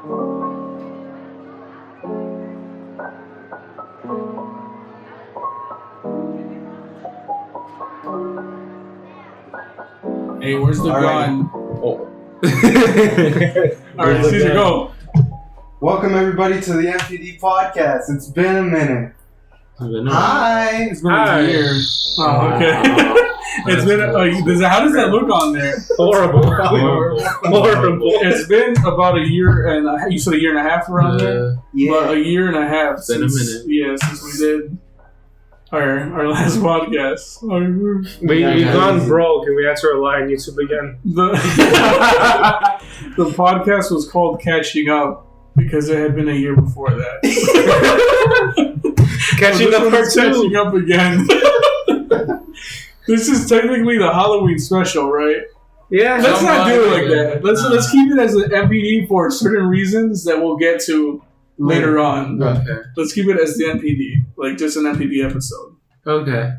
Hey, where's the gun? Oh. Alright, Cesar, go. Welcome everybody to the MPD podcast. It's been a minute. Hi. It's been a year. Oh, okay. It's been. How does that look on there? Horrible. It's been about a year and you said a year and a half around there. Yeah. But a year and a half. It's been a minute. Yeah, since we did our last podcast. We've gone broke and we had to rely on YouTube again. The podcast was called Catching Up because it had been a year before that. Catching up again. This is technically the Halloween special, right? Yeah. Let's not do it like that. Let's keep it as an MPD for certain reasons that we'll get to later on. Okay. Let's keep it as the MPD, like just an MPD episode. Okay.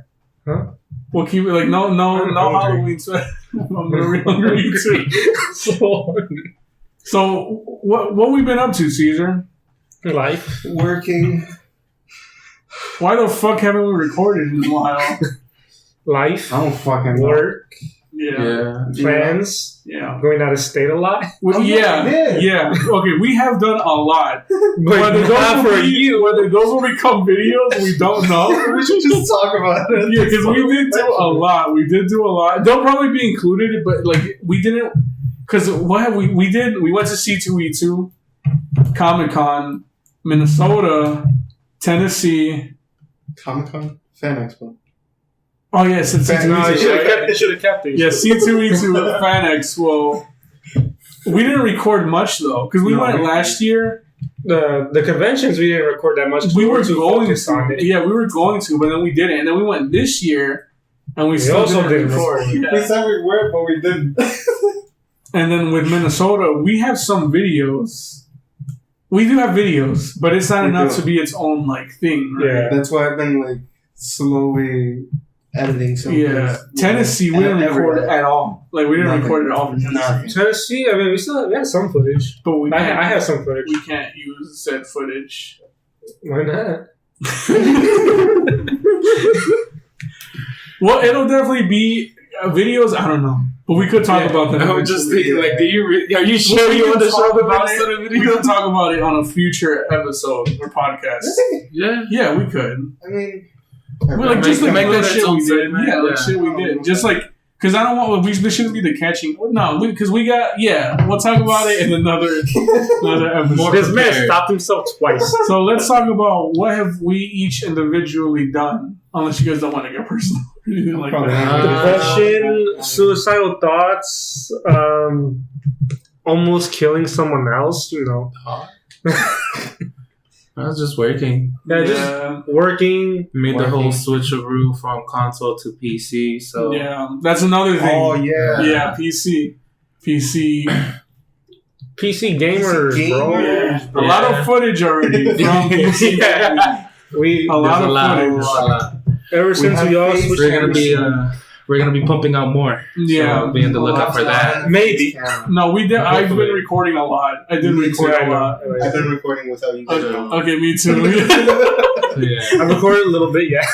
Huh? We'll keep it like no Halloween special. I'm really hungry too. So what we been up to, Cesar? Life. Working. Why the fuck haven't we recorded in a while? Life. I don't fucking know. Work. Yeah. Plans. Yeah. Going out of state a lot. Yeah. Okay, we have done a lot. Whether those will become videos, we don't know. We should just talk about it. Yeah, because we did do a lot. They'll probably be included, but like we didn't. Because what have we did? We went to C2E2, Comic-Con, Minnesota, Tennessee. Comic-Con? Fan Expo. Oh, yes, it's C2E2. No, you should have kept it. Yeah, C2E2 Fan Expo. We didn't record much, though, because we went last year. The conventions, we didn't record that much. We were going to. It. Yeah, we were going to, but then we didn't. And then we went this year, and we still also didn't didn't record. record. Yeah. We said we were, but we didn't. And then with Minnesota, we have some videos. We do have videos, but it's not enough to be its own like thing, right? Yeah. That's why I've been like slowly editing some Yeah. things. Tennessee, we didn't record at all. Like we didn't record at all for Tennessee. Nothing. Tennessee, I mean, we had some footage. But I have some footage. We can't use said footage. Why not? Well, it'll definitely be videos. I don't know. But we could talk about that. I was just thinking, like, are you sure you want to show about it? We could talk about it on a future episode or podcast. Yeah, we could. I mean, Like just like make that that shit we did. segment. Yeah, like shit we did. Just like because I don't want this shouldn't be the catching. No, because we got we'll talk about it in another episode. This man stopped himself twice. So let's talk about what have we each individually done. Unless you guys don't want to get personal. Or anything like that. Depression, suicidal thoughts, almost killing someone else, you know. I was just working. Just working. Made the whole switcheroo from console to PC. So yeah, that's another thing. Oh yeah, yeah, PC gamers, bro. Yeah. A lot of footage already from PC. Yeah. A lot of footage. Ever since we all switched, we're gonna be pumping out more. Yeah, so be on the lookout for that. Maybe. No, we did. I've been recording a lot. I did record a lot. I've been recording without you guys. Okay, me too. Yeah, I recorded a little bit. Yeah.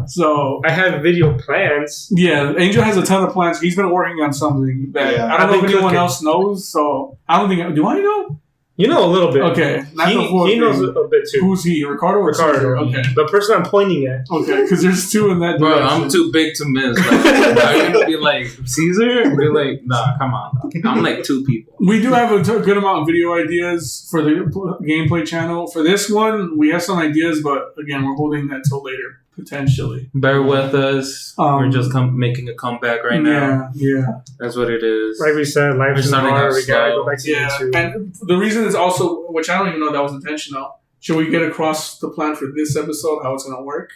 So I have video plans. Yeah, Angel has a ton of plans. He's been working on something that I don't know if anyone else knows. So I don't think. Do I know? You know a little bit. Okay. He knows a bit too. Who's he? Ricardo or Cesar? Okay. The person I'm pointing at. Okay, because there's two in that Bro, direction. I'm too big to miss. Like, are you gonna be like Cesar? Be like, nah, come on. I'm like two people. We do have a good amount of video ideas for the gameplay channel. For this one, we have some ideas, but again, we're holding that till later, potentially. Bear with us. We're just making a comeback right now. Yeah. That's what it is. Like we said, life is hard. We gotta go back to YouTube. And the reason is also, which I don't even know that was intentional. Should we get across the plan for this episode, how it's going to work?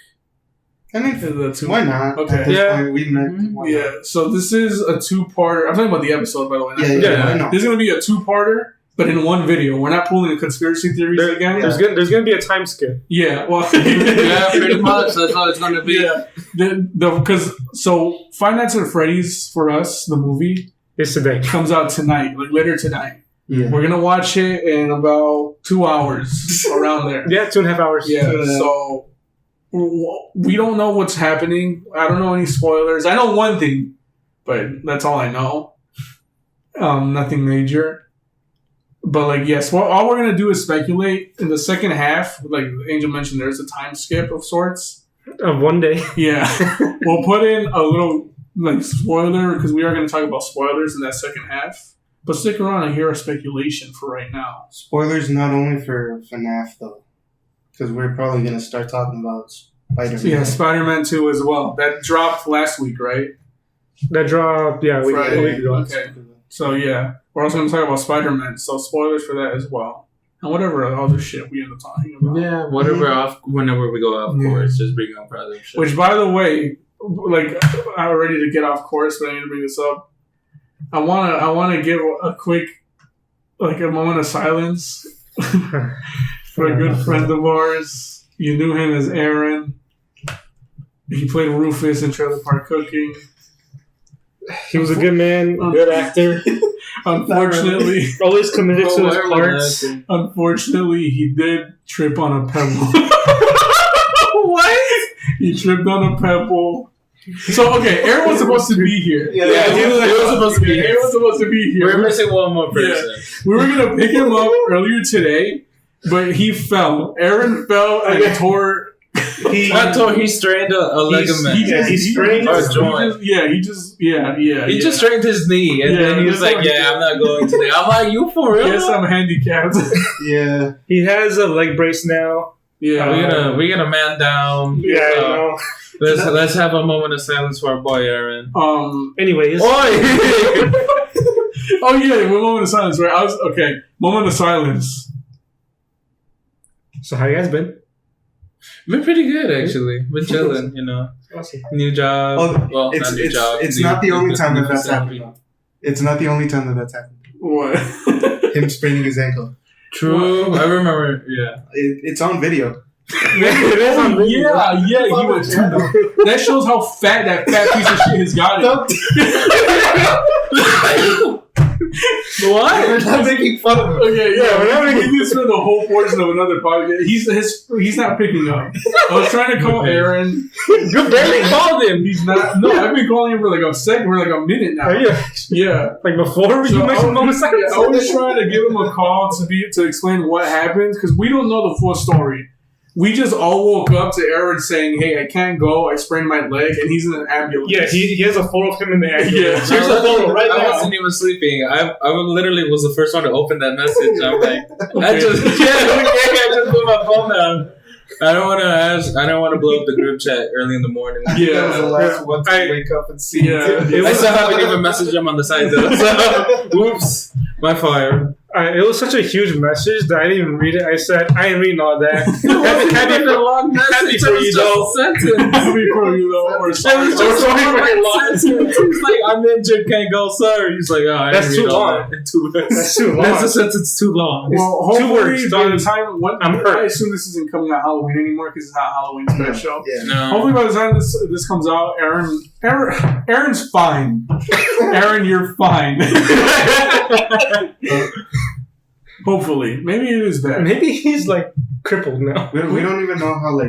I mean, why not? Okay. At this point, we met. Yeah. So this is a two-parter. I'm talking about the episode, by the way. Yeah. I know. This is going to be a two-parter, but in one video. We're not pulling the conspiracy theories again. There's gonna be a time skip. Yeah. Well. Yeah, pretty much. That's how it's going to be. Yeah. Because Five Nights at Freddy's for us, the movie, It's today. comes out tonight, like later tonight. Yeah. We're gonna watch it in about 2 hours, around there. Yeah, 2.5 hours. Yeah. So we don't know what's happening. I don't know any spoilers. I know one thing, but that's all I know. Nothing major. But like, yes, all we're gonna do is speculate. In the second half, like Angel mentioned, there's a time skip of sorts. Of 1 day. Yeah, we'll put in a little like spoiler because we are gonna talk about spoilers in that second half. But stick around and hear our speculation for right now. Spoilers not only for FNAF though, because we're probably gonna start talking about Spider-Man. Yeah, Spider-Man 2 as well. That dropped last week, right? That dropped, a week ago. Okay. So yeah, we're also going to talk about Spider-Man. So spoilers for that as well, and whatever other shit we end up talking about. Yeah, whatever. Whenever we go off course, just bring up other shit. Which, by the way, like I'm ready to get off course, but I need to bring this up. I wanna give a quick, like a moment of silence for a good friend of ours. You knew him as Aaron. He played Rufus in Trailer Park Cooking. He was a good man, good actor. Unfortunately, always committed to his parts. Unfortunately, he did trip on a pebble. What? He tripped on a pebble. So okay, Aaron was supposed to be here. He was supposed to be here. Aaron was supposed to be here. We're missing one more person. Yeah. We were gonna pick him up earlier today, but he fell. Aaron fell and tore. He strained a ligament. He strained a joint. He just strained his knee, and then he was like, "Yeah, I'm not going today." I'm like, "You for real?" Yes, I'm handicapped. Yeah, he has a leg brace now. Yeah, we're gonna man down. Yeah, I know. Let's have a moment of silence for our boy Aaron. Anyways. Oh yeah, moment of silence. Right? Moment of silence. So how you guys been? Been pretty good actually. Been chilling, Awesome. New job. Not new job. It's not the only time that's happened. It's not the only time that's happened. What? Him spraining his ankle. True. I remember. Yeah. It's on video. Yeah, he was. That shows how fat that fat piece of shit has got it. What? We're not making fun of him. Okay, yeah, we're not making this for the whole portion of another podcast. He's not picking up. I was trying to call Aaron. You barely called him. He's not. No, I've been calling him for like a second. We're like a minute now. Are you? Yeah. Like before you mentioned moment of silence? I was trying to give him a call to explain what happened because we don't know the full story. We just all woke up to Aaron saying, "Hey, I can't go. I sprained my leg," and he's in an ambulance. Yeah, he has a photo of him in the ambulance. Yeah. Here's a photo right now. I wasn't even sleeping. I literally was the first one to open that message. I'm like, I just put my phone down. I don't want to blow up the group chat early in the morning. Yeah, that was the last one to wake up and see. Yeah, I still haven't even messaged him on the side though. So, whoops, my fire. It was such a huge message that I didn't even read it. I said, I ain't reading all that. Happy for you though. Happy for you though. Or sorry. He's like, I'm injured, can't go, sir. He's like, oh, that's too long. That's too long. That's the sentence too long. Well, hopefully by the time I'm hurt. I assume this isn't coming out Halloween anymore because it's not Halloween special. Yeah. No. Hopefully by the time this comes out, Aaron's fine. Aaron, you're fine. Hopefully, maybe it is bad. Maybe he's like crippled now. We don't even know how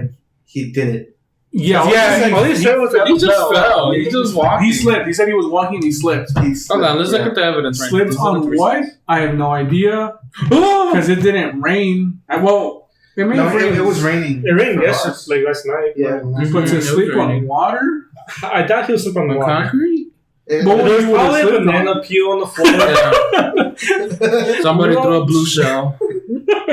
he did it. Yeah. All he said was that he just fell. He just walked. He slipped. He said he was walking. He slipped. Hold on, let's look at the evidence. Slipped on what? I have no idea. Because it didn't rain. It was raining. It rained yesterday, last night. Yeah. But to sleep on water? I thought he was sleeping on the water. Concrete? There was probably a banana peel on the floor. Somebody threw a blue shell.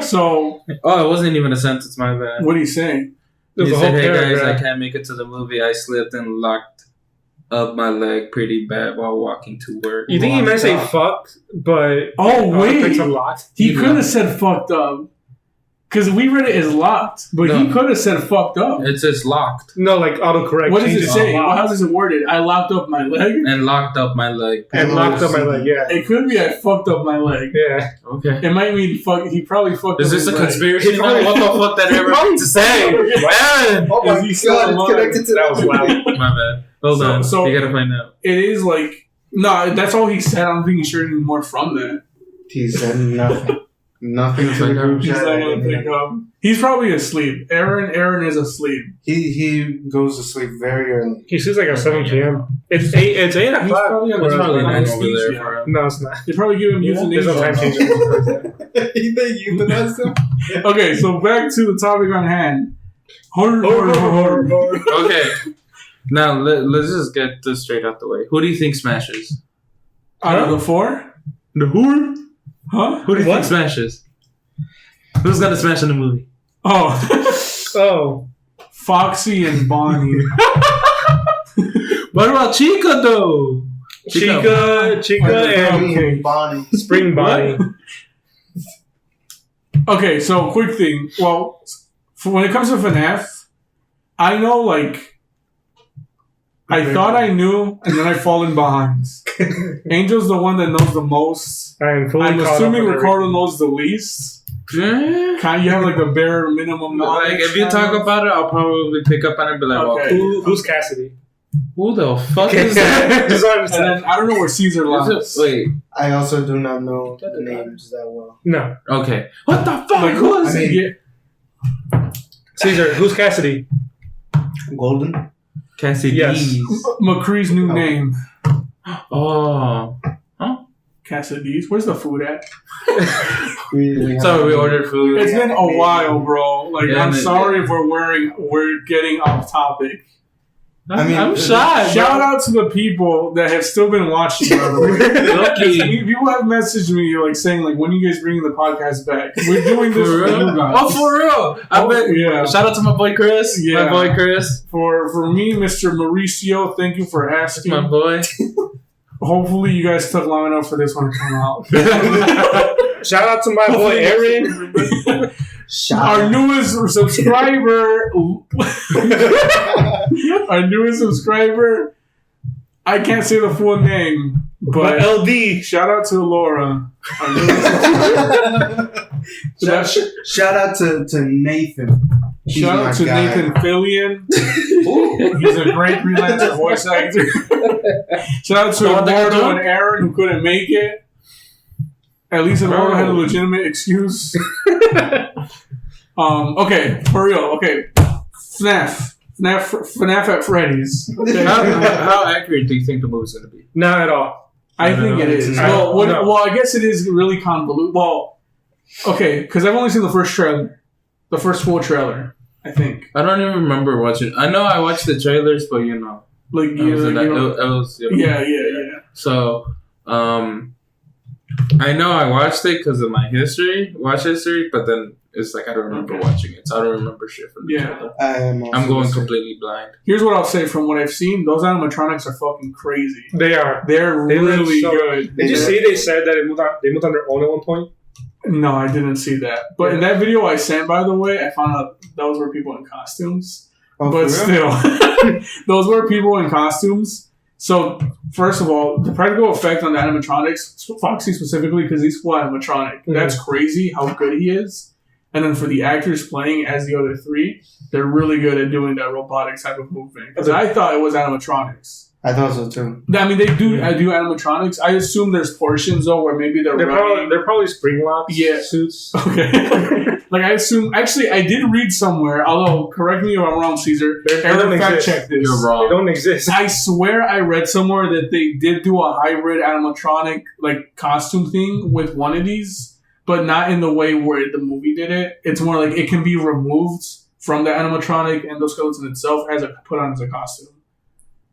So. Oh, it wasn't even a sentence, my bad. What are you saying? He said, hey guys, I can't make it to the movie. I slipped and locked up my leg pretty bad while walking to work. You think he might say fucked, but... Oh, wait. It's a lot. He could have said fucked up. Because we read it as locked, but he could have said fucked up. It says locked. No, like autocorrect. What does it say? How does it worded? I locked up my leg? And locked up my leg. And locked up my leg, yeah. It could be I fucked up my leg. Yeah. Okay. It might mean fuck. He probably fucked up. Is this a conspiracy? What the fuck that ever meant to say? Man! Oh my god, it's connected to that. Was loud. My bad. Hold on. So you gotta find out. It is like, no, that's all he said. I don't think he shared any more from that. He said nothing. Nothing to the group He's chat. not gonna pick up. He's probably asleep. Aaron is asleep. He goes to sleep very early. He sleeps like at 7 p.m. It's 8 He's o'clock. probably on It's probably on 9 the over speech, there yeah. for him. No, it's not. They probably give him There's no time euthanasia. change. They euthanized him? Okay, so back to the topic on hand. Okay. Now let's just get this straight out the way. Who do you think smashes? Out of the four? The who? Huh? Who do you think smashes? Who's gonna smash in the movie? Oh. Foxy and Bonnie. What about Chica though? Chica and Bonnie. Spring Bonnie. Okay, so quick thing. Well, when it comes to FNAF, I know, like, I thought I knew, and then I've fallen behind. Angel's the one that knows the most. I'm assuming Ricardo knows the least. Yeah. You have, like, the bare minimum knowledge. Like if you talk about it, I'll probably pick up on it and be like, Okay. well, Who's Cassidy? who the fuck is that? Just And understand. then I don't know where Cesar lies. Wait. I also do not know the names that well. No. Okay. What the fuck? Like, Who is I it? mean- Caesar, who's Cassidy? Golden? Cassidy. Yes. McCree's new name. Oh. Cassidy's. Where's the food at? So we ordered food. It's been a while, bro. Like, Yeah, I'm man. sorry if we're getting off topic. I mean, I'm shy. Shout out to the people that have still been watching. Lucky. People have messaged me like saying like, when are you guys bringing the podcast back? We're doing this For for you real? guys. Oh, for real? I Oh, bet. yeah. Shout out to my boy Chris. Yeah. My boy Chris. For me, Mr. Mauricio, thank you for That's asking. my boy. Hopefully, you guys took long enough for this one to come out. Shout out to my boy Aaron. Our newest subscriber. Our newest subscriber. I can't say the full name, But but LD. shout out to Laura. Our newest Shout out to Nathan. He's Shout my out to guy. Nathan Fillion. He's a great freelancer voice actor. Shout out to Eduardo and Aaron who couldn't make it. At least Eduardo had a legitimate excuse. Okay, for real. Okay, FNAF at Freddy's. Okay. How accurate do you think the movie's gonna be? Not at all. I think it is. Well, I guess it is really convoluted. Well, okay, because I've only seen the first trailer, the first full trailer. I think. I don't even remember watching. I know I watched the trailers, but you know, Like it was yeah. So, I know I watched it because of my watch history, but then it's like I don't remember watching it, so I don't remember shit from the trailer. I'm going completely blind. Here's what I'll say from what I've seen: those animatronics are fucking crazy. They are. They're They look really so- good. Did you see they said that they moved on their own at one point? No, I didn't see that. But in that video I sent, by the way, I found out those were people in costumes. Oh, But for real? still, those were people in costumes. So, first of all, the practical effect on the animatronics, Foxy specifically, because he's full animatronic. Mm-hmm. That's crazy how good he is. And then for the actors playing as the other three, they're really good at doing that robotic type of movement. Because I thought it was animatronics. I thought so too. I mean, they do. I do animatronics. I assume there's portions though where maybe they're running. They're probably spring locks. Yeah. Suits. Okay. Like I assume. Actually, I did read somewhere. Although, correct me if I'm wrong, Cesar. They Aaron don't fact exist. check this. You're They wrong. don't exist. I swear I read somewhere that they did do a hybrid animatronic like costume thing with one of these, but not in the way where the movie did it. It's more like it can be removed from the animatronic endoskeleton itself as put on as a costume.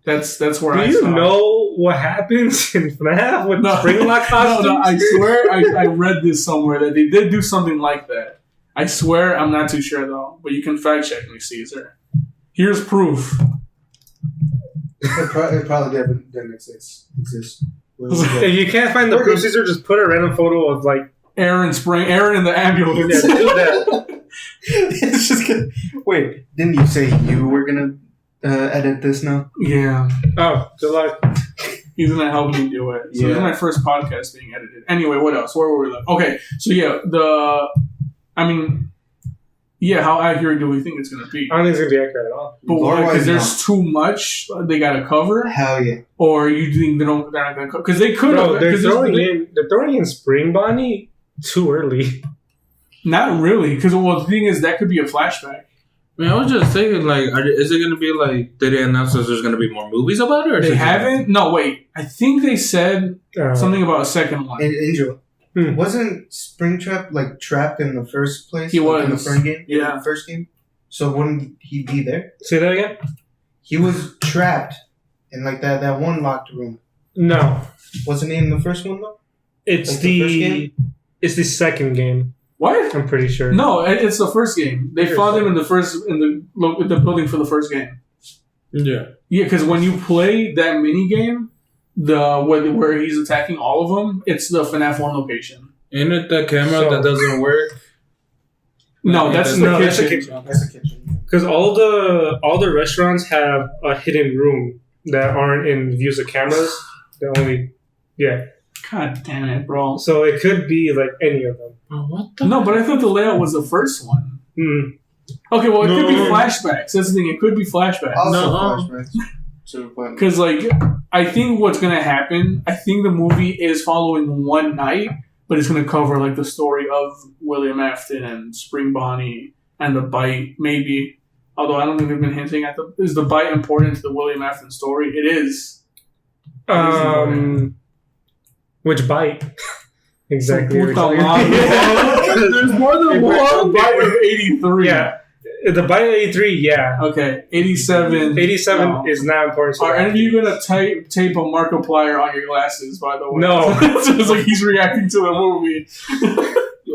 That's where I Do you saw it. know what happens in FNAF with No. spring lock costumes? No, I swear I read this somewhere that they did do something like that. I swear I'm not too sure though, but you can fact check me, Cesar. Here's proof. It probably didn't exist. If you can't find the proof, Caesar, just put a random photo of like Aaron in the ambulance. do that. It's just gonna, wait, didn't you say you were gonna edit this now? Yeah. Oh, good luck. He's gonna help me do it. So this is Yeah. my first podcast being edited. Anyway, what else? Where were we? Okay, so Yeah, how accurate do we think it's going to be? I don't think it's gonna be accurate at all. But because there's too much they got to cover? Hell yeah. Or you think they're not going to cover? Because they could have. They're throwing in Spring Bonnie too early. Not really, because the thing is that could be a flashback. Man, I was just thinking, like, is it gonna be like? Did they announce that there's gonna be more movies about it? Or they haven't. No, wait. I think they said something about a second one. Angel, wasn't Springtrap like trapped in the first place? He was in the first game. Yeah, in the first game. So wouldn't he be there? Say that again. He was trapped in like that one locked room. No, Wasn't he in the first one though? it's Like the first game? it's the second game. What? I'm pretty sure. No, it's the first game. They found him in the building for the first game. Yeah. Yeah, because when you play that mini game, where he's attacking all of them, it's the FNAF 1 location. Ain't it the camera that doesn't work? No, that's the kitchen. That's the kitchen. Because all the restaurants have a hidden room that aren't in views of cameras. They only, yeah. God damn it, bro. So it could be like any of them. Oh, what the? No, but I thought the layout was the first one. Mm. Okay, well, it could be flashbacks. That's the thing. It could be flashbacks. Also Because, like, I think what's going to happen, I think the movie is following one night, but it's going to cover, like, the story of William Afton and Spring Bonnie and the bite, maybe. Although I don't think they've been hinting at is the bite important to the William Afton story? It is. Which bite? Exactly. There's more than one bite of 83. Yeah. The bite of 83, yeah. Okay. 87. 87 no. is not important. Are any of you going to tape a Markiplier on your glasses, by the way? No. It's like he's reacting to the movie.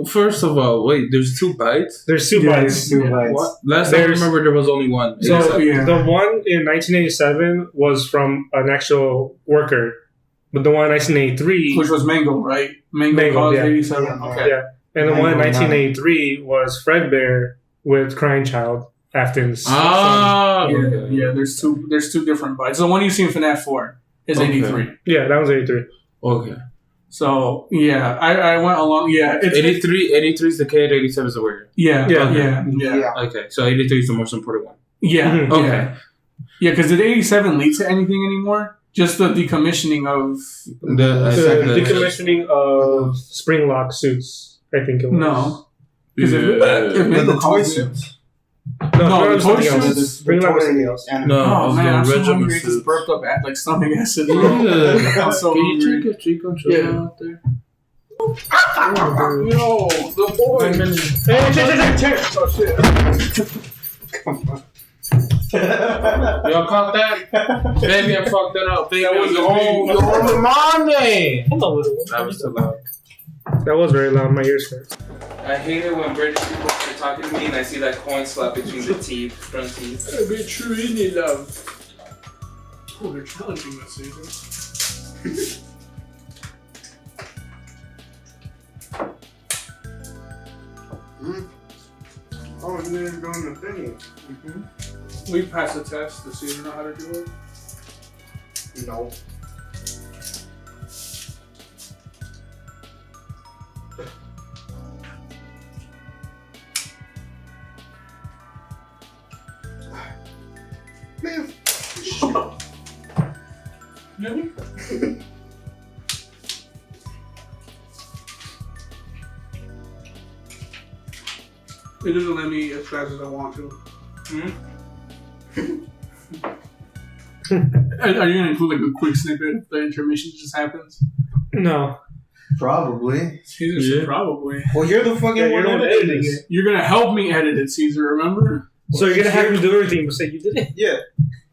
First of all, wait, there's 2 bites? There's 2 bites. What? Last time I remember there was only one. So the one in 1987 was from an actual worker. But the one in 1983... Which was Mango, right? Mango caused 87. Okay. Yeah. And the one in 1983 was Fredbear with Crying Child, Afton's son. Yeah, there's two different bites. The one you see in FNAF 4 is 83. Yeah, that was 83. Okay. So, yeah, I went along. Yeah. 83 is the kid, 87 is the worker. Yeah. Yeah. Okay, so 83 is the most important one. Yeah. Mm-hmm. Okay. Yeah, because did 87 lead to anything anymore? Just the decommissioning of... The decommissioning of Springlock suits, I think it was. No. Because if Mango the toy caused suits. No, the toy suits. Springlock was something else. No, oh man, I'm so Regiment hungry. I just suits. burped up at like stomach acid. Yeah. I'm so Can you hungry. drink a Chico Chill out there? Yo, the boy. Oh shit. Come on. Y'all caught that? Baby, I fucked that up. Baby, That was the Monday. Hello, little one. That was too loud. That was very loud. My ears hurt. I hate it when British people are talking to me and I see that coin slap between the teeth, front teeth. I bet you really love. Oh, they're challenging us, Cesar. Oh, you didn't go in the thingy. We passed the test. Does Cesar know how to do it? No. Man. Really? It doesn't let me as fast as I want to. Are you going to include like a quick snippet if the intermission just happens? No. Probably. Cesar said probably. Well, you're the fucking one editing it. You're going to help me edit it, Cesar, remember? So you're gonna have him do everything, but say you did it. Yeah.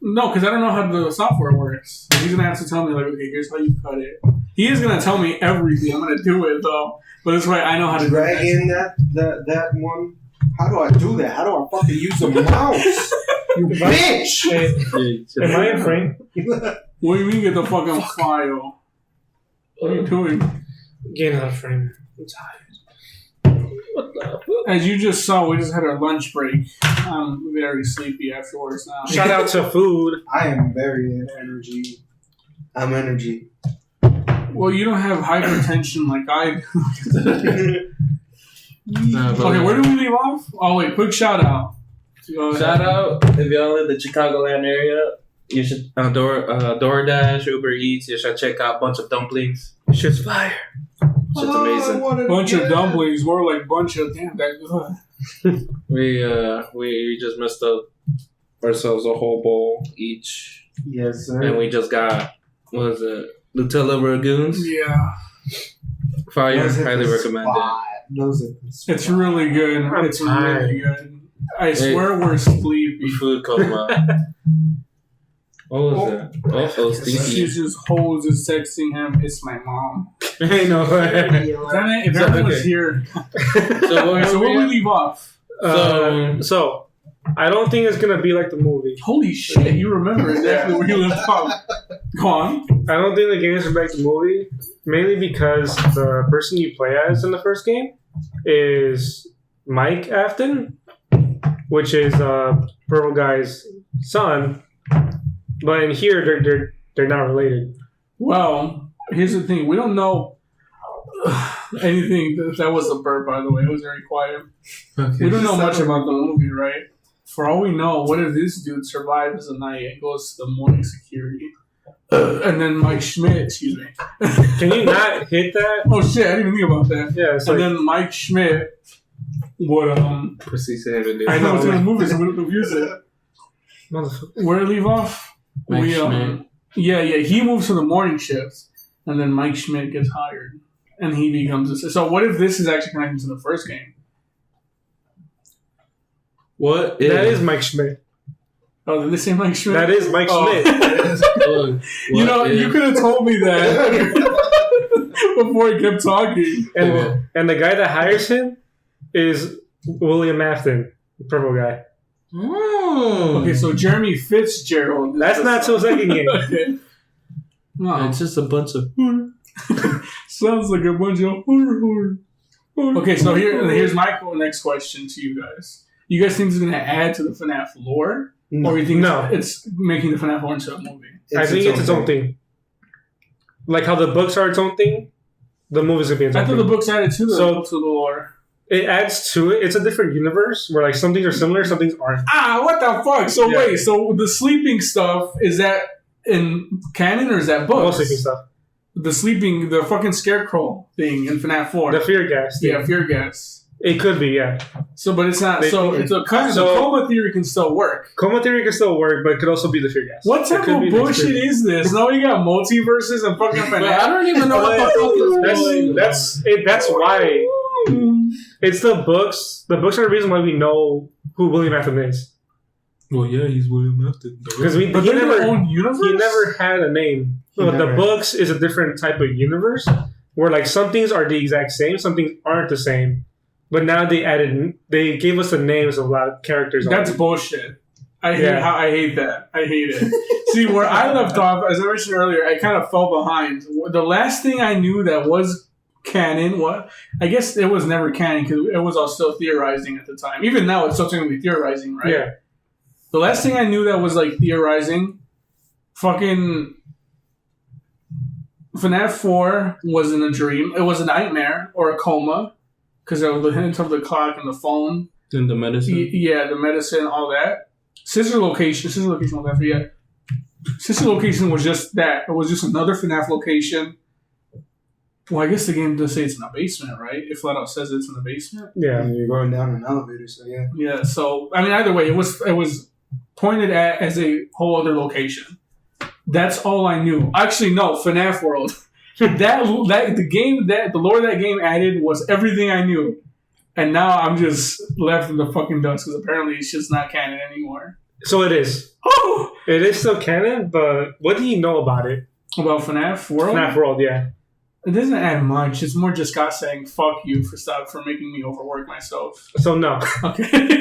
No, because I don't know how the software works. He's going to have to tell me, like, okay, here's how you cut it. He is going to tell me everything. I'm going to do it, though. But that's why I know how to drag do it. in that one. How do I do that? How do I fucking use the mouse? You bitch! Am I in frame? What do you mean get the fucking file? What are you doing? Get out of frame. I'm tired. What the fuck? As you just saw, we just had our lunch break. I'm very sleepy afterwards now. Shout out to food. I am very in energy. I'm energy. Well, you don't have hypertension like I do. Okay, where do we leave off? Oh wait, quick shout out. Shout out if y'all live in the Chicagoland area. You should DoorDash, Uber Eats. You should check out Bunch of Dumplings. Shit's fire. Shit's amazing. Bunch of dumplings. More like bunch of damn that good. We just messed up ourselves a whole bowl each. Yes, sir. And we just got, what was it? Nutella Ragoons. Yeah. Fire. Highly recommend It's really good. It's really good. I swear we're sleepy. Food coma. What was that? Oh, She stinky. just holds and texting him. It's my mom. I know. If everyone was here. So where we leave off? So I don't think it's gonna be like the movie. Holy shit! You remember exactly where you left off. Go on. I don't think the game is like the movie, mainly because the person you play as in the first game is Mike Afton, which is Purple Guy's son. But in here, they're not related. Well, here's the thing: we don't know anything. That was a burp, by the way. It was very quiet. Okay. We don't know much about the movie, right? For all we know, what if this dude survives the night and goes to the morning security? And then Mike Schmidt, excuse me. Can you not hit that? Oh shit, I didn't even think about that. Yeah, it's and like, then Mike Schmidt would Pussy said it. I know it's in the movie, so we don't confuse it. motherfucker. Where to leave off? Mike Schmidt. Yeah, he moves to the morning shift, and then Mike Schmidt gets hired, and he becomes a. So what if this is actually connected to the first game? What That is Mike Schmidt. Oh, did they say Mike Schmidt? That is Mike Schmidt. You could have told me that before he kept talking. And the guy that hires him is William Afton, the purple guy. Okay, so Jeremy Fitzgerald. That's not till second game. Okay. No. It's just a bunch of. Sounds like a bunch of horror. Okay, so here's my next question to you guys. You guys think it's going to add to the FNAF lore? No. Or you think No. it's making the FNAF lore into a movie? I think it's its own thing. Like how the books are its own thing, the movie's going to be its own I thought thing. the books added to the lore. It adds to it. It's a different universe where like some things are similar, some things aren't. What the fuck? So Yeah. wait, so the sleeping stuff, is that in canon or is that books? All sleeping stuff. The fucking scarecrow thing in FNAF 4. The fear gas. Yeah, fear gas. It could be, yeah. So, but it's not. They So, think it's a kind of the coma theory can still work. Coma theory can still work, but it could also be the fear gas. What It type could of be bullshit the is this? Now you got multiverses and fucking FNAF. I don't even know what the fuck is That's why. It's the books. The books are the reason why we know who William Afton is. Well, yeah, he's William Afton. Because he But they're their never own universe? he never had a name. But the never- books is a different type of universe where like some things are the exact same, some things aren't the same. But now they gave us the names of a lot of characters. That's already. bullshit. I hate Yeah. I hate that. I hate it. See, where I left off, as I mentioned earlier, I kind of fell behind. The last thing I knew that was canon, I guess it was never canon because it was all still theorizing at the time. Even now, it's still technically theorizing, right? Yeah. The last thing I knew that was like theorizing, fucking FNAF 4 wasn't a dream. It was a nightmare or a coma because of the hint of the clock and the phone. In the medicine. Yeah, the medicine, all that. Sister location was after, yeah. Sister location was just that. It was just another FNAF location. Well, I guess the game does say it's in a basement, right? It flat out says it's in the basement. Yeah. And you're going down an elevator, so yeah. Yeah, so I mean, either way, it was pointed at as a whole other location. That's all I knew. Actually, no, FNAF World. The lore that game added was everything I knew, and now I'm just left in the fucking dust because apparently it's just not canon anymore. So it is. Oh, It is still canon, but what do you know about it? about FNAF World. FNAF World, yeah. It doesn't add much. It's more just God saying "fuck you" for making me overwork myself. So no. Okay.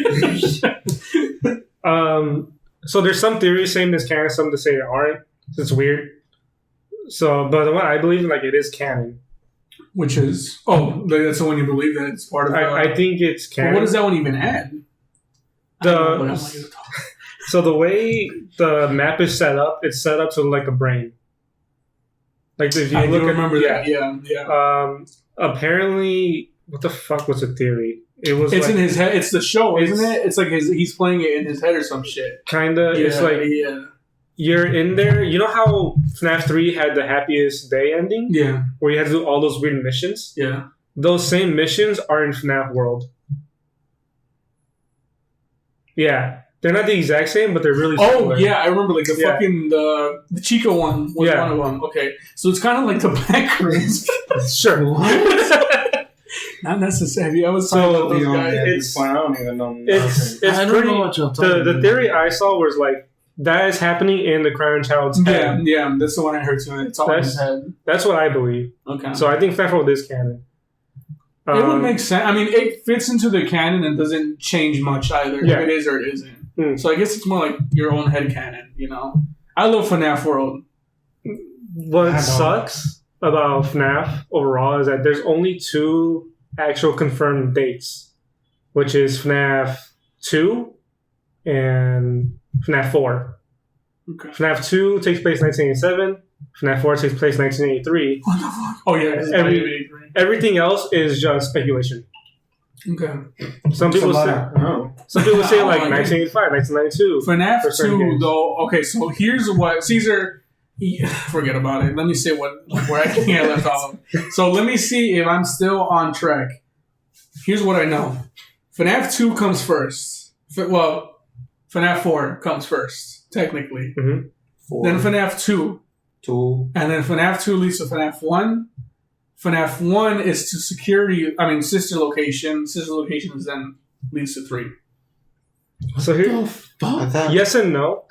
So there's some theories saying this canon, some to say it aren't. It's weird. So, but the one I believe, like, it is canon. Which is that's the one you believe that it's part of. I think it's But canon. what does that one even add? So the way the map is set up, it's set up to look like a brain. Like if you I look do at, remember that. Yeah. Apparently, what the fuck was the theory? It was It's like, in his head. It's the show, isn't it? It's like he's playing it in his head or some shit. kinda. It's like you're in there. You know how FNAF 3 had the happiest day ending, Yeah. where you had to do all those weird missions. Yeah. Those same missions are in FNAF World. Yeah, they're not the exact same, but they're really Oh similar. yeah, I remember like the Yeah. fucking the Chica one was Yeah. one of them. Okay, so it's kind of like the back rooms. Sure. Not necessarily. I was So, talking about those Beyond guys. that, it's- I don't even know. It's I don't pretty. know what y'all talking The about. theory I saw was like that is happening in the Crown Child's Yeah, head. yeah, that's the one I heard too. It's all in his That's- head. That's what I believe. Okay. So I think FNAF World is canon. It would make sense. I mean, it fits into the canon and doesn't change much either. Yeah. If it is or it isn't. Mm. So I guess it's more like your own head canon, you know? I love FNAF World. What I know. sucks about FNAF overall is that there's only 2 actual confirmed dates, which is FNAF 2 and FNAF 4. Okay. FNAF 2 takes place 1987. FNAF 4 takes place 1983. What the fuck? Oh, yeah. This is Every- 1983. Everything else is just speculation. Okay. Some people say some people say like Oh, 1985, 1992. FNAF For certain 2, games. though, okay, so here's what Cesar. Forget about it. Let me say where I think I left off. So let me see if I'm still on track. Here's what I know. FNAF 2 comes first. FNAF 4 comes first, technically. Then FNAF 2. 2. And then FNAF 2 leads to FNAF 1. FNAF 1 is to sister location. Sister location is then leads to 3. So here, I thought, yes and no.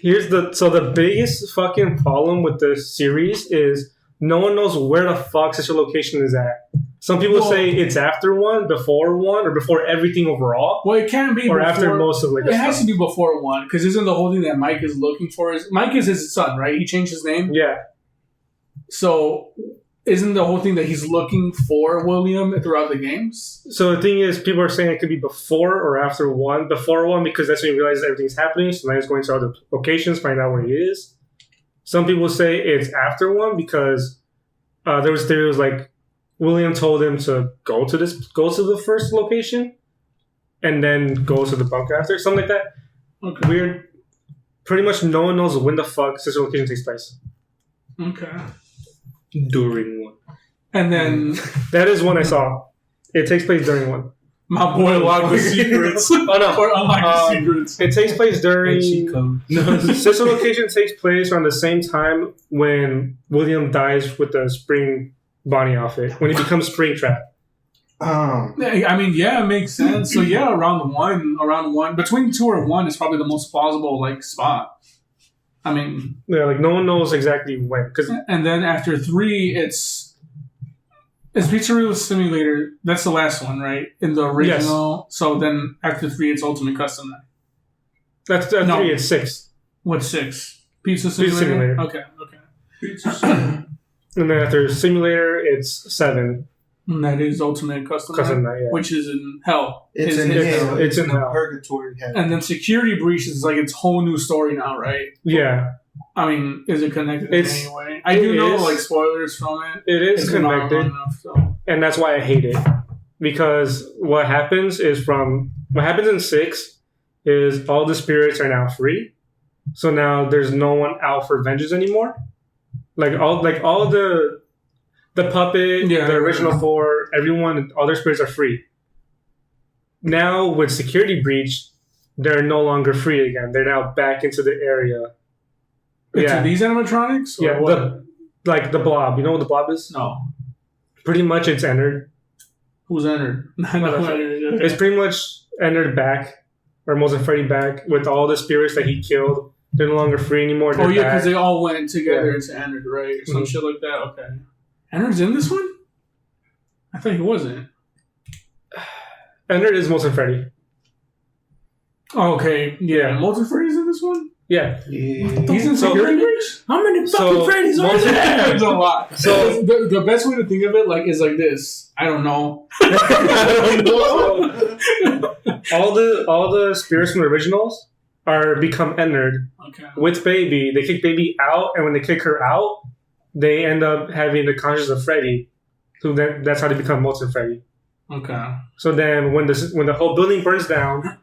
The biggest fucking problem with this series is no one knows where the fuck sister location is at. Some people say it's after 1, before 1, or before everything overall, Well, it can't be or before, after most of like the It has stuff. to be before 1, because isn't the whole thing that Mike is looking for Mike is his son, right? He changed his name. Yeah, So isn't the whole thing that he's looking for William throughout the games? so the thing is, people are saying it could be before or after 1. Before 1 because that's when he realizes everything's happening, so now he's going to other locations, find out where he is. Some people say it's after 1 because there was like William told him to go to the first location and then go to the bunker after, something like that. Okay. Weird. Pretty much no one knows when the fuck sister location takes place. Okay. During 1. And then That is one I saw. It takes place during 1. my boy locked the secrets. Oh no. Or unlocked the secrets. It takes place during... No. Sister location takes place around the same time when William dies with the spring Bonnie outfit. When he becomes Springtrap. I mean, yeah, it makes sense. So yeah, around one, between 2 or 1 is probably the most plausible like spot. I mean, Yeah, like no one knows exactly when. Cause and then after 3, it's Pizzeria Simulator. That's the last one, right? In the original. So then after 3, it's Ultimate Custom. that's No. 3, it's 6. What's 6? Pizza Simulator. Simulator. Okay. And then after Simulator, it's 7. And that is Ultimate Custom. Custom Night, yeah. Which is in hell. it's Is- in is- hell. it's in the hell. purgatory hell. And then Security Breach is like its whole new story now, right? Yeah. I mean, is it connected It's- in any way? I do it know is. like spoilers from it. It is It's been on connected. long enough, so. And that's why I hate it. Because what happens in 6 is all the spirits are now free. So now there's no one out for vengeance anymore. Like all the puppet, Yeah. the original 4, everyone, all their spirits are free. Now with Security Breach, they're no longer free again. They're now back into the area. Into these animatronics? Or Yeah, what? the blob. You know what the blob is? No. Pretty much it's entered. Who's entered? I know who entered. It's pretty much entered back, or Moses Freddy back, with all the spirits that he killed. They're no longer free anymore. They're Oh yeah, back. because they all went together Yeah. into Ennard, right? Or some Mhm. shit like that. Okay. Ennard's in this one? I thought he wasn't. Entered is Moses Freddy. Oh, okay. Yeah. Molten Freddy's in this one? Yeah. He's in So- Security Breach? How many So, fucking Freddy's are Molten- there? There's a lot. So- the best way to think of it is like this. I don't know. all the spirits from the originals are become Ennard Okay. with Baby. They kick Baby out, and when they kick her out, they end up having the consciousness of Freddy. So that's how they become Molten Freddy. Okay. So then when the whole building burns down,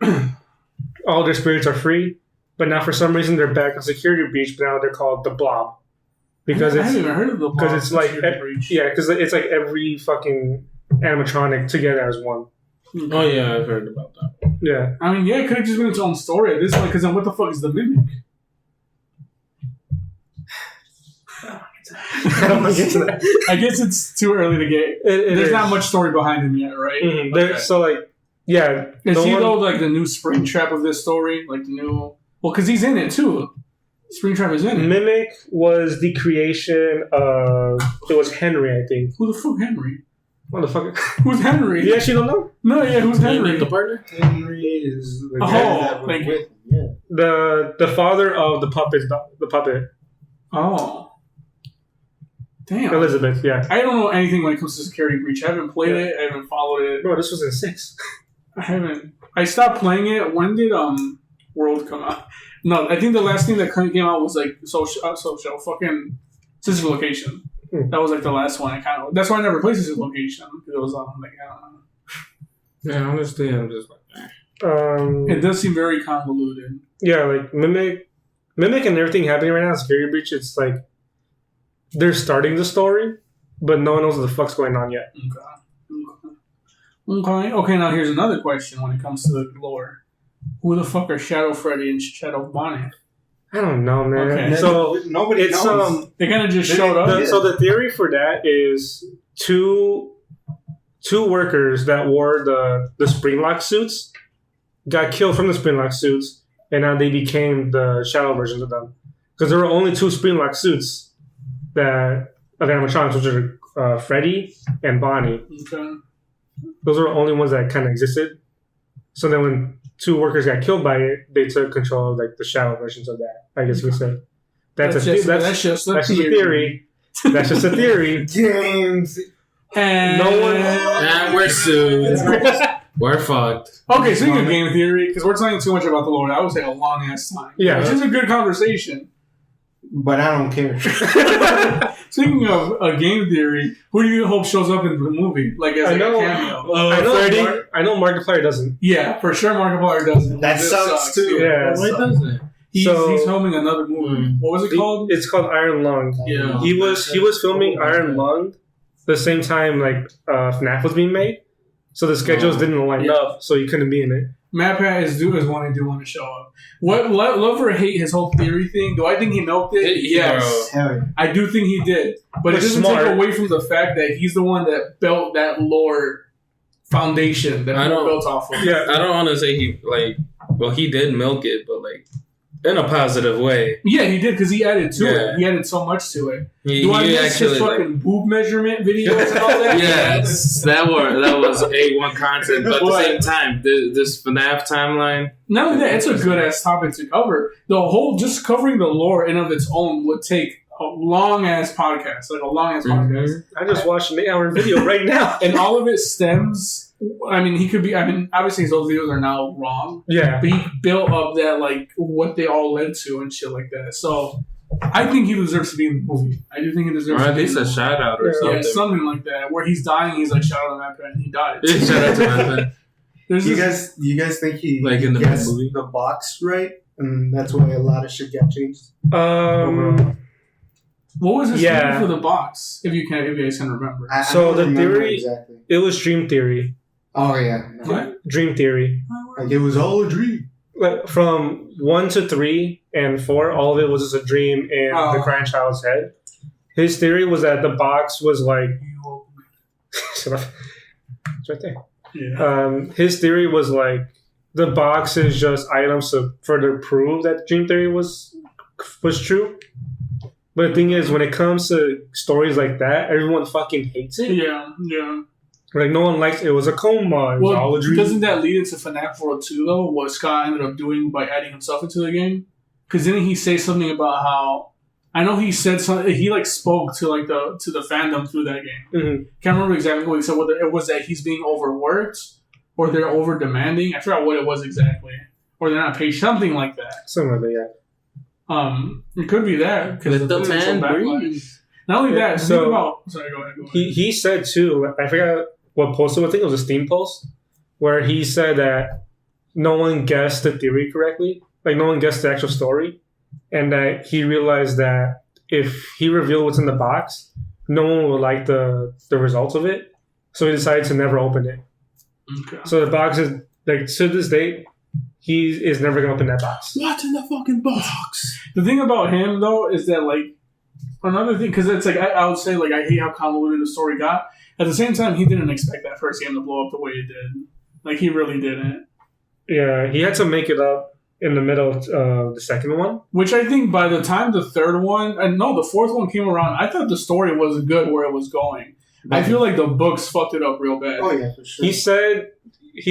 all their spirits are free. But now for some reason they're back on security breach. But now they're called the Blob because I haven't even heard of the Blob. Because it's like because it's like every fucking animatronic together as one. Oh yeah, I've heard about that. Yeah. I mean, yeah, it could have just been its own story at this point. Because then, what the fuck is the Mimic? I don't want to get to that. I guess it's too early to get. There's not much story behind him yet, right? Mm-hmm. Okay. So like, yeah. Is he though like the new Springtrap of this story? Like the new. Well, because he's in it too. Springtrap is in it. Mimic was the creation of. It was Henry, I think. Who the fuck Henry? What the fuck? Who's Henry? You actually don't know? No, yeah, who's Henry? The partner? Henry is the guy that was with him. Yeah. The father of the puppet. Oh. Damn. Elizabeth, yeah. I don't know anything when it comes to Security Breach. I haven't played it. I haven't followed it. Bro, this was in 6. I haven't. I stopped playing it. When did World come out? No, I think the last thing that came out was like social fucking Cesar Location. That was like the last one. That's why I never played Cesar Location. It was like I don't know. Yeah, honestly, I'm just like. It does seem very convoluted. Yeah, like Mimic and everything happening right now. Security Breach. It's like they're starting the story, but no one knows what the fuck's going on yet. Okay. Now here's another question when it comes to the lore. Who the fuck are Shadow Freddy and Shadow Bonnie? I don't know, man. Okay. So nobody knows. They kind of just showed up. So the theory for that is two workers that wore the Springlock suits got killed from the Springlock suits, and now they became the Shadow versions of them. Because there were only 2 Springlock suits of animatronics, which are Freddy and Bonnie. Okay. Those were the only ones that kind of existed. So then when 2 workers got killed by it, they took control of like the Shadow versions of that. I guess we could say that's just a theory. That's just a theory. James. And no one. And we're sued. We're fucked. Okay, speaking of game theory, because we're talking too much about the lore, that would take a long ass time. Yeah, which is a good conversation. But I don't care. Speaking of a game theory, who do you hope shows up in the movie? Like as a cameo? I know Markiplier doesn't. Yeah, for sure Markiplier doesn't. That sucks too. Yeah. Why doesn't? He's filming another movie. What was it called? It's called Iron Lung. Yeah. He was filming Iron Lung the same time like FNAF was being made. So the schedules didn't line up, so he couldn't be in it. MatPat is wanting to want to show up. What love or hate his whole theory thing? Do I think he milked it? Yes, I do think he did. But it doesn't take away from the fact that he's the one that built that lore foundation that people built off of. Yeah, I don't want to say he did milk it, but like in a positive way. Yeah, he did because he added to it. He added so much to it. Do I miss his fucking boob measurement videos and all that? Yes, that was A1 content. But at the same time, this FNAF timeline. Not only that, it's a good ass topic to cover. The whole just covering the lore in of its own would take a long ass podcast, podcast. I just watched an 8-hour video right now, and all of it stems. I mean, obviously those videos are now wrong. Yeah, but he built up that like what they all led to and shit like that. So I think he deserves to be in the movie. I do think he deserves. Or at least a shout out or something. Yeah, something like that. Where he's dying, he's like shout out to MatPat, and he died. Shout out to MatPat. You guys think he like in the guessed movie the box right, and that's why a lot of shit got changed? What was his theory for the box? If you guys can remember. So the theory, it was Dream Theory. Oh yeah, what? Dream Theory. Like it was all a dream. Like from 1 to 3 and 4, all of it was just a dream in the crying child's head. His theory was that the box was like. Shut up. It's right there. Yeah. His theory was like the box is just items to further prove that Dream Theory was true. But the thing is, when it comes to stories like that, everyone fucking hates it. Yeah. Like, no one likes it. It was a coma. It was all a dream. Doesn't that lead into FNAF World 2, though? What Scott ended up doing by adding himself into the game? Because didn't he say something about how... I know he said something... He, like, spoke to, like, the fandom through that game. Mm-hmm. Can't remember exactly what he said. Whether it was that he's being overworked or they're over-demanding. I forgot what it was exactly. Or they're not paid. Something like that. Something like that, yeah. It could be that. Because the man breathe. Not only that, So- think about. Sorry, go ahead. He said too. I forgot what post it was. I think it was a Steam post where he said that no one guessed the theory correctly. Like no one guessed the actual story, and that he realized that if he revealed what's in the box, no one would like the results of it. So he decided to never open it. Okay. So the box is like to this day, he is never gonna open that box. What's in the fucking box? The thing about him though is that like another thing, because it's like I would say like I hate how convoluted the story got. At the same time, he didn't expect that first game to blow up the way it did. Like he really didn't. Yeah, he had to make it up in the middle of the second one. Which I think by the time the third one, and no, the fourth one came around, I thought the story was good where it was going. I feel like the books fucked it up real bad. Oh yeah, for sure. He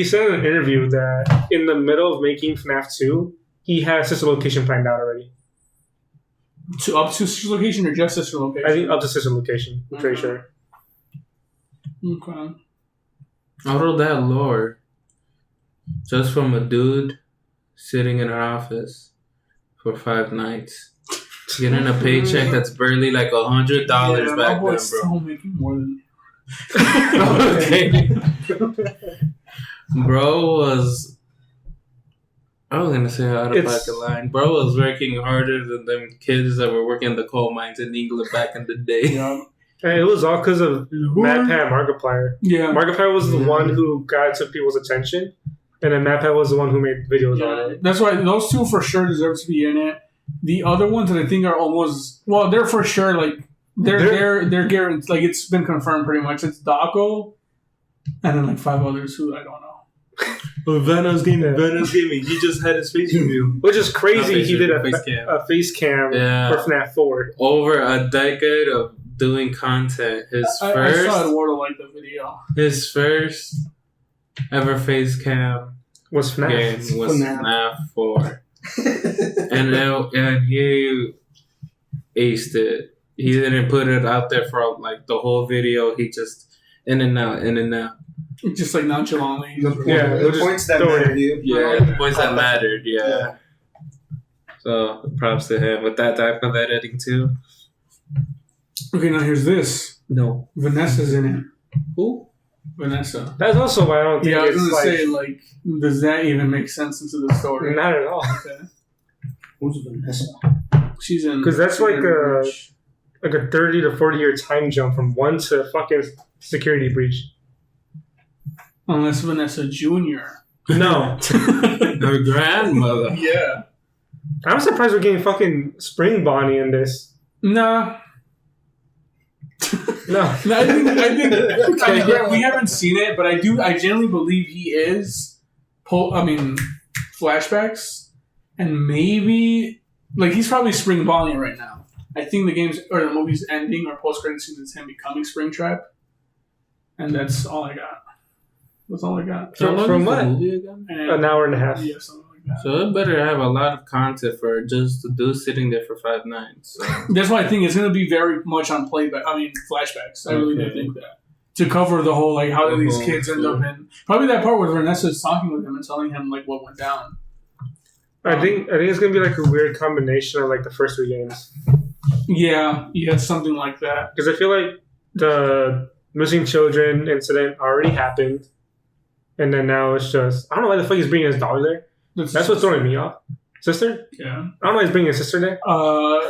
said in an interview that in the middle of making FNAF 2, he had Sister Location planned out already. Up to Sister Location or just Sister Location? I think up to Sister Location. I'm pretty sure. Okay. Out of that lore, just from a dude sitting in an office for 5 nights, getting a paycheck that's barely like $100 my back then, boy's bro. still making more than. Okay. Bro was, I was gonna say out of It's- pocket line. Bro was working harder than them kids that were working in the coal mines in England back in the day. Yeah. And it was all because of MatPat Markiplier. Yeah. Markiplier was the one who got to people's attention, and then MatPat was the one who made videos on it. That's why those two for sure deserve to be in it. The other ones that I think are almost they're for sure like they're guaranteed, like it's been confirmed pretty much. It's Daco and then like 5 others who I don't know. Venom's gaming. He just had his face review. Which is crazy. He did face cam. a face cam Yeah. for FNAF 4. Over a decade of doing content. I saw Eduardo like the video. His first ever face cam Was FNAF. game was FNAF. FNAF 4. and he aced it. He didn't put it out there for like the whole video. He just in and out. Just like nonchalantly. Yeah, the points that don't worry. matter, dude. Yeah, the points that mattered. Yeah. So props to him with that type of editing too. Okay, now here's this. No. Vanessa's in it. Who? Vanessa. That's also why I don't think Yeah, I was it's gonna like, say like, does that even make sense into the story? not at all. Okay. Who's Vanessa? She's in 'Cause that's like a- Breach. Like a 30 to 40 year time jump from one to fucking security breach. Unless Vanessa Jr. No. Her grandmother. Yeah. I'm surprised we're getting fucking Spring Bonnie in this. Nah. No. I think yeah, we haven't seen it, but I genuinely believe he is flashbacks and maybe like he's probably Spring Bonnie right now. I think the game's or the movie's ending or post credit scene is him becoming Springtrap. And that's all I got. That's all I got. From what? Again? And, An hour and a half. Yeah, something like that. So it better have a lot of content for just the dude sitting there for 5 nights. So. That's why I think it's going to be very much on flashbacks. I really do Okay. think that. To cover the whole, like, how do these Oh, kids end up in... Probably that part where Vanessa's talking with him and telling him, like, what went down. I think it's gonna be like a weird combination of like the first 3 games. Yeah, something like that. Because I feel like the missing children incident already happened. And then now it's just... I don't know why the fuck he's bringing his daughter there. That's what's throwing me off. Sister? Yeah. I don't know why he's bringing his sister there.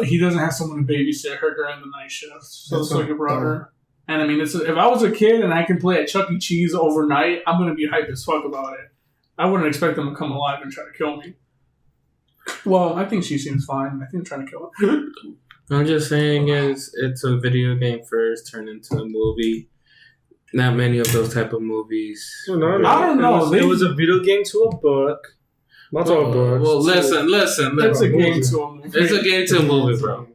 He doesn't have someone to babysit her during the night shift. So That's it's like so a brother. And I mean, if I was a kid and I can play at Chuck E. Cheese overnight, I'm going to be hyped as fuck about it. I wouldn't expect them to come alive and try to kill me. Well, I think she seems fine. I think they're trying to kill her. I'm just saying it's a video game first turned into a movie. Not many of those type of movies. No. I don't know. It was a video game to a book. Lots of books. Well, listen. It's a game to a movie. It's a game to a movie, bro.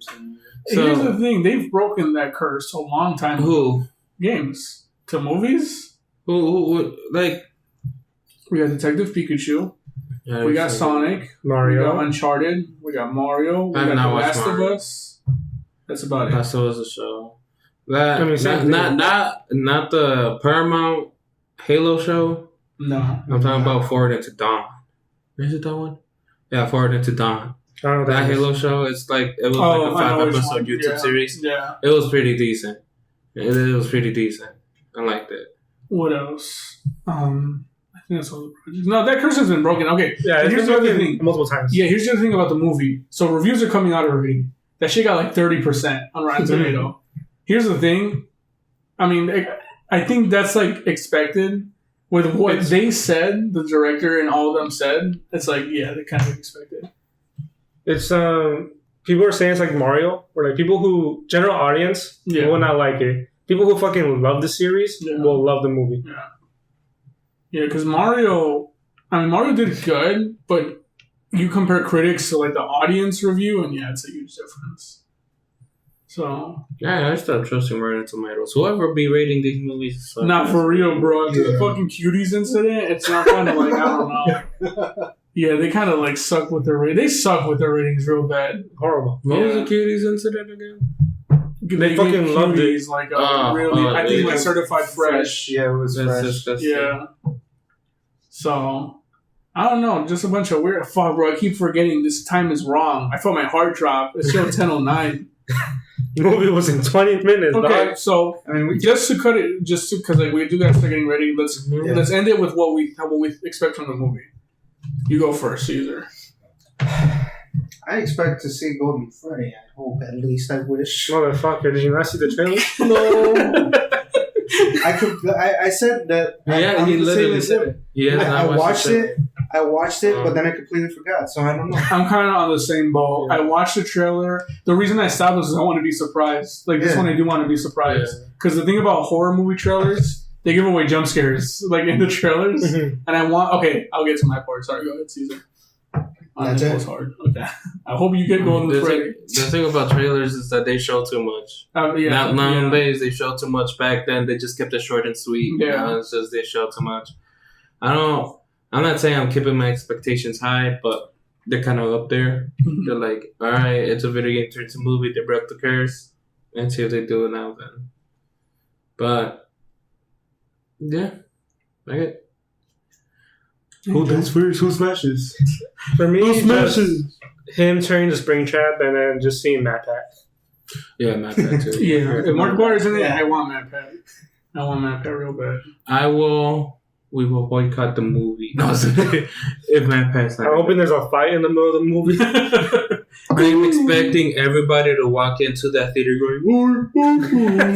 Here's the thing. They've broken that curse a long time ago. Who? Games. To movies? Who like... We got Detective Pikachu. We got Sonic. Mario. We got Uncharted. We got Mario. We I have got not The watched Last Mario. of Us. That's about it. I saw it as a show. That I mean, same not the Paramount Halo show. No. I'm talking about Forward into Dawn. Is it that one? Yeah, Forward into Dawn. I don't know That is. Halo show, it was like a I know 5-episode which one. YouTube series. Yeah. It was pretty decent. It was pretty decent. I liked it. What else? I think that's all the projects. No, that curse has been broken. Okay. Yeah, Here's it's the been other broken thing. multiple times. Yeah, here's the other thing about the movie. So reviews are coming out already. That shit got like 30% on Rotten Tomato. Here's the thing. I mean, I think that's like expected. With what they said, the director and all of them said, it's like, yeah, they kind of expected. It's people are saying it's like Mario, or like people who general audience will not like it. People who fucking love the series will love the movie. Yeah, because Mario did good, but you compare critics to like the audience review, and it's a huge difference. So Yeah, I stopped trusting Rotten Tomatoes. Whoever be rating these movies, not for real, bro. The fucking cuties incident, it's not kind of like, I don't know. Yeah, they kind of like suck with their ratings. They suck with their ratings real bad. Horrible. What was the cuties incident again? They fucking loved it. Like really, I think like certified fresh. Yeah, it was That's fresh. disgusting. Yeah. So I don't know, just a bunch of weird. Fuck, bro. I keep forgetting this time is wrong. I felt my heart drop. It's still 10:09. The movie was in 20 minutes. Okay, Dog. so I mean, just to cut it, because like we do gotta start getting ready. Let's end it with what we expect from the movie. You go first, Cesar. I expect to see Golden Freddy. I hope, at least. I wish. Motherfucker, did you not see the trailer? No. I said that. Yeah, he literally said it. Yeah, I watched it. But then I completely forgot. So I don't know. I'm kind of on the same boat. Yeah. I watched the trailer. The reason I stopped was because I want to be surprised. Like this one, I do want to be surprised. Because the thing about horror movie trailers, they give away jump scares like in the trailers, and I want. Okay, I'll get to my part. Sorry, go ahead, Cesar. That's it. Hard. Okay. I hope you get Golden Freddy. The thing about trailers is that they show too much. Nowadays, they show too much. Back then, they just kept it short and sweet. Yeah. Now it's just they show too much. I'm not saying I'm keeping my expectations high, but they're kind of up there. They're like, all right, it's a video game turns to movie. They broke the curse. And see if they do it now then. But, yeah. Okay. Who dies first? Who smashes? For me, Who just smashes? him turning to Springtrap and then just seeing Matt Pat. Yeah, Matt Pat too. Yeah. If Mark Barter's in it, I want Matt Pat. I want Matt Pat real bad. We will boycott the movie. No, if Matt Pat's not. I'm hoping there's a fight in the middle of the movie. I'm expecting everybody to walk into that theater going,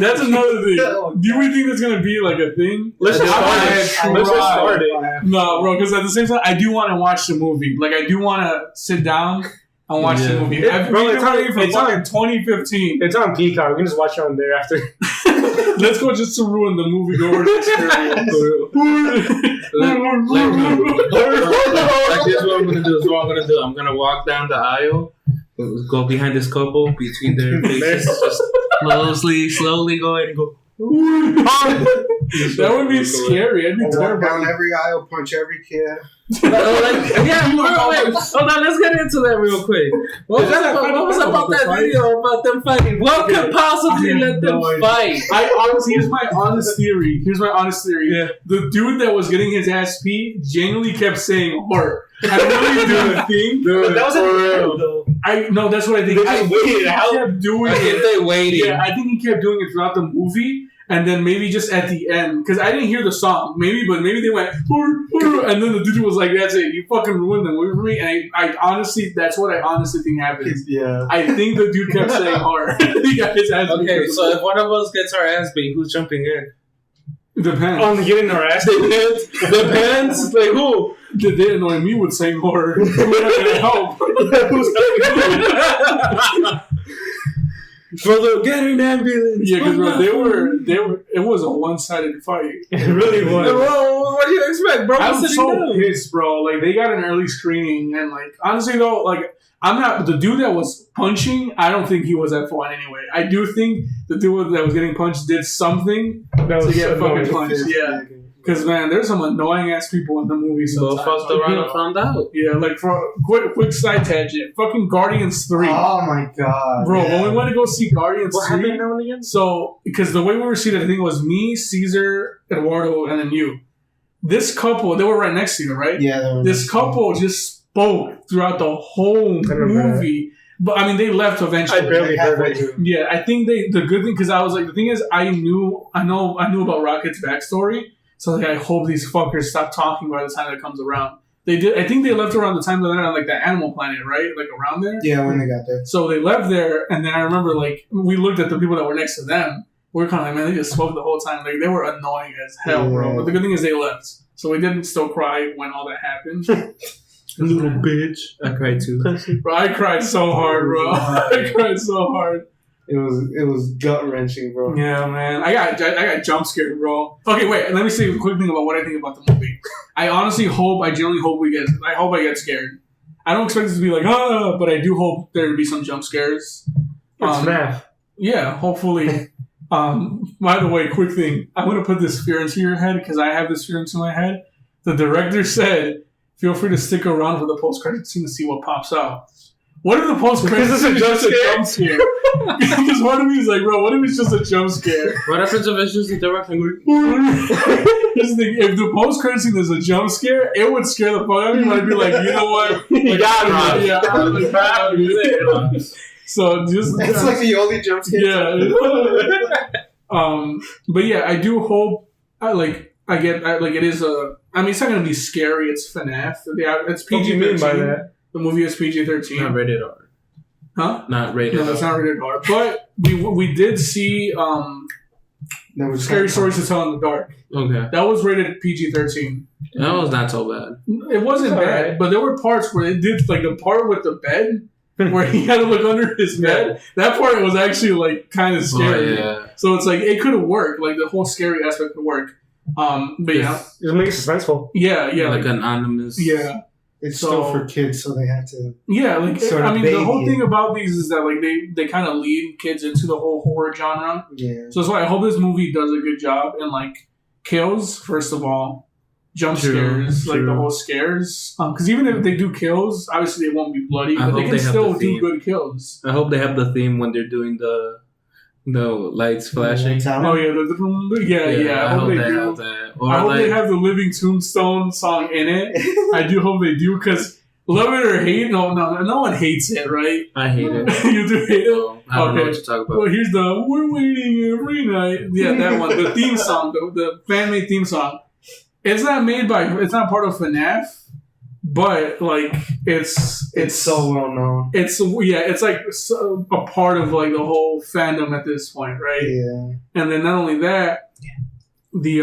That's another thing. Do we think that's gonna be like a thing? Let's just start it. No, bro. Because at the same time, I do want to watch the movie. Like, I do want to sit down and watch the movie. I've been waiting for fucking 2015. It's on Peacock. We can just watch it on there after. Let's go just to ruin the movie goer experience. Like this is what I'm gonna do. I'm gonna walk down the aisle, go behind this couple, between their faces, just slowly go in and go. That would be scary. I'd be Walk terrified. down every aisle, punch every kid. Wait, hold on, let's get into that real quick. What was about that video about them fighting? What could possibly let them fight? Here's my honest theory. Yeah. The dude that was getting his ass beat genuinely kept saying "heart." I really do the thing. Dude, that was real though. No, that's what I think. They just waited out. He kept doing I think it. they waited. Yeah, I think he kept doing it throughout the movie. And then maybe just at the end, because I didn't hear the song, maybe they went, and then the dude was like, "That's it, you fucking ruined the movie for me." And I honestly, that's what I honestly think happened. Yeah. I think the dude kept saying hard. He got his ass beat. Okay, so if one of us gets our ass beat, who's jumping in? Depends. On getting our ass. Depends. Like who? They annoy me with saying hard. Who's gonna help? Brother, get an ambulance. Yeah, because they were. It was a one-sided fight. It really was. What do you expect, bro? I'm so pissed, bro. Like, they got an early screening, and like, honestly though, like, I'm not the dude that was punching. I don't think he was at fault anyway. I do think the dude that was getting punched did something to get fucking punched. Yeah, because man, there's some annoying ass people in the movie. So fucked around and found out. Yeah, like for quick side tangent. Fucking Guardians 3. Oh my god, bro! When we went to go see Guardians What 3, happened now and again? so because the way we were seated, I think it was me, Cesar, Eduardo, and then you. This couple, they were right next to you, right? Yeah. This couple just spoke throughout the whole movie. But I mean, they left eventually. I barely heard it. Yeah, I think the good thing, because I was like, the thing is, I knew about Rocket's backstory, so like, I hope these fuckers stop talking by the time that comes around. They did. I think they left around the time that they're on like the Animal Planet, right? Like around there. Yeah, when they got there. So they left there, and then I remember like we looked at the people that were next to them. We were kind of like, man, they just spoke the whole time. Like they were annoying as hell, bro. But the good thing is they left, so we didn't still cry when all that happened. Little bitch. I cried too. Bro, I cried so hard, bro. I cried so hard. It was gut wrenching, bro. Yeah, man. I got jump scared, bro. Okay, wait. Let me say a quick thing about what I think about the movie. I genuinely hope I get scared. I don't expect it to be like, but I do hope there to be some jump scares. It's FNAF. Yeah, hopefully. By the way, quick thing. I'm going to put this fear into your head because I have this fear into my head. The director said, feel free to stick around for the post-credit scene to see what pops out. What if the post-credit scene is just a jump scare? Because one of me is like, bro, what if it's just a jump scare? What happens if it's just a director? Here's the thing, if the post-credit scene is a jump scare, it would scare the fuck out of me. I'd be like, you know what? You got me. Yeah. So just... That's like the only jump scare. Yeah. But yeah, I do hope... it is a... I mean, it's not going to be scary. It's FNAF. Yeah, it's PG-13. What do you mean by that? The movie is PG-13. Not rated R. Huh? Not rated R. No, it's not rated R. But we did see Scary Stories to Tell in the Dark. Okay. That was rated PG-13. That was not so bad. It wasn't bad, right. but there were parts where it did, like the part with the bed, where he had to look under his bed. That part was actually like kind of scary. Yeah. So it's like it could have worked. Like the whole scary aspect could work. But yeah, it makes it suspenseful. Yeah, like anonymous. Yeah. It's still for kids, so they have to. Yeah, like sort of the whole thing about these is that like they kind of lead kids into the whole horror genre. Yeah. So that's why I hope this movie does a good job and like kills first of all, jump scares, like the whole scares. Because even if they do kills, obviously they won't be bloody, but they can still do good kills. I hope they have the theme when they're doing the lights flashing. Oh yeah. I hope they do. I hope they have the Living Tombstone song in it. I do hope they do because love it or hate, no one hates it, right? I hate it. You do hate it? I don't know what to talk about. Well, here's the "We're Waiting Every Night." Yeah, that one. The theme song, the fan-made theme song. It's not part of FNAF. But like it's so well known. It's like a part of like the whole fandom at this point, right? Yeah. And then not only that, it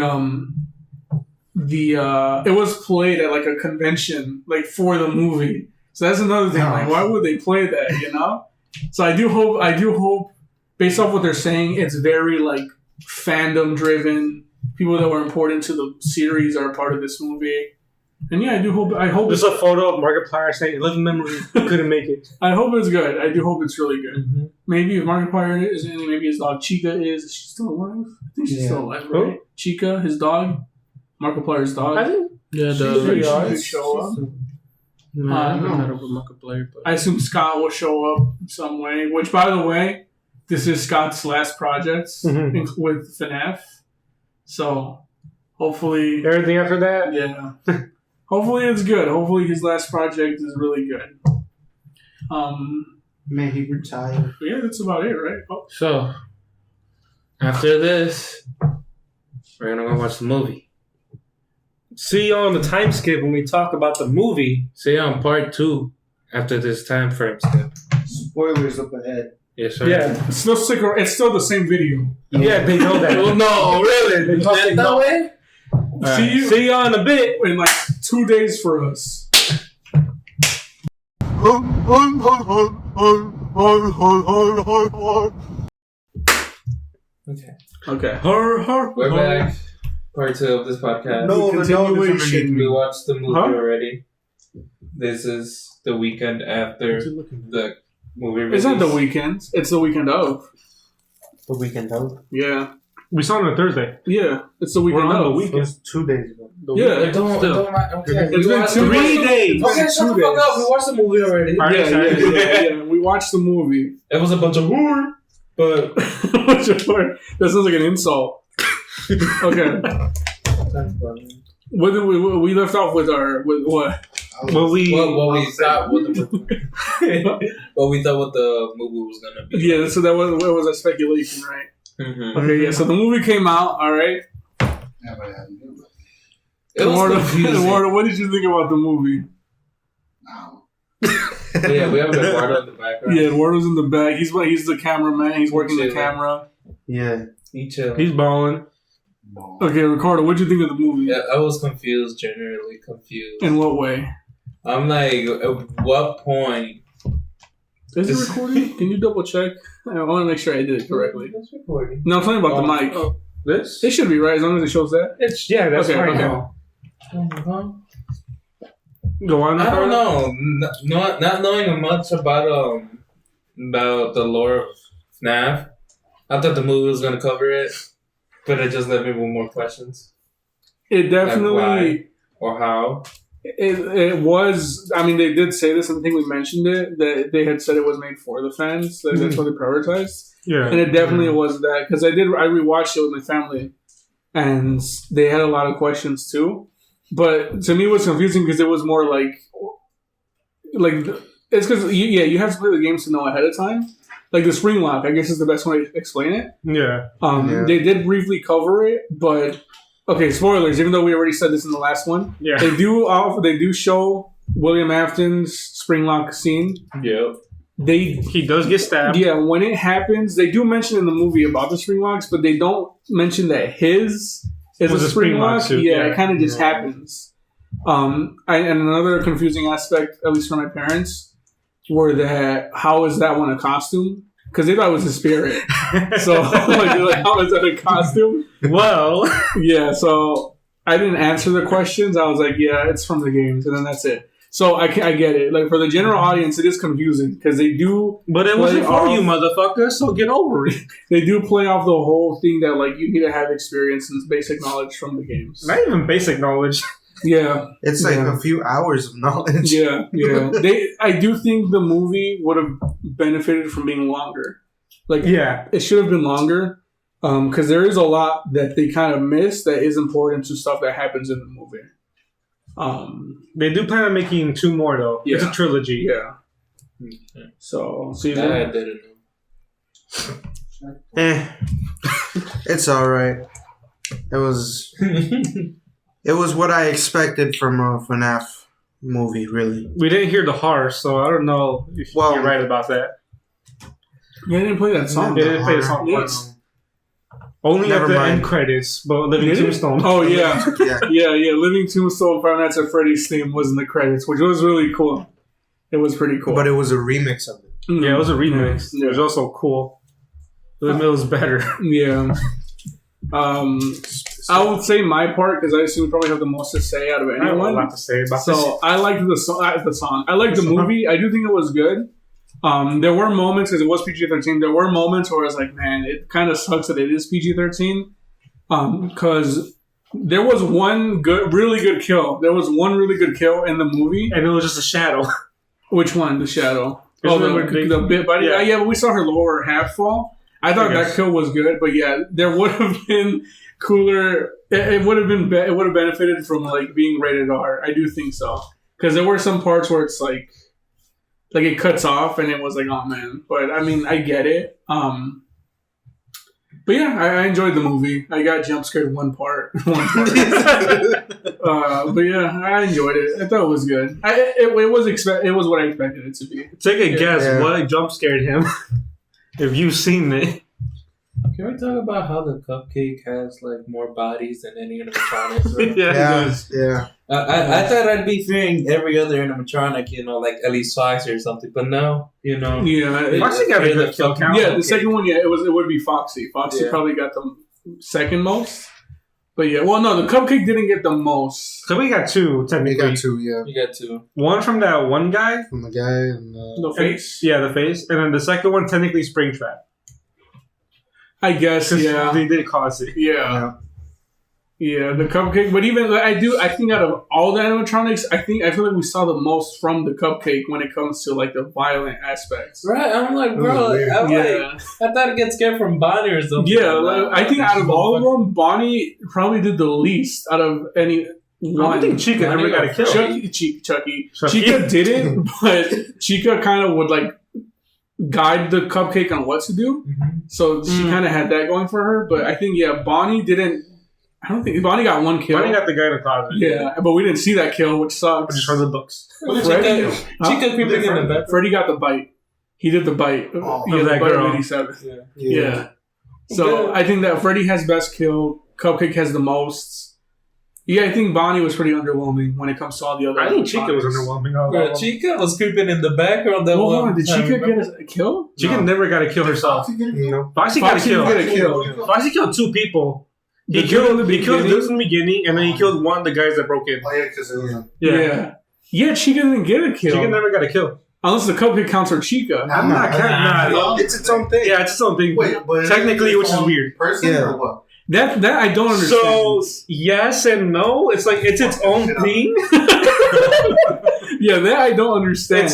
was played at like a convention like for the movie. So that's another thing. Like, why would they play that? You know. So I do hope, based off what they're saying, it's very like fandom driven. People that were important to the series are a part of this movie. And yeah, I hope there's a photo of Markiplier saying, "Live in memory, couldn't make it." I hope it's good. I do hope it's really good. Mm-hmm. Maybe if Markiplier is in it, maybe his dog Chica is. Is she still alive? I think she's still alive, right? Who? Chica, his dog. Markiplier's dog. I think she show up. No, I haven't heard of Markiplier. But I assume Scott will show up in some way. Which, by the way, this is Scott's last project with FNAF. So hopefully everything after that, yeah. Hopefully it's good. Hopefully his last project is really good. May he retire. Yeah, that's about it, right? Oh. So, after this, we're gonna go watch the movie. See you on the time skip when we talk about the movie. See you on part 2 after this time frame skip. Spoilers up ahead. Yes, sir. Yeah, it's still the same video. Yeah, they know that. Well, no, really? That way? Right. See you in a bit in like 2 days for us. Okay. We're back. Part 2 of this podcast. No, continuation. We watched the movie already. This is the weekend after the movie release. It's not the weekend. It's the weekend of. The weekend of? Yeah. We saw it on a Thursday. Yeah. It's the weekend of. The weekend. It was 2 days ago. Yeah. It's been 3 days. Okay, shut the fuck up. We watched the movie already. Yeah. We watched the movie. It was a bunch of whore, but... That sounds like an insult. Okay. What did we left off with what? What we thought what the movie was gonna be. Yeah, so that was a speculation, right? Mm-hmm. Okay, yeah. So the movie came out. All right. It was confusing. Eduardo, what did you think about the movie? Yeah, we have Eduardo in the background. Yeah, Eduardo's in the back. He's the cameraman. He's working the camera. Yeah. He's balling. Okay, Ricardo, what did you think of the movie? Yeah, I was confused, generally confused. In what way? I'm like, at what point? Is it recording? Can you double check? I want to make sure I did it correctly. It's recording. No, I'm talking about the mic. Oh, this? It should be right as long as it shows that. That's Okay, right okay. now. Go on. I don't know. Not knowing much about the lore of FNAF, I thought the movie was gonna cover it, but it just left me with more questions. It definitely. Like why or how. It was. I mean, they did say this, and I think we mentioned it that they had said it was made for the fans. That's what they prioritized. Yeah, and it definitely was that because I rewatched it with my family, and they had a lot of questions too. But to me, it was confusing because it was more like it's because you have to play the games to know ahead of time. Like the spring lock, I guess is the best way to explain it. Yeah. They did briefly cover it, but okay, spoilers. Even though we already said this in the last one, yeah, they do show William Afton's spring lock scene. Yep. He does get stabbed. Yeah, when it happens, they do mention in the movie about the spring locks, but they don't mention that his is a spring lock. Suit, yeah, it kind of just happens. And another confusing aspect, at least for my parents, were that how is that one a costume? Because they thought it was a spirit. So like, how is that a costume? Well, yeah. So I didn't answer the questions. I was like, yeah, it's from the games, and then that's it. So I get it. Like for the general audience, it is confusing because they do. But it wasn't for you, motherfucker. So get over it. They do play off the whole thing that like you need to have experience and basic knowledge from the games. Not even basic knowledge. Yeah, it's like a few hours of knowledge. Yeah. I do think the movie would have benefited from being longer. Like, yeah, it should have been longer because there is a lot that they kind of miss that is important to stuff that happens in the movie. They do plan on making 2 more though. Yeah. It's a trilogy. Yeah. So I didn't know. It's all right. It was what I expected from a FNAF movie. Really, we didn't hear the horror, so I don't know if you're right about that. Yeah, they didn't play that song. They didn't play the song. Yes. Only at the end credits, but Living Tombstone. Oh, yeah. yeah. Living Tombstone, Five Nights at Freddy's theme was in the credits, which was really cool. It was pretty cool. But it was a remix of it. Mm-hmm. Yeah, it was a remix. Yeah. It was also cool. It was better. Yeah. I would say my part, because I assume we probably have the most to say out of anyone. I have a lot to say about this. So I liked the song. I liked the movie. I do think it was good. There were moments, because it was PG-13, there were moments where I was like, man, it kind of sucks that it is PG-13. Because there was one really good kill. There was one really good kill in the movie. And it was just a shadow. Which one? The shadow? The bit. But yeah, but we saw her lower half fall. I thought that kill was good, but yeah, there would have been cooler. It would have been. It would have benefited from like being rated R. I do think so, because there were some parts where it's like it cuts off, and it was like, oh man. But I mean, I get it. But yeah, I enjoyed the movie. I got jump scared one part. But yeah, I enjoyed it. I thought it was good. It was what I expected it to be. Take a guess what jump scared him. If you've seen it. Can we talk about how the cupcake has like more bodies than any animatronics? Right? Yeah. I thought I'd be fearing every other animatronic, like at least Foxy or something, but no, Yeah, Foxy got a good kill count. Yeah, the second one, it would be Foxy. Foxy probably got the second most. But yeah, well, no, the cupcake didn't get the most. So we got 2, technically. We got 2, yeah. You got 2. One from that one guy. From the guy and the face. The face. And then the second one, technically Springtrap. I guess, yeah. They did cause it. Yeah, the cupcake. But even, I think out of all the animatronics, I feel like we saw the most from the cupcake when it comes to, like, the violent aspects. Right, I'm like, bro, I thought I'd get scared from Bonnie or something. Yeah, I think out of all of them, Bonnie probably did the least out of any... don't think Chica ever got a kill. Chucky. Chica didn't, but Chica kind of would like guide the cupcake on what to do. So she kind of had that going for her. But I think Bonnie didn't. I don't think Bonnie got one kill. Bonnie got the guy in the closet. Yeah, but we didn't see that kill, which sucks. Just from the books. Chica creeping in the back. Freddie got the bite. He did the bite. That girl. 87. Yeah. So I think that Freddie has best kill. Cupcake has the most. Yeah, I think Bonnie was pretty underwhelming when it comes to all the other. I think Chica was underwhelming. Chica was creeping in the background. Did Chica get a kill? Chica never got a kill herself. Foxy got a kill. Foxy killed 2 people. He killed Zeus in the beginning, and then he killed one of the guys that broke in. Oh, yeah, because Yeah, Chica didn't get a kill. Chica never got a kill. Unless the cupcake counts for Chica. I'm not counting. It's its own thing. Yeah, it's its own thing. Wait, but technically, which is weird. Person or what? That I don't understand. So yes and no. It's like it's its own thing. Yeah, that I don't understand.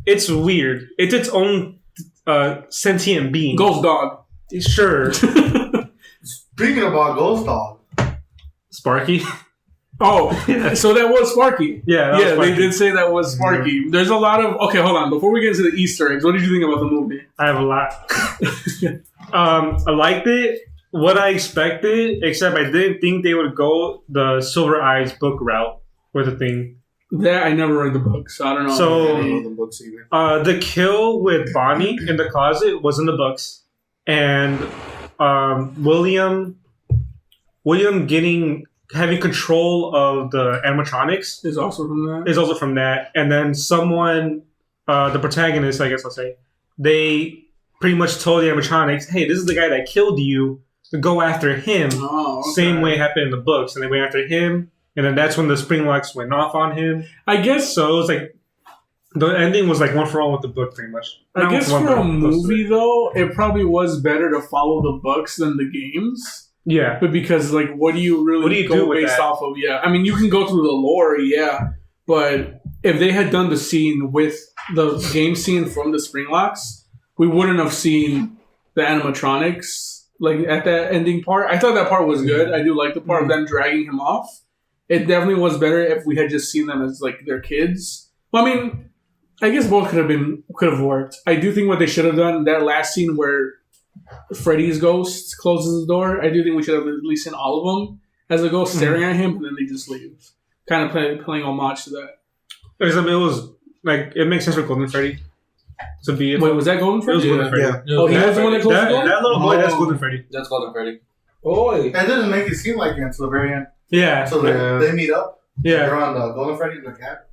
It's weird. It's its own sentient being. Ghost dog. Sure. Speaking about Ghost Dog, Sparky. Oh, so that was Sparky. Yeah, they did say that was Sparky. Yeah. There's a lot of... Okay, hold on. Before we get into the Easter eggs, what did you think about the movie? I have a lot. I liked it. What I expected, except I didn't think they would go the Silver Eyes book route with the thing. That I never read the book, so I don't know. So, I don't know the books either. The kill with Bonnie in the closet was in the books. And William having control of the animatronics is also from that. And then someone, the protagonist, I guess I'll say, they pretty much told the animatronics, "Hey, this is the guy that killed you. Go after him." Oh, okay. Same way it happened in the books, and they went after him. And then that's when the spring locks went off on him. I guess so. It was like the ending was like one for all with the book, pretty much. I guess for a movie though, it probably was better to follow the books than the games. Yeah, but because like, what do you go based off of? Yeah, I mean, you can go through the lore, but if they had done the scene with the game scene from the spring locks, we wouldn't have seen the animatronics like at that ending part. I thought that part was good. I do like the part of them dragging him off. It definitely was better if we had just seen them as like their kids. Well, I mean, I guess both could have worked. I do think what they should have done, that last scene where Freddy's ghost closes the door, I do think we should have at least seen all of them as a ghost staring at him, and then they just leave. Kind of playing homage to that. Because I mean, it was like, it makes sense for Golden Freddy to be. Wait, was that Golden Freddy? It was Golden Freddy. Yeah. Oh, he was the one that closed the door? That little boy, that's Golden Freddy. That's Golden Freddy. Oh, it doesn't make it seem like it until the very end. Yeah. So they meet up. Yeah. They're on the Golden Freddy and the cat.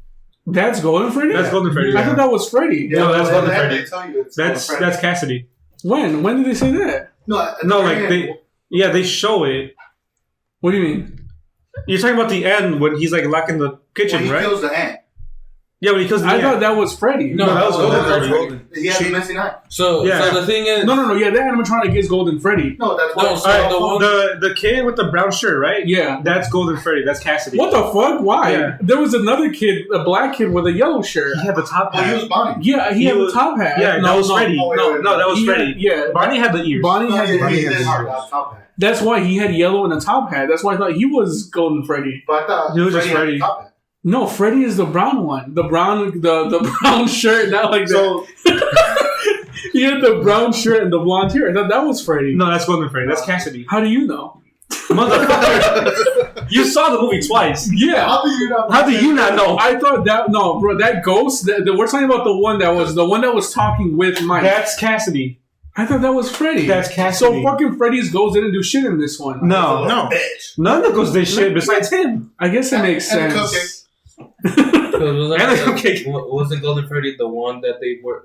That's Golden Freddy? That's Golden Freddy. I thought that was Freddy. Yeah, no, that's Golden Freddy. They tell you it's that's Cassidy. When did they say that? No, like they show it. What do you mean? You're talking about the end when he's like locked in the kitchen, right? He kills the ant. Yeah, when he kills the ant. I thought that was Freddy. No, that was Golden Freddy. He has the missing eye. So the thing is... No, yeah, that animatronic is Golden Freddy. No, that's the kid with the brown shirt, right? Yeah. That's Golden Freddy. That's Cassidy. What the fuck? Why? Yeah. There was another kid, a black kid with a yellow shirt. He had the top hat. He was Bonnie. Yeah, he had the top hat. Yeah, that was Freddy. No, that was Freddy. Yeah. Bonnie had the ears. Bonnie had the top hat. That's why he had yellow and a top hat. That's why I thought he was Golden Freddy. But I thought he was just Freddy. No, Freddy is the brown one. The brown shirt, not like so, that. He had the brown shirt and the blonde hair. I thought that was Freddy. No, that's Golden Freddy. That's Cassidy. How do you know? Motherfucker. You saw the movie twice. Yeah. How do you not know? I thought that... No, bro, that ghost... we're talking about the one that was talking with Mike. That's Cassidy. I thought that was Freddy. That's Cassidy. So fucking Freddy's ghost didn't do shit in this one. No. None of the ghosts did shit besides him. I guess it makes sense. Wasn't Golden Freddy the one that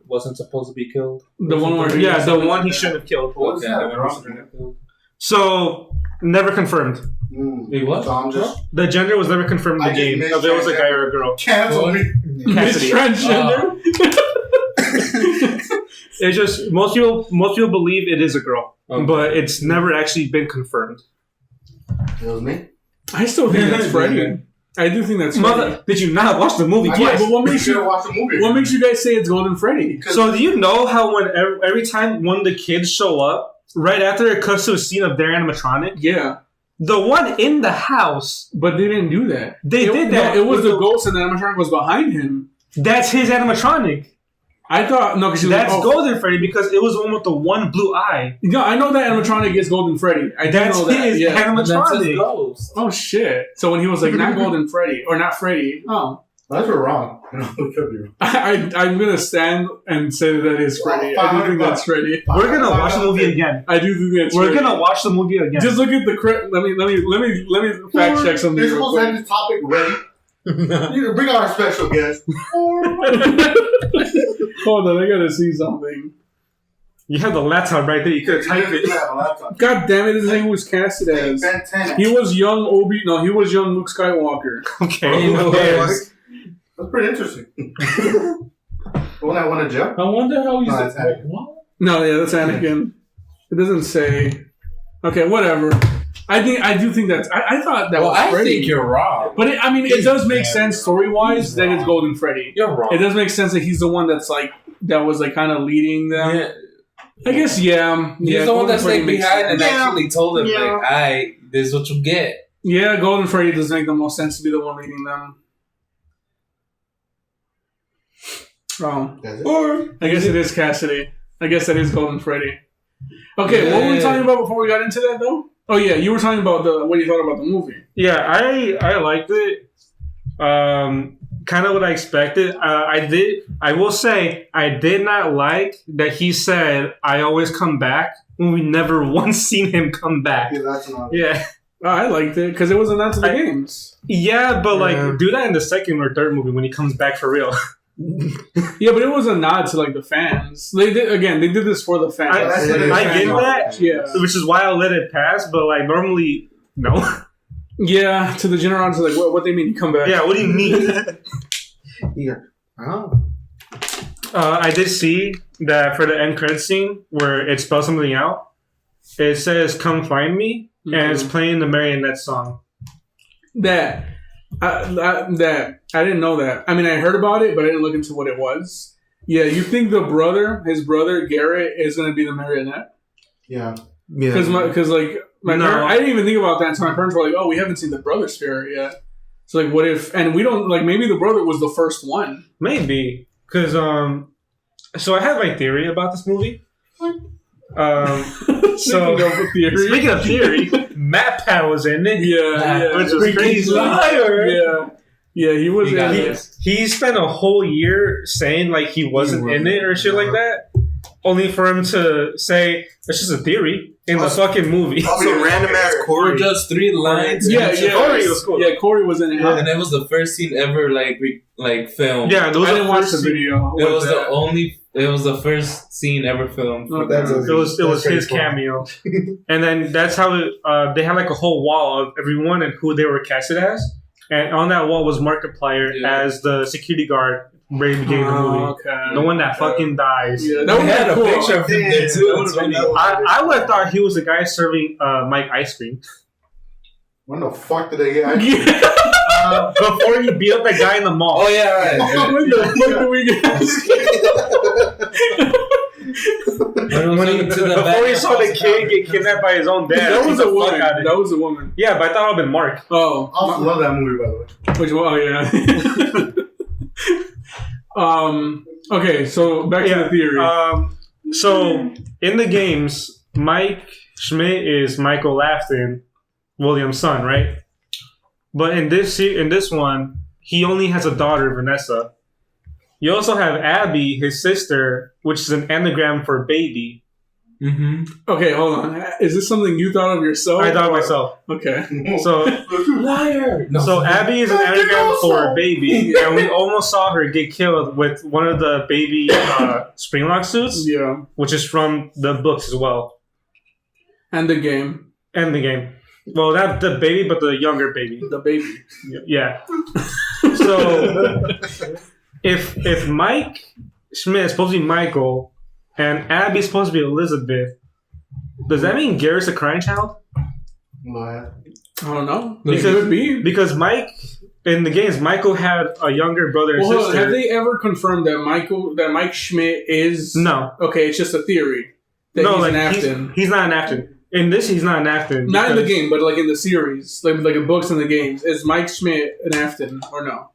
wasn't supposed to be killed? The one where the one he shouldn't have killed. Okay, the one he shouldn't have killed. So never confirmed. Wait, what? So the gender was never confirmed in the game. If it was a guy or a girl. Cancel me. Cassidy. Transgender. It's just most people believe it is a girl, but it's never actually been confirmed. It was me. I still think that's Freddy. I do think that's Freddy. Did you not watch the movie twice? Yeah, but what makes you watch the movie? What makes you guys say it's Golden Freddy? So do you know how when every time one of the kids show up, right after it cuts to a scene of their animatronic, The one in the house. But they didn't do that. They did that. No, it was the ghost, and the animatronic was behind him. That's his animatronic. I thought no, because that's Golden Freddy because it was the one with the one blue eye. No, I know that animatronic is Golden Freddy. That's know that. his animatronic. That's his ghost. Oh shit! So when he was like not Golden Freddy or not Freddy, That's wrong. We could be wrong. I'm gonna stand and say that is Freddy. I do think that's Freddy. We're gonna watch the movie again. I do think that's. We're gonna watch the movie again. Just look at the Let me fact check something. You're supposed to have this topic ready. You bring our special guest. Hold on, I gotta see something. You have the laptop right there. You could type it. God damn it! This is who was casted as. He was young Obi. No, he was young Luke Skywalker. Okay. That's pretty interesting. The one that went to jail? I wonder how he's. That's Anakin. What? No, yeah, that's Anakin. It doesn't say. Okay, whatever. I do think that's. I thought that was I Freddy. think you're wrong. But it does make sense story wise that it's Golden Freddy. You're wrong. It does make sense that he's the one that was like kind of leading them. Yeah. I guess yeah. He's the one that stayed behind and actually told them Yeah. like, "Alright, this is what you get." Yeah, Golden Freddy does make the most sense to be the one leading them. Or I guess it is Cassidy. I guess that is Golden Freddy. Okay, what were we talking about before we got into that though? Oh yeah, you were talking about what you thought about the movie. Yeah, I liked it. Kind of what I expected. I will say I did not like that he said I always come back when we never once seen him come back. Yeah, that's not. Yeah. I liked it because it was a nod to the games. Yeah, but like do that in the second or third movie when he comes back for real. Yeah, but it was a nod to like the fans. They did this for the fans. I get that. Yeah, which is why I'll let it pass. But like normally, no. Yeah, to the general like what they mean you come back. Yeah, what do you mean? Yeah. Oh. I did see that for the end credit scene where it spells something out. It says "Come find me," and it's playing the marionette song. That I didn't know that. I mean, I heard about it, but I didn't look into what it was. Yeah, you think his brother Garrett, is going to be the marionette? Yeah. Because my No. parents, I didn't even think about that until my parents were like, "Oh, we haven't seen the brother spirit yet." So like, what if? And we don't like. Maybe the brother was the first one. Maybe because so I have my theory about this movie. So speaking of theory, Matt Pat was in it. Yeah, which was crazy. Yeah, he was. He spent a whole year saying like he wasn't in it or shit like that, only for him to say it's just a theory in the fucking movie. So random ass Or just 3 lines. Yeah, Corey was cool. Yeah, Corey was in it. And it was the first scene ever like filmed. Yeah, I didn't watch the video. It was the first scene ever filmed. Okay. It was his cameo, and then that's how they had like a whole wall of everyone and who they were casted as, and on that wall was Markiplier as the security guard. Very beginning of the movie, okay. the one that fucking dies. Yeah, That would had be a cool. picture of him there too. I would have thought he was the guy serving Mike ice cream When the fuck did they get? before he beat up that guy in the mall. Oh yeah, right. When the fuck do we get? Before he saw the kid get kidnapped by his own dad. That was a woman. That was a woman. Yeah, but I thought it would have been Mark. Oh, I also love that movie, by the way. which one? Oh yeah. Okay, so back to the theory. So in the games, Mike Schmidt is Michael Lafton, William's son, right? But in this one, he only has a daughter, Vanessa. You also have Abby, his sister, which is an anagram for baby. Mm-hmm. Okay, hold on. Is this something you thought of yourself? I thought of myself. Okay. So Liar. No. So Abby is an anagram for baby, and we almost saw her get killed with one of the baby Springlock suits, Yeah. which is from the books as well, And the game. and the game. Well, not the baby, but the younger baby. The baby. Yeah. So if Mike Schmidt is supposed to be Michael, and Abby's supposed to be Elizabeth, does that mean Garrett's a crying child? What? I don't know. Because- It could be. Because Mike in the games, Michael had a younger brother and Well, hold on. sister. Have they ever confirmed that Mike Schmidt is... No. Okay, it's just a theory. That No, he's like an Afton. he's not an Afton. In this, he's not an Afton. Not in the game, but like in the series, like the books and the games. Is Mike Schmidt an Afton or no?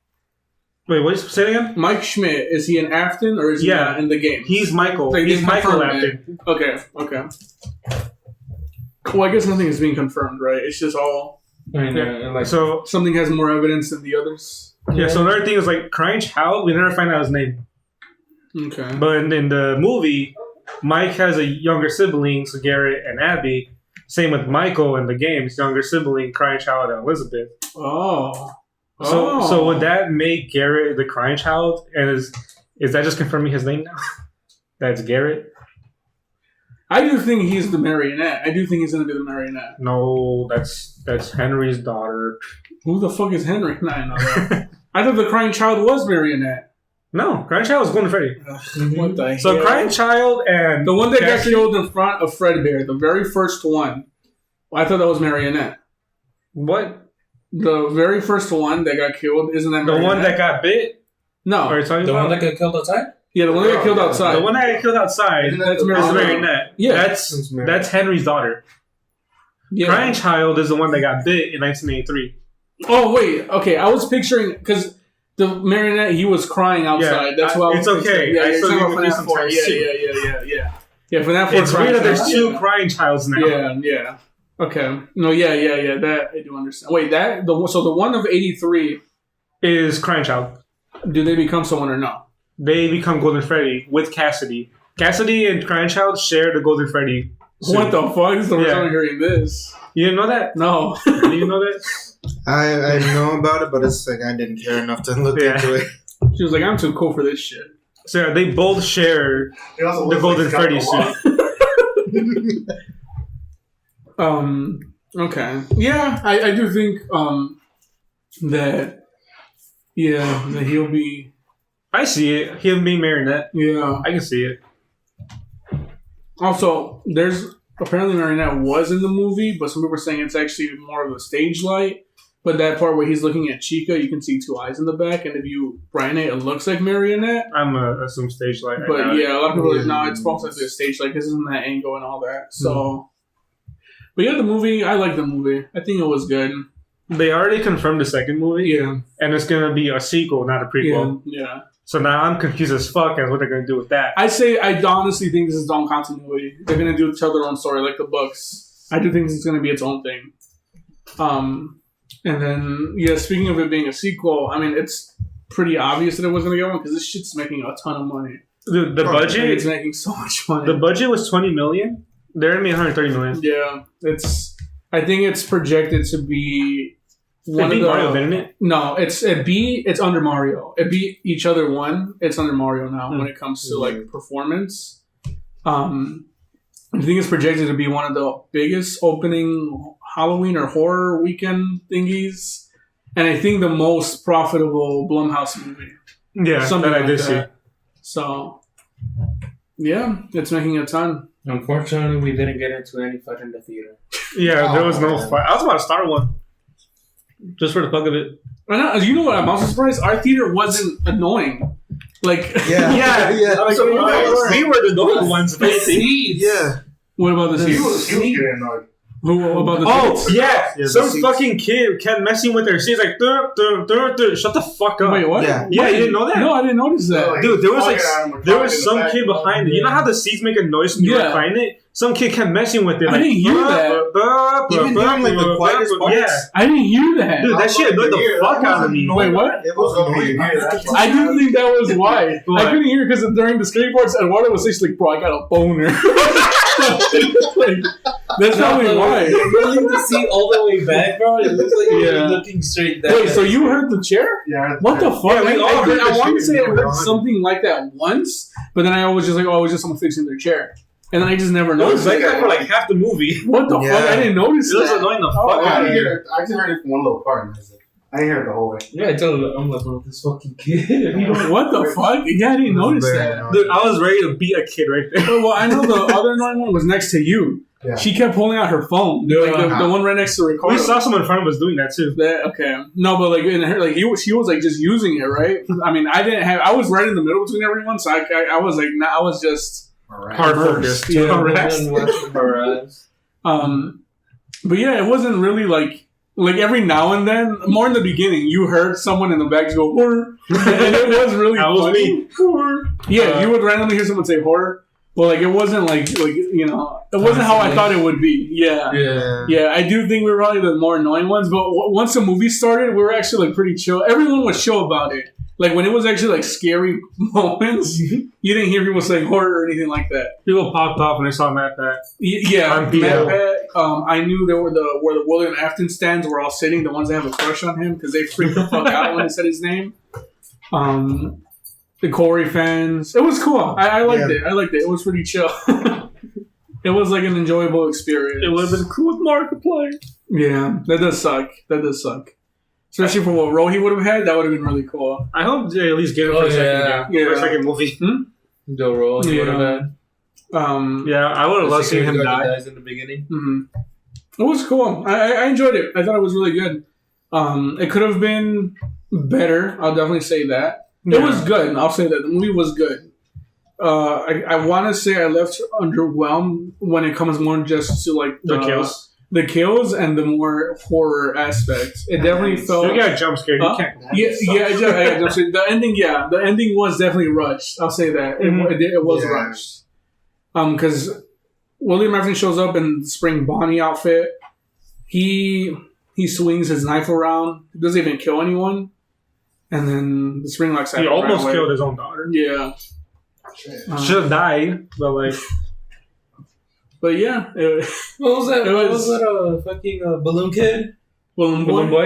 Wait, what? Say it again. Mike Schmidt, is he an Afton or is he not in the game? He's Michael. Like, he's Michael Afton. Okay. Well, I guess nothing is being confirmed, right? It's just all. So something has more evidence than the others. Yeah. So another thing is like Crying Child. We never find out his name. Okay. But in the movie, Mike has a younger sibling, so Garrett and Abby. Same with Michael in the game, his younger sibling, Crying Child and Elizabeth. Oh. So would that make Garrett the Crying Child? And is that just confirming his name now? That's Garrett? I do think he's the marionette. I do think he's going to be the marionette. No, that's Henry's daughter. Who the fuck is Henry? Nah, I know that. I thought the Crying Child was marionette. No, Crying Child is Golden Freddy. What the So hell? Crying Child and the one that Cassidy? got killed in front of Fredbear, the very first one. I thought that was marionette. What? The very first one that got killed, isn't that The marionette? one that got bit? No. Are you talking The about? one that got killed outside? Yeah, the one that got killed outside. The one that got killed outside. That's is Marionette. Yeah. That's Henry's daughter. Yeah. Crying Child is the one that got bit in 1983. Oh, wait. Okay, I was picturing... Because the marionette, he was crying outside. Yeah, That's why I was it's okay. Yeah, I you're still talking give about you FNAF some 4. time. Yeah. Yeah, FNAF 4 It's weird that there's Child. two Crying Childs now. Yeah. Okay. No, yeah. That I do understand. Wait, so the one of 83, Is Crying Child. do they become someone or no? They become Golden Freddy with Cassidy. Cassidy and Crying Child share the Golden Freddy suit. What the fuck? This is the first Yeah. time I'm hearing this. You didn't know that? No. Do you know that? I know about it, but it's like I didn't care enough to look Yeah. into it. She was like, I'm too cool for this shit. So yeah, they both share the Golden Freddy suit. Okay. Yeah, I do think that he'll be. I see it. Him being Marionette. Yeah. I can see it. Also, there's apparently Marionette was in the movie, but some people are saying it's actually more of a stage light. But that part where he's looking at Chica, you can see two eyes in the back, and if you brighten it, it looks like Marionette. I'm assume stage light. Right But now. yeah, a lot of people are like, no, it's supposed to be a stage light because isn't that angle and all that. So, but yeah, the movie, I like the movie. I think it was good. They already confirmed the second movie. Yeah. And it's gonna be a sequel, not a prequel. Yeah. So now I'm confused as fuck as what they're gonna do with that. I honestly think this is dumb continuity. They're gonna tell their own story like the books. I do think this is gonna be its own thing. And then speaking of it being a sequel, I mean it's pretty obvious that it was gonna get one because this shit's making a ton of money. The budget, It's making so much money. the budget was $20 million. They're gonna make $130 million. Yeah, I think it's projected to be It beat Mario, didn't it? No, it's under Mario. It beat each other one. It's under Mario now when it comes to like performance. I think it's projected to be one of the biggest opening Halloween or horror weekend thingies, and I think the most profitable Blumhouse movie. Yeah, Something that I like did that. see. So, yeah, it's making a ton. Unfortunately, we didn't get into any fight in the theater. Yeah, there was no man. fight. I was about to start one. Just for the fuck of it. You know what? I'm also surprised our theater wasn't annoying. Like, Yeah. I'm surprised. We were the annoying ones. Yeah. what about the He seats? was getting annoyed. Who about the Oh, seats? yeah. Yeah, Some the fucking kid kept messing with their seats like, shut the fuck up. Wait, what? Yeah. Yeah, you didn't know that? No, I didn't notice that. Dude, there was some kid behind it. You know how the seats make a noise when you Yeah. recline it? Some kid kept messing with it. I Like, didn't hear that. Even during, like, the quietest parts? Yeah. I didn't hear that. Dude, that shit annoyed the fuck out of me. Wait, what? It was annoying. I do think that was why. What? I couldn't hear because during the skateboards, Eduardo was just like, bro, I got a boner. Like, that's probably why. Rolling the seat all the way back, bro. It looks like Yeah. you're looking straight down. Wait, so you heard the chair? Yeah. What the fuck? Yeah, we all heard I that wanted to shit. say I heard something like that once, but then I was just like, oh, it was just someone fixing their chair. And then I just never It was noticed like it. that for like half the movie. What the Yeah. fuck? I didn't notice It was that. annoying the Oh, fuck I out of didn't me. hear it. I just heard it from one little part. And I didn't hear it the whole way. Yeah, I told him, I'm like, bro, this fucking kid. What the fuck? Yeah, I didn't notice Very that. annoying. Dude, I was ready to beat a kid right there. Well, I know the other annoying one was next to you. Yeah. She kept pulling out her phone. Yeah. Like the one right next to Ricardo. We saw someone in front of us doing that too. Okay. No, but like in her, like she was like just using it, right? I mean, I was right in the middle between everyone, so I was like, I was just Alright. Hard immersed. focused. Yeah. And watching her eyes. But yeah, it wasn't really like every now and then, more in the beginning, you heard someone in the back just go horror, and it was really funny. Horror. Yeah, you would randomly hear someone say horror. Well, like it wasn't like you know, it wasn't how I thought it would be. Yeah. I do think we were probably the more annoying ones. But once the movie started, we were actually like pretty chill. Everyone was chill about it. Like when it was actually like scary moments, you didn't hear people saying horror or anything like that. People popped off when they saw Matt Pat. Yeah, Matt Pat. I knew there were where the William Afton stands were all sitting. The ones that have a crush on him because they freaked the fuck out when they said his name. The Corey fans. It was cool. I liked it. It was pretty chill. It was like an enjoyable experience. It would have been cool with Markiplier. Yeah, that does suck. Especially for what role he would have had, that would have been really cool. I hope they at least get it for a second movie. The role he would have had. I would have loved seeing him die. Dies in the beginning. Mm-hmm. It was cool. I enjoyed it. I thought it was really good. It could have been better. I'll definitely say that. It was good. I'll say that. The movie was good. I want to say I left underwhelmed when it comes more just to like the kills. The kills and the more horror aspects. It definitely felt. You got jump scared. You can't. I got jump scared. The ending, the ending was definitely rushed. I'll say that it was rushed. Because William Afton shows up in the spring Bonnie outfit. He swings his knife around. He doesn't even kill anyone. And then the spring locks. He almost killed his own daughter. Yeah. Should have died, but like. But yeah, what was that? Was that a fucking balloon kid? Balloon boy.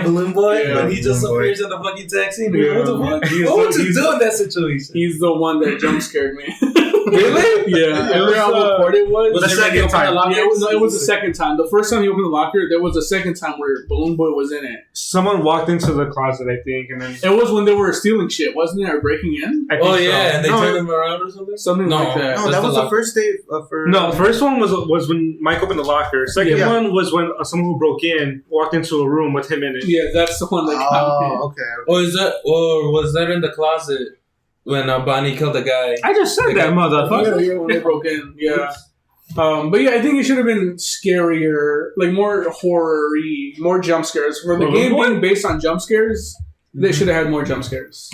Yeah, when he just appears in the fucking taxi. Yeah. What the fuck? What would you do in that situation? He's the one that jump scared me. Really? Yeah. I remember how important it was. The second time. Yeah, it was the second time. The first time he opened the locker, there was a second time where Balloon Boy was in it. Someone walked into the closet, I think, and then it was when they were stealing shit, wasn't it? Or breaking in? And they turned him around or something. Something like that. No, that was the first day. No, the first one was when Mike opened the locker. Second one was when someone who broke in walked into a room with him in it. Yeah, that's the one that. Okay. Or was that in the closet? When Bonnie killed the guy. I just said that, motherfucker. Yeah, when they broke in. Yeah. But yeah, I think it should have been scarier, like more horror-y, more jump scares. For the game being based on jump scares, they should have had more jump scares.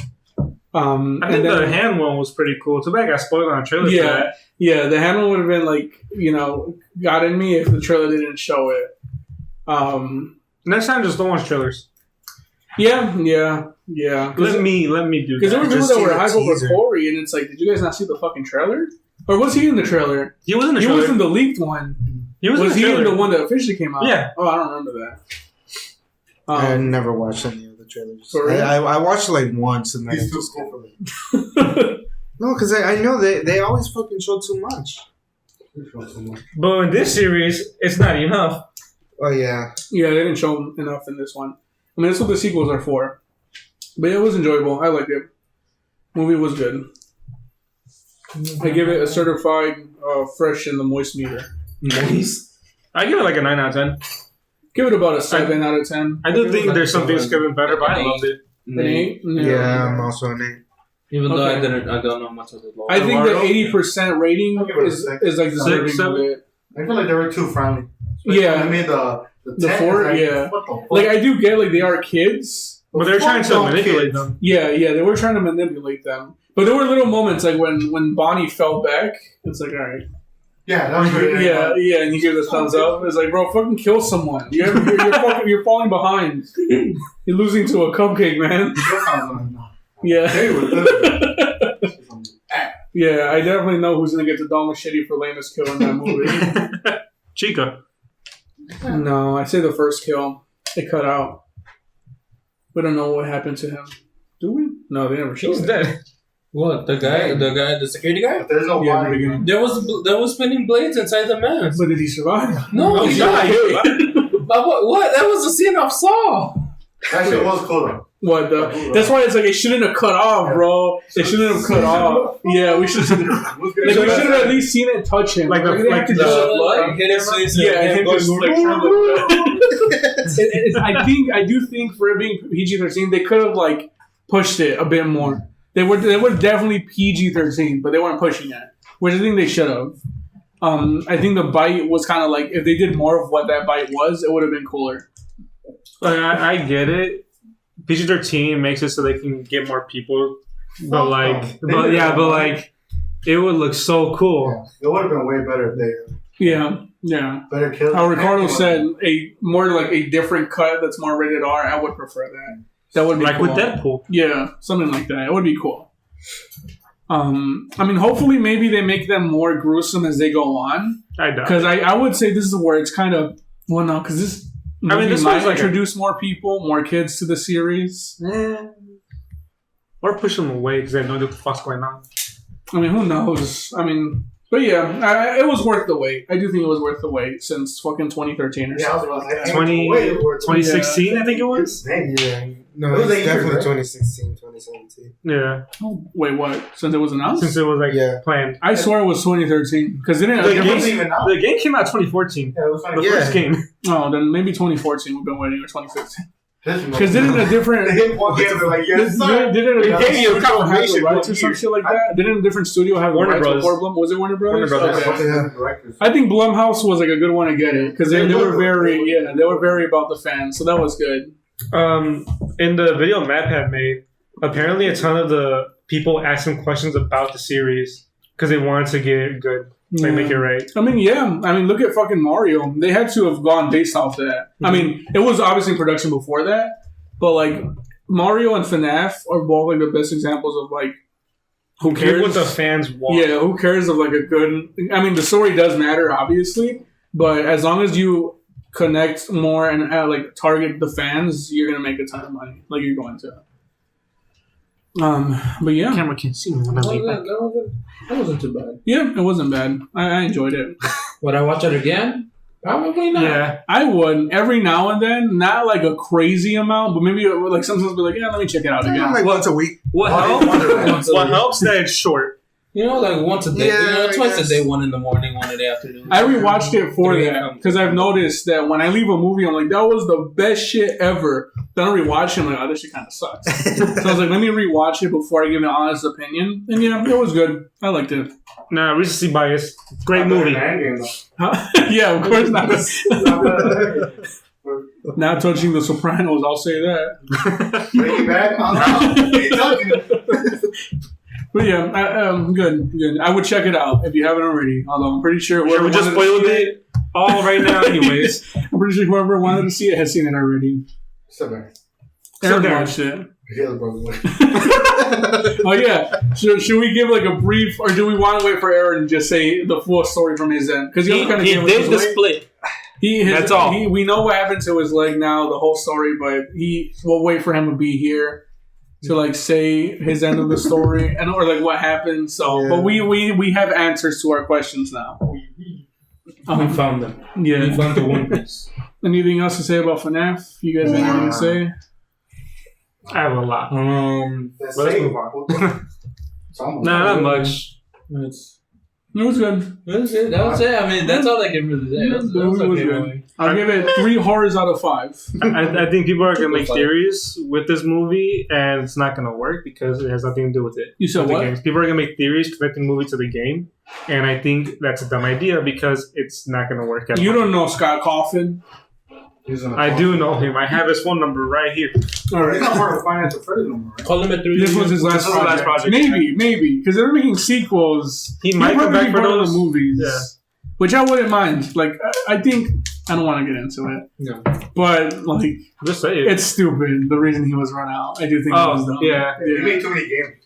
I think the hand one was pretty cool. Too bad I got spoiled on a trailer for that. Yeah, the hand one would have been like, gotten me if the trailer didn't show it. Next time, just don't watch trailers. Yeah. Let me do that. Because there were people that were hyped over Corey, and it's like, did you guys not see the fucking trailer? Or was he in the trailer? He was in the trailer. He was in the leaked one. Was he in the one that officially came out? Yeah. Oh, I don't remember that. I never watched any of the trailers. I watched like once, and then I just No, because I know they always fucking show too much. But in this series, it's not enough. Oh, yeah. Yeah, they didn't show enough in this one. I mean, that's what the sequels are for. But yeah, it was enjoyable. I liked it. Movie was good. I give it a certified fresh in the moist meter. Moist? I give it like a 9 out of 10. Give it about a 7 out of 10. I do think there's some things could have been better, but I loved it. An 8? Yeah, I'm also an 8. Even though I don't know much of the law. I think the 80% rating is like deserving of it. I feel like they were too friendly. Yeah. I mean, the 4, like I do get like they are kids. But they're trying to manipulate them. Yeah, they were trying to manipulate them. But there were little moments like when Bonnie fell back, it's like, all right. Yeah, that was very yeah, and you hear the thumbs up. It's like, bro, fucking kill someone. You're falling behind. You're losing to a cupcake, man. Yeah. Yeah, I definitely know who's gonna get the Dom Machete for lamest kill in that movie. Chica. No, I say the first kill. It cut out. We don't know what happened to him. Do we? No, they never showed. He's dead. What? The security guy? There's no why. There was spinning blades inside the mask. But did he survive? No, he died. But what? That was the scene I saw. That shit was cool though. What the? That's why it's like it shouldn't have cut off, bro. It shouldn't have cut off. Yeah, we should. Like we should have at least seen it touch him. Like the blood. Hit his face. Yeah, and him just like. I do think for it being PG-13, they could have like pushed it a bit more. They were definitely PG-13, but they weren't pushing it, which I think they should have. I think the bite was kind of like if they did more of what that bite was, it would have been cooler. Like, I get it. PG-13 makes it so they can get more people, but it would look so cool. Yeah. It would have been way better if they. Yeah. Better kill. How Ricardo said, a different cut that's more rated R. I would prefer that. That would be like cool. with Deadpool. Yeah, something like that. It would be cool. I mean, hopefully, maybe they make them more gruesome as they go on. I doubt. Because I would say this is where it's kind of because this. This might introduce more people, more kids to the series. Or push them away because they know what the fuck's going on. I mean, who knows? I mean, but yeah, it was worth the wait. I do think it was worth the wait since fucking 2013 or something like that. 2016, I think it was. Yeah. No, it was definitely 2016, 2017. Yeah. Oh, wait, what? Since it was announced? Since it was planned. I swear it was 2013 because the game came out 2014. Yeah, it was the first game. Oh, then maybe 2014. We've been waiting or 2015. Because didn't a different didn't some shit like that? Didn't a different studio have Warner rights Brothers? Before Blum? Was it Warner Brothers? Okay. I think Blumhouse was like a good one to get it because they were very about the fans, so that was good. In the video Matt had made, apparently a ton of the people asked him questions about the series because they wanted to get it good. Make it right. I mean, look at fucking Mario. They had to have gone based off that. Mm-hmm. I mean, it was obviously in production before that, but like Mario and FNAF are both like the best examples of like who cares what the fans want. Yeah, who cares of like a good. I mean, the story does matter, obviously, but as long as you connect more and like target the fans, you're gonna make a ton of money. Like you're going to. But yeah, the camera can't see me when I leave back. That wasn't too bad. Yeah, it wasn't bad. I enjoyed it. Would I watch it again? Probably not. Yeah, I would every now and then, not like a crazy amount, but maybe like sometimes be like, yeah, let me check it out again. Like once a week. What helps that it's short. You know, like once a day, twice a day, one in the morning, one in the afternoon. I rewatched it for that because I've noticed that when I leave a movie, I'm like, that was the best shit ever. Then I rewatch it, I'm like, oh, this shit kind of sucks. So I was like, let me rewatch it before I give an honest opinion. And yeah, it was good. I liked it. Nah, recency bias. Great movie. Yeah, of course not. Not touching The Sopranos, I'll say that. Bring you back? But yeah, good. I would check it out if you haven't already. Although I'm pretty sure we just spoiled it all right now, anyways. I'm pretty sure whoever wanted to see it has seen it already. Aaron watched it. Oh yeah. Should we give like a brief, or do we want to wait for Aaron to just say the full story from his end? Because he did the split. That's all. We know what happened to his leg now, the whole story, but we'll wait for him to be here to like say his end of the story or like what happened. So, yeah. But we have answers to our questions now. We found them. Yeah, we found the One Piece. Anything else to say about FNAF? You guys have anything to say? I have a lot. Let's move on. Not much. It was good. That was it. I mean, that's all I can really say. That was good. I'll give it 3 horrors out of 5. I think people are going to make theories with this movie, and it's not going to work because it has nothing to do with it. You said what? Games. People are going to make theories connecting the movie to the game, and I think that's a dumb idea because it's not going to work out. You don't know Scott Cawthon? I do know him. I have his phone number right here. All right. He's not part of Finance Authority no more, right? Call him at 3. This was his last project. Maybe. Because they're making sequels. He might come back for those movies. Yeah. Which I wouldn't mind. Like, I think... I don't want to get into it. No. But, like... Just say it. It's stupid, the reason he was run out. I do think it was dumb. Yeah. He made too many games.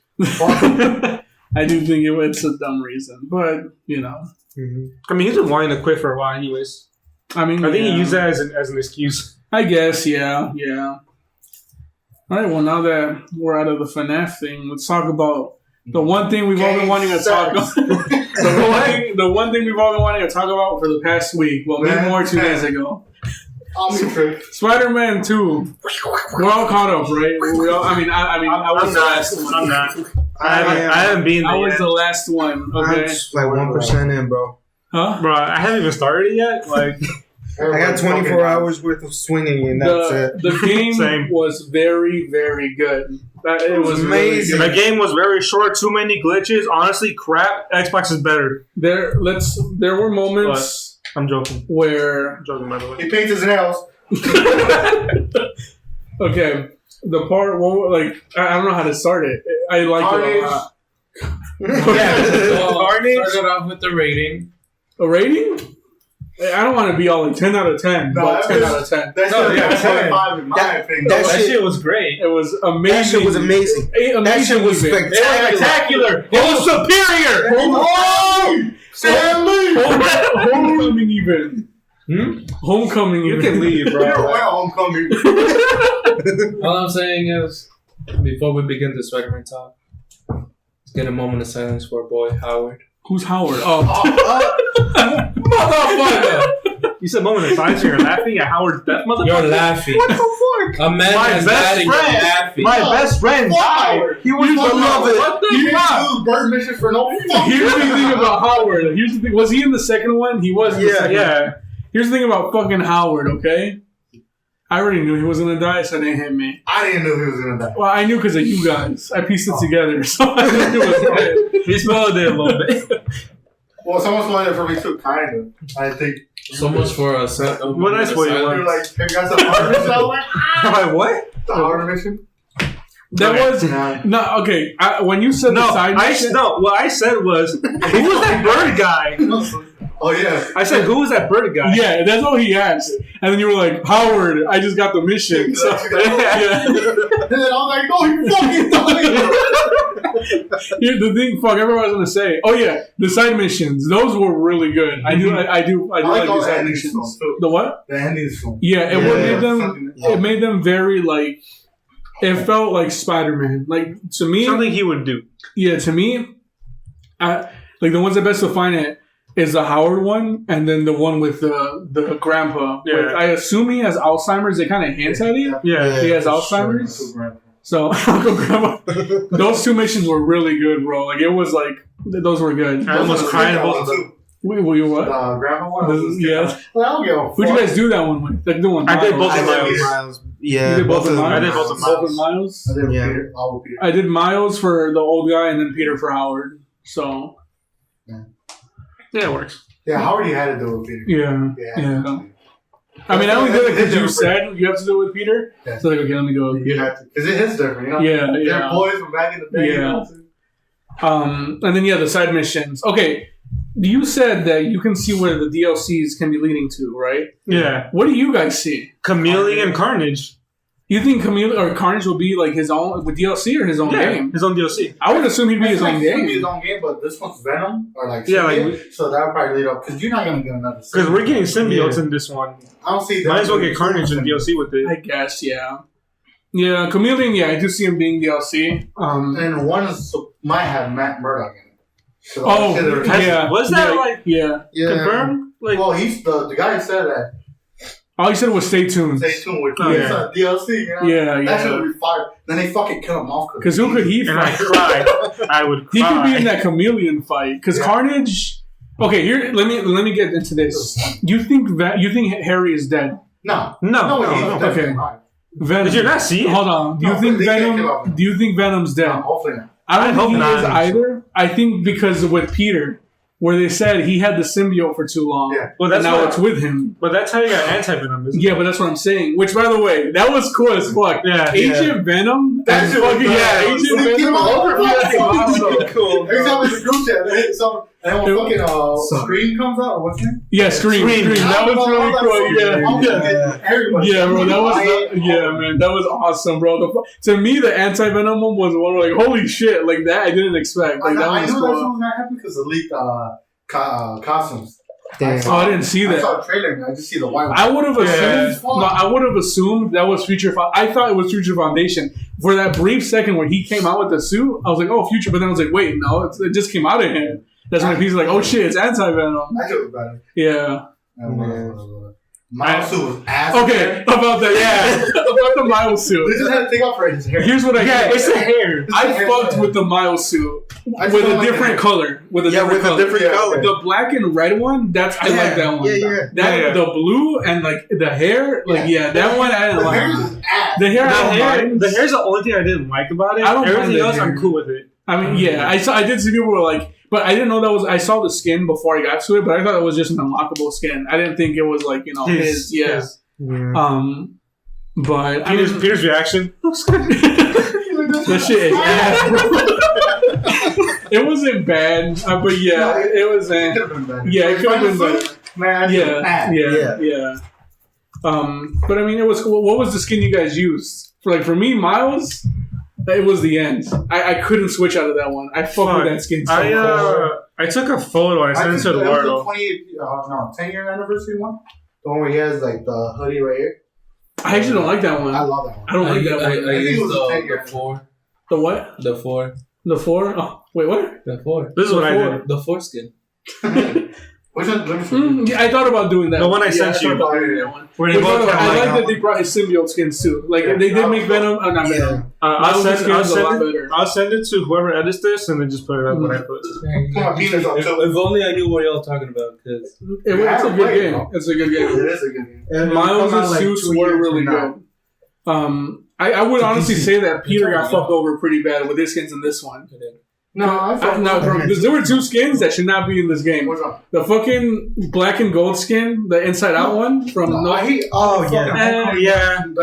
I do think it's a dumb reason. But, you know. Mm-hmm. I mean, he's been wanting to quit for a while anyways. I mean, I think he used that as an excuse. I guess, yeah. All right, well, now that we're out of the FNAF thing, let's talk about the one thing we've all been wanting to talk about. The one thing we've all been wanting to talk about for the past week. Well, maybe more 2 days ago. Spider-Man 2. We're all caught up, right? I was the last one. I'm not. I haven't been there. I was the last one. Okay, I'm just like 1% in, bro. Huh? Bro, I haven't even started yet. Like, I got 24 hours worth of swinging, and that's it. The game was very, very good. It was amazing. Really the game was very short. Too many glitches. Honestly, crap. Xbox is better. there were moments I'm joking. where I'm joking, by the way. He paints his nails. okay, the part like I don't know how to start it. I like it a lot. Started off with the rating. A rating? I don't want to be all like 10 out of 10, No, but 10 that out of 10. That's No, yeah, 25 in my opinion. that That shit- shit was great. It was amazing. That shit was amazing. That shit was even. spectacular. It was superior. Oh! Stanley! Homecoming even. Homecoming You even. can leave, You're bro. well homecoming. All I'm saying is, before we begin the Spider-Man talk, let's get a moment of silence for our boy Howard. Who's Howard? Oh. Motherfucker! You said moment of silence and you're laughing at Howard's death, motherfucker? You're laughing. What the fuck? A man My has best died and you're friend. laughing. My best friend died. He was beloved. What the You fuck? didn't do bird mission for no fucking Here's the thing about Howard. Here's the thing. Was he in the second one? He was in the second one. Yeah. Here's the thing about fucking Howard, okay? I already knew he was going to die, so it didn't hit me. I didn't know he was gonna die. Well, I knew because of you guys. I pieced it together, so I knew it was dead. He spoiled it a little bit. Well, someone spoiled it for me too, kind of. I think. So much for us. What I spoil you? You're like, have you guys the hard mission? I was like, Like, what? the hard mission? That was Nah. no okay. When you said No, the side mission, what I said was, who was that bird guy? Oh, yeah. I said, who was that bird guy? yeah, that's all he asked. And then you were like, Howard, I just got the mission. So, yeah. And then I was like, no, you fucking died. Here's the thing, fuck, everyone was gonna say. Oh yeah, the side missions. Those were really good. I do like all these the side endings missions. too. The what? The endings film. Yeah, it Yeah. made them. Something- It made them very like. It felt like Spider-Man. Like to me, Something he would do. yeah. To me, like the ones that best define it is the Howard one, and then the one with the grandpa. Yeah. With, I assume he has Alzheimer's. They kind of hints at it. Yeah. He has Sure. Alzheimer's. So Uncle Grandma, those two missions were really good, bro. Like it was like those were good. I almost cried at both of them. Were you what? Grandma one? Yeah. Well, I don't give a fuck. Who'd you guys do that one with? Like the one. I did Miles. both of I them. did Miles. You Yeah, did both of them. Miles. I did both of Both of Miles. I did Yeah. Peter. All Peter. I did Miles for the old guy, and then Peter for Howard. So Yeah, it works. Yeah, how already had to do it with Peter. yeah. I mean, I only did it because you said you have to do it with Peter. Yeah. So like, okay, let me go with You Peter. had to. Because it is different, you know? Yeah, They're yeah. boys from back in the day. Yeah. You know? And then the side missions. Okay, you said that you can see where the DLCs can be leading to, right? Yeah. What do you guys see? Chameleon and Carnage. You think Carnage will be like his own with DLC or his own game? His own DLC. I would assume he'd be his own He's game. his own game, but this one's Venom or like Yeah, like symbiote, so that would probably lead up because you're not gonna get another. Because we're getting symbiotes Yeah. in this one. I don't see that. Might as well get Carnage and DLC with it. I guess, yeah. Yeah, Chameleon, yeah, I do see him being DLC. And one is might have Matt Murdock in it. So Oh, consider- yeah. Was that yeah, like yeah. Yeah. confirmed? Like, Well, he's the guy who said that. All he said was stay tuned. Stay tuned with Oh, yeah. DLC. You know? Yeah, That should yeah. be fire. Then they fucking kill him off. Because who could he and I fight? cried. I would cry. He could be in that Chameleon fight. Because Yeah. Carnage. Okay, here. Let me get into this. You think Harry is dead? No. No, he's no. definitely Okay. alive. Venom. Did you not see it? Hold on. Do you No, think they can't kill Venom? him. Do you think Venom's dead? No, hopefully not. I don't I hope think he not. is either. I think because with Peter, where they said he had the symbiote for too long, Yeah. Well, and that's now what, it's with him. but that's how you got anti-venom, isn't it? Yeah, but that's what I'm saying. Which, by the way, that was cool as fuck. Yeah. Agent Venom. That and shit was fucking, bad. yeah, Agent They keep Venom. him over. Yeah, awesome. Cool. Every time it's a group chat, they hit some, and then when fucking Scream comes out, or what's his name? Yeah, Scream. That was really cool. Yeah. Everybody. Yeah, bro, that was man, that was awesome, bro. To me, the anti-venom one was one like, holy shit, like that I didn't expect. Like that I was knew that cool. was not happening because of leaked costumes. Damn. Oh, I didn't see I that. saw a trailer and I just see the white one. I would have assumed. Yeah. No, I would have assumed that was Future. I thought it was Future Foundation for that brief second where he came out with the suit. I was like, oh, Future, but then I was like, wait, no, it just came out of him. That's when he's like, oh shit, it's anti-venom. I joke about it. Yeah. My suit was ass. Okay, about that. Yeah, about the Miles They suit. just had to take off his hair. Here's what I Yeah, get. it's the hair. I fucked with the Miles suit. with a different color. With a different color. The black and red one, I like that one. The blue and like the hair, that one I didn't like. The hair's the only thing I didn't like about it. Everything else, I'm cool with it. I mean, I did see people were like, but I didn't know that was. I saw the skin before I got to it, but I thought it was just an unlockable skin. I didn't think it was like his. Yeah. But Peter's reaction. The shit is ass, bro. It wasn't bad, but it was. It could have been better. Yeah, it could have been better. Man, yeah. But I mean, it was. What was the skin you guys used? For me, Miles. It was the end. I couldn't switch out of that one. I fucked with that skin so hard. I took a photo. I sent it to Eduardo. 10-year anniversary one. The one where he has like the hoodie right here. I actually don't like that one. I love that one. I don't like that one. I used the 4. The what? The 4. The 4? Oh, wait, what? The 4. This is what I did. The 4 skin. Which one? Yeah, I thought about doing that. The one I sent you. I like that they brought his symbiote skins too. Like they did make Venom. Not Venom. I'll send it to whoever edits this, and then just put it up when I put it. If only I knew what y'all talking about, because it's a good game. It's a good game. It is a good game. Miles' suits were really good. I would honestly say that Peter got fucked over pretty bad with his skins in this one. Because there were 2 skins that should not be in this game. The fucking black and gold skin, the inside out one from all the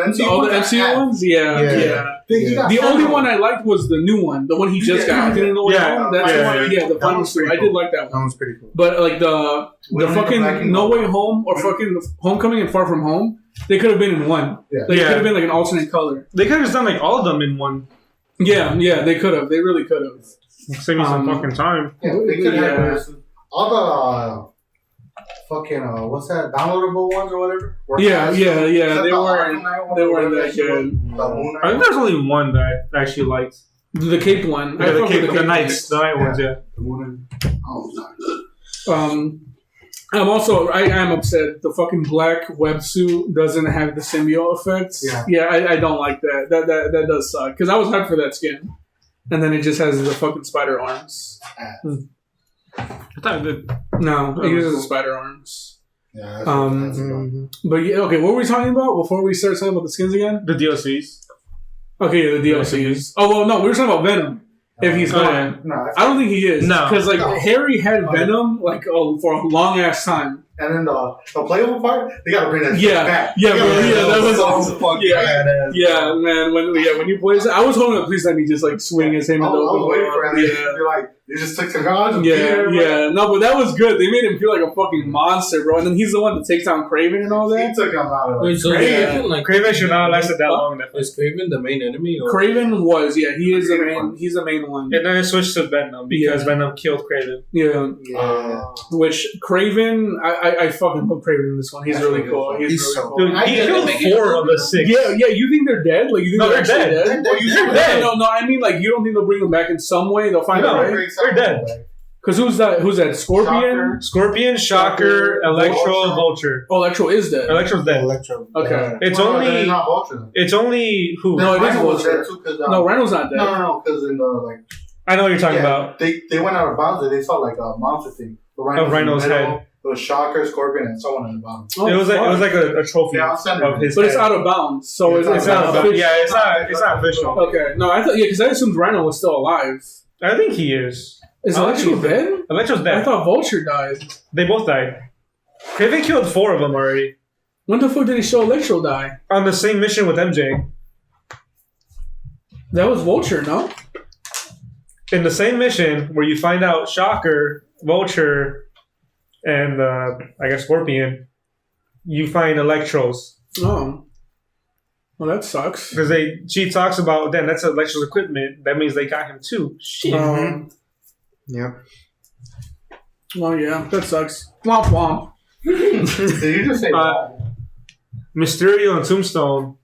MCU ones, The only one I liked was the new one, the one he just got. I didn't know what home. That's the one. Yeah, the final suit. I did like that one. That was pretty cool. But like the fucking No Way Home or fucking Homecoming and Far From Home, they could have been in one. It could have been like an alternate color. They could have done like all of them in one. Yeah, they could have. They really could have. Save me some fucking time. Yeah, they could have all the fucking what's that? Downloadable ones or whatever. Yeah. They weren't that good. I think there's only one that I actually liked. The caped one. Yeah, the night ones. Yeah. I'm also I'm upset. The fucking black websuit doesn't have the symbiote effects. Yeah. I don't like that. That does suck because I was hyped for that skin. And then it just has the fucking spider arms. I thought it did. No, it uses the spider arms. Yeah. But okay, what were we talking about before we started talking about the skins again? The DLCs. Okay, the DLCs. Oh well, no, we were talking about Venom. If he's gone, no, I don't think he is. No, because Harry had Venom for a long ass time. And then the playable part, they gotta bring that back. That was so fucking badass. Yeah, man. When you play, I was hoping that please let me just swing his hand. I was waiting for it. You're like, you just took the guns. No, but that was good. They made him feel like a fucking monster, bro. And then he's the one that takes down Craven and all that. He took him out. Craven should not have lasted that long. Is Craven the main enemy? Or? Craven was, he is the main. He's the main one. And then it switched to Venom because Venom killed Craven. Which Craven, I fucking love Craven in this one. He's really cool. He's really cool. Dude, he killed 4 of the 6. Yeah. You think they're dead? Like you think they're dead? They're dead. No. I mean, you don't think they'll bring them back in some way? They'll find a way. They're dead. Because who's that? Scorpion, Shocker, Electro, Vulture. Oh, Electro is dead. Electro's dead. Okay. It's only who? No, it is Vulture. No, Rhino's not dead. No, because in the I know what you're talking about. They went out of bounds and they saw a monster thing. Rhino's head. It was Shocker, Scorpion, and someone in the bottom. Oh, it was like a trophy of his. But it's out of bounds, so it's not official. Yeah, it's not official. Okay, no, I thought because I assumed Rhino was still alive. I think he is. Is Electro dead? Electro's dead. I thought Vulture died. They both died. Craven killed 4 of them already. When the fuck did he show Electro die? On the same mission with MJ. That was Vulture, no? In the same mission where you find out Shocker, Vulture, and I guess Scorpion, you find Electros. Oh. Well, that sucks. Because she talks about, then that's Electro's equipment. That means they got him too. Shit. Yeah. Well, yeah, that sucks. Womp womp. Did you just say Mysterio and Tombstone.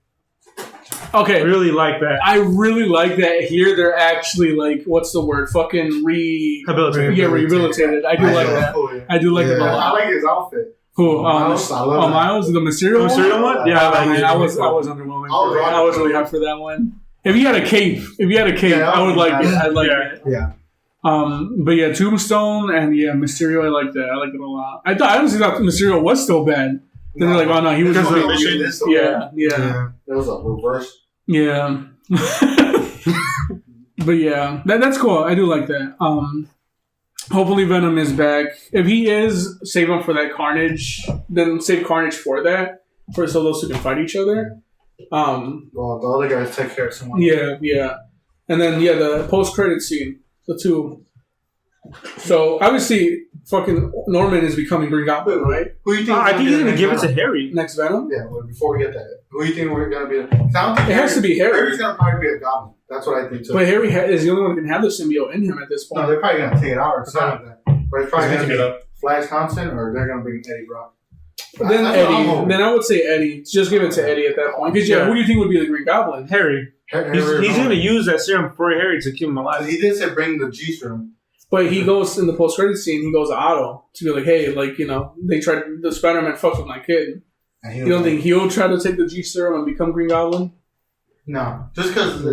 Okay. Really like that. I really like that here. They're actually what's the word? Fucking rehabilitated. Yeah, rehabilitated. I do like that. Cool, yeah. I do like that a lot. I like his outfit. Who? Miles, the Mysterio one? Yeah, I was underwhelming. I was really hyped for that one. If he had a cape, I would like it. I'd like it. Yeah. But yeah, Tombstone and Mysterio, I like that. I like it a lot. I honestly thought Mysterio was still bad. Then they're like, oh no, he was because of the mission. mission. It was a reverse. Yeah. But yeah, that's cool. I do like that. Hopefully Venom is back. If he is, save him for that Carnage. Then save Carnage for that, so those two can fight each other. Well, the other guys take care of someone. Yeah. And then the post-credit scene, the two. So obviously, fucking Norman is becoming Green Goblin, right? Who do you think? I think he's gonna give it to Harry. Next Venom. Yeah. Well, before we get that, who do you think we're gonna be? It has to be Harry. Harry's gonna probably be a goblin. That's what I think too. But Harry is the only one who can have the symbiote in him at this point. No, they're probably gonna take it out or something like that. But it's probably He's gonna gonna be Flash Thompson, or they're gonna bring Eddie Brock. Then Eddie. Then I would say Eddie. Just give it to Eddie at that point. Because who do you think would be the Green Goblin? Harry. He's gonna use that serum for Harry to keep him alive. He did say bring the G serum. But he goes in the post-credit scene. He goes to Otto to be like, "Hey, they tried the Spider-Man fucked with my kid. You don't think he'll try to take the G serum and become Green Goblin?" No, just because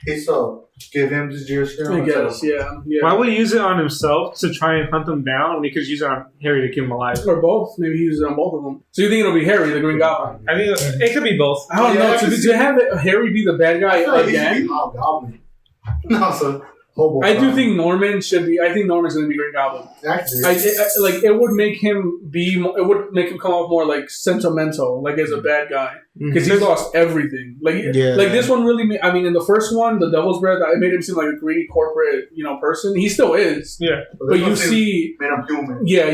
he still give him the G serum. I guess, yeah. Why would he use it on himself to try and hunt them down when he could use it on Harry to keep him alive? Or both. Maybe he uses it on both of them. So you think it'll be Harry, the Green Goblin? I think it could be both. I don't know. To have Harry be the bad guy again? No, so I do think Norman should be. I think Norman's going to be Green Goblin. It would make him be. It would make him come off more like sentimental, like as a bad guy, because he lost everything. Like this one really. In the first one, the Devil's Breath, it made him seem like a greedy corporate, person. He still is. Yeah, but you see, made him human. Yeah.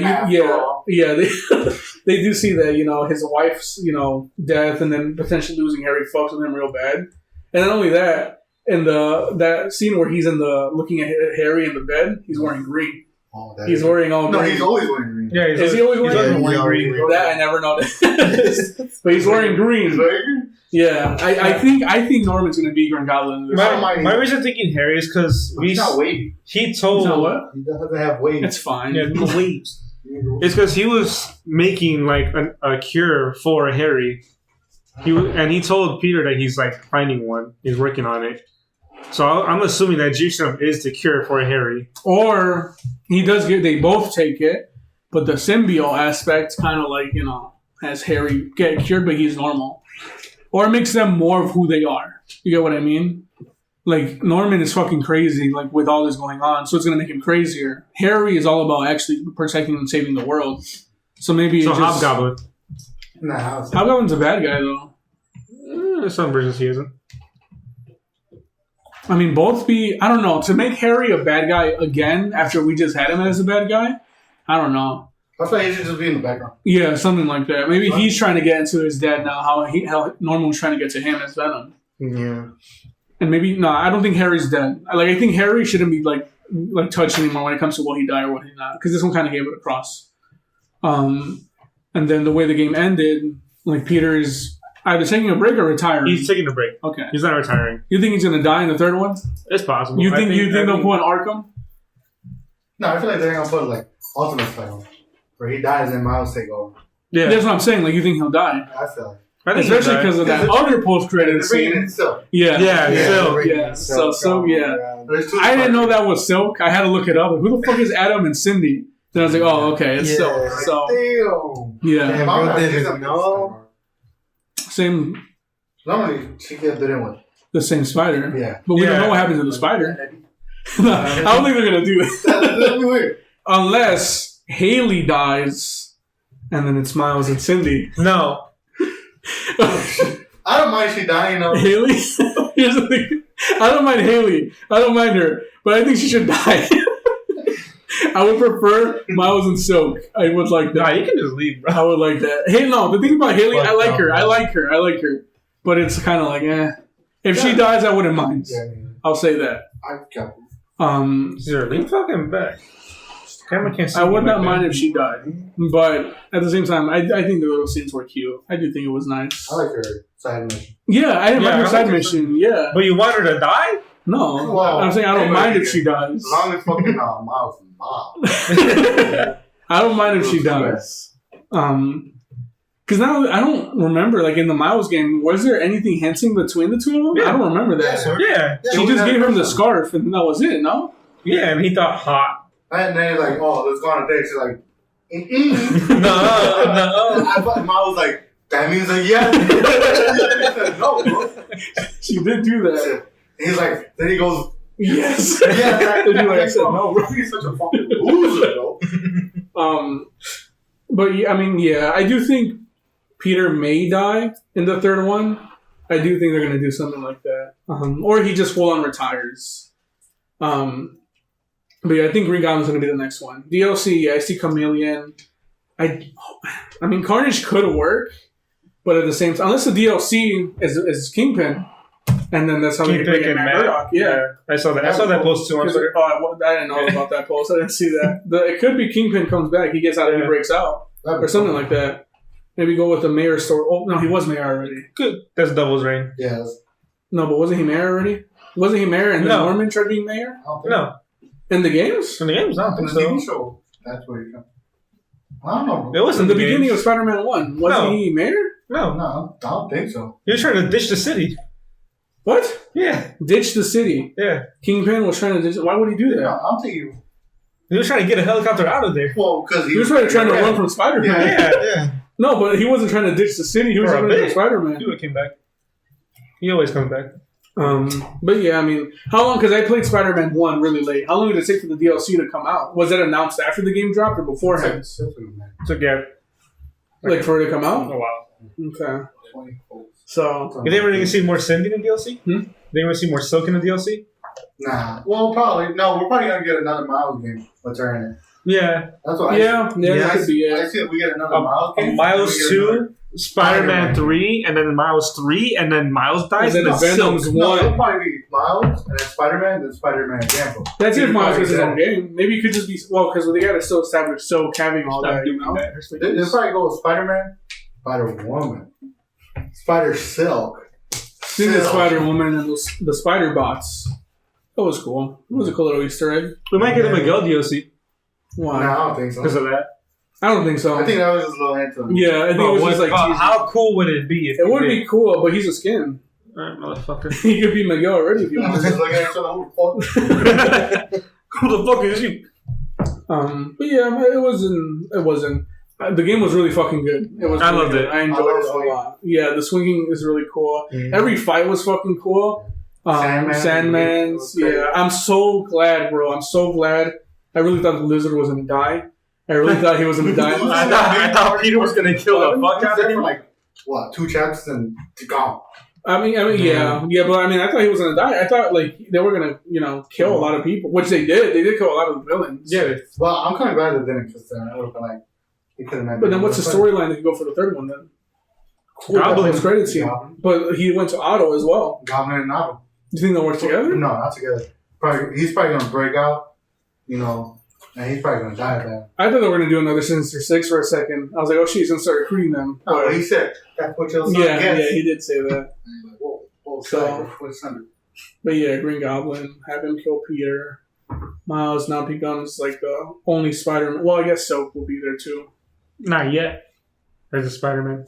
They do see that his wife's death, and then potentially losing Harry fucks with him real bad, and not only that. In that scene where he's looking at Harry in the bed, he's wearing green. Oh, he's wearing all green. No, he's always wearing green. Yeah, is he always wearing green? That I never noticed. But he's wearing green. Yeah, I think Norman's going to be Green Goblin. My reason thinking Harry is because he's not wavy. He told he's not what? He doesn't have waves. That's fine. Yeah, no waves. It's because he was making like a cure for Harry. He told Peter that he's like finding one. He's working on it. So I'm assuming that G-Serum is the cure for Harry. Or they both take it, but the symbiote aspect kind of like, has Harry get cured, but he's normal. Or it makes them more of who they are. You get what I mean? Like, Norman is fucking crazy, like, with all this going on, so it's going to make him crazier. Harry is all about actually protecting and saving the world. So maybe Hobgoblin. Nah, Hobgoblin's a bad guy, though. There's some versions he isn't. Both be... I don't know. To make Harry a bad guy again after we just had him as a bad guy, I don't know. I thought he should just be in the background. Yeah, something like that. Maybe he's trying to get into his dad now, how Norman was trying to get to him as Venom. Yeah. And maybe... No, I don't think Harry's dead. I think Harry shouldn't be, like touched anymore when it comes to will he die or will he not. Because this one kind of gave it across. And then the way the game ended, like, Peter is... either taking a break or retiring? He's taking a break. Okay. He's not retiring. You think he's going to die in the third one? It's possible. You think they'll put Arkham? No, I feel like they're going to put, like, Ultimate Spider-Man. Where he dies and Miles take over. Yeah. That's what I'm saying. Like, you think he'll die? I feel like. Especially because of that other post-credit scene. Silk. Silk. I didn't know that was Silk. I had to look it up. Like, who the fuck is Adam and Cindy? Then I was like, oh, okay, it's Silk. So, yeah. Bro didn't know. Same. Normally, she gets bit in with the same spider. Yeah. But we don't know what happens to the spider. I don't think they're going to do it. That'd be weird. Unless Haley dies and then it's Miles and Cindy. No. I don't mind she dying though. Haley? Here's the thing. I don't mind Haley. I don't mind her. But I think she should die. I would prefer Miles and Silk. I would like that. Nah, you can just leave, bro. I would like that. Hey, no, the thing about Haley, I like her. But it's kind of like, If she dies, I wouldn't mind. Yeah. I'll say that. I got it. Cesar, lean fucking back. Camera can't see. I would not mind if she died. But at the same time, I think the little scenes were cute. I do think it was nice. I like her side mission. Yeah, I didn't like her side mission. Yeah. But you want her to die? No. Well, I'm saying I don't mind if she dies. As long as fucking Miles and Mom. I don't mind if she dies. Because now I don't remember, like in the Miles game, was there anything hinting between the two of them? Yeah. I don't remember that. Yeah. She just gave him the scarf and that was it, no? Yeah, and he thought hot. And then he's like, oh, let's go on a date. She's like, No. I was like, that means a yes. He said, no, bro. She did do that. He's like, then he goes, Yes. yeah. And you like said no, bro. He's such a fucking loser, bro. But yeah, I mean, yeah, I do think Peter may die in the third one. I do think they're gonna do something like that, or he just full on retires. But yeah, I think Green Goblin's gonna be the next one. DLC, yeah, I see Chameleon. I mean, Carnage could work, but at the same time, unless the DLC is Kingpin, and then that's how we get Matt Murdock. Yeah, I saw that. I saw that post too. I didn't know about that post. I didn't see that. It could be Kingpin comes back. He gets out and he breaks out, or something like that. Maybe go with the mayor story. Oh no, he was mayor already. Good. That's Devil's Reign. Yeah. No, but wasn't he mayor already? Wasn't he mayor and then Norman tried being mayor? No. In the games? In the games, I don't think In the so. TV show, that's where you come. I don't know. It was in the beginning of Spider-Man 1. Wasn't he mayor? No. No, I don't think so. He was trying to ditch the city. What? Yeah. Ditch the city. Yeah. Kingpin was trying to ditch. Why would he do that? No, I'll tell you. He was trying to get a helicopter out of there. Well, because he was trying to run from Spider-Man. Yeah. No, but he wasn't trying to ditch the city. He was trying to ditch Spider-Man. He would have came back. He always comes back. But yeah, I mean, how long? Because I played Spider-Man 1 really late. How long did it take for the DLC to come out? Was that announced after the game dropped or beforehand? Took yeah. Like for it to come out? Oh wow. Okay. So you didn't really see more Cindy in the DLC? They didn't really see more Silk in the DLC? Nah. Well, probably. No, we're probably going to get another Miles game. What's her in it? Yeah. That's what that could be it. I see if we get another Miles game. Miles 2, Spider-Man 3, and then Miles 3, and then Miles dies. And then Venom's 1. No, it'll probably be Miles, and then Spider-Man, then Spider-Man example. That's if Miles gets his own game. Maybe it could just be, well, because they got to still establish Silk having all that, you know? They'll probably go with Spider-Man, Spider-Woman, Spider-Silk. Then the Spider-Woman and the Spider-Bots. That was cool. It was a cool little Easter egg. We might get a Miguel DLC. Why? No, I don't think so. Because of that? I don't think so. I think that was just a little anthem. Yeah, I think it was just like... how cool would it be if it would be cool, but he's a skin. Alright, motherfucker. He could be Miguel already if you want. Just looking at each other, who the fuck? Who the fuck is you? But yeah, it wasn't. The game was really fucking good. It was. I really loved good. it. I enjoyed it a lot. Yeah, the swinging is really cool. Mm-hmm. Every fight was fucking cool. Sandman's. Yeah, I'm so glad, bro. I'm so glad. I really thought the lizard was gonna die. I really thought he was gonna die. I thought Peter was gonna kill the fuck out of him. Like, what, 2 chapters and gone. I mean, yeah, but I mean, I thought he was gonna die. I thought like they were gonna, kill a lot of people, which they did. They did kill a lot of the villains. Yeah. Well, I'm kind of glad they didn't, because then I would have been like, it could have. But then, what's the storyline that you go for the third one then? Goblin's credit scene, but he went to Otto as well. Goblin and Otto. You think they'll work together? No, not together. He's probably gonna break out, and he's probably gonna die at that. I thought they were gonna do another Sinister Six for a second. I was like, oh, she's gonna start recruiting them. Oh, but he said that's what your son gets. He did say that. Whoa, So, but yeah, Green Goblin, have him kill Peter. Miles now becomes like the only Spider-Man. Well, I guess Silk will be there too. Not yet. As a Spider-Man.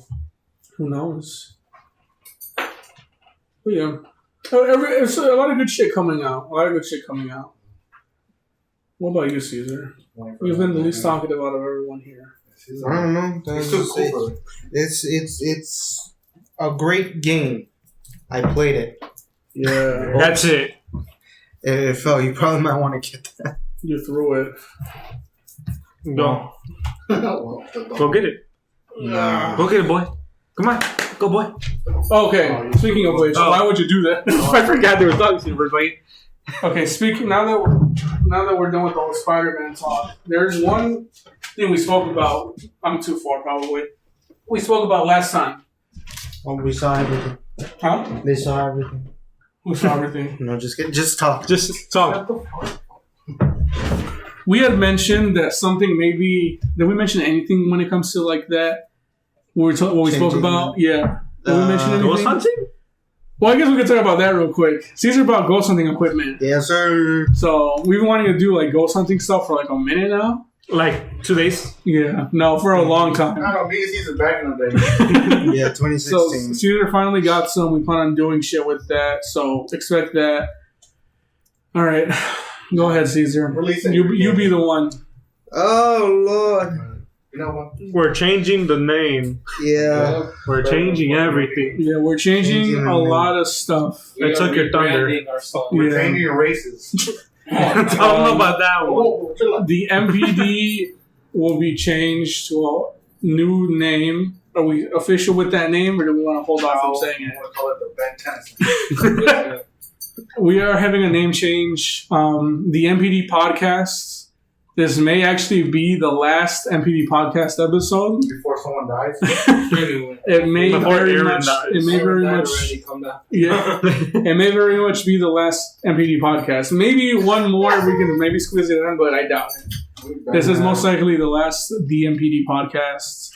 Who knows? But yeah. There's a lot of good shit coming out. What about you, Cesar? You've been the least talkative out of everyone here. I don't know. It's a great game. I played it. Yeah. That's it. It fell. You probably might want to get that. You threw it. Go. Go get it. Nah. Go get it, boy. Come on. Go, boy. Okay. Speaking of which, why would you do that? I forgot there was dogs in first. Like, okay. Now that we're done with all the Spider-Man talk, there's one thing we spoke about. I'm too far, probably. We spoke about last time. Oh, we saw everything. Huh? They saw everything. Who saw everything? No, just talk. just talk. We had mentioned that something maybe. Did we mention anything when it comes to like that? What we spoke about? Yeah. Did we mention anything? Ghost hunting? Well, I guess we could talk about that real quick. Caesar bought ghost hunting equipment. Yes, sir. So we've been wanting to do like ghost hunting stuff for like a minute now. Like 2 days? Yeah. No, for a long time. I don't know, me and Caesar back in the day. Yeah, 2016. So Caesar finally got some. We plan on doing shit with that. So expect that. All right. Go ahead, Cesar. Release it. You be the one. Oh Lord. You know what? We're changing the name. Yeah. We're changing everything. Yeah, we're changing a lot of stuff. I took your thunder. We're changing your races. I don't know about that one. Oh, The MPD will be changed to a new name. Are we official with that name, or do we want to hold off from saying it? I want to call it the Ben 10. We are having a name change. The MPD podcast. This may actually be the last MPD podcast episode. Before someone dies. It may Before very Aaron much. dies. It may very much. Yeah, it may very much be the last MPD podcast. Maybe one more we can maybe squeeze it in, but I doubt it. This is most likely the last the MPD podcast.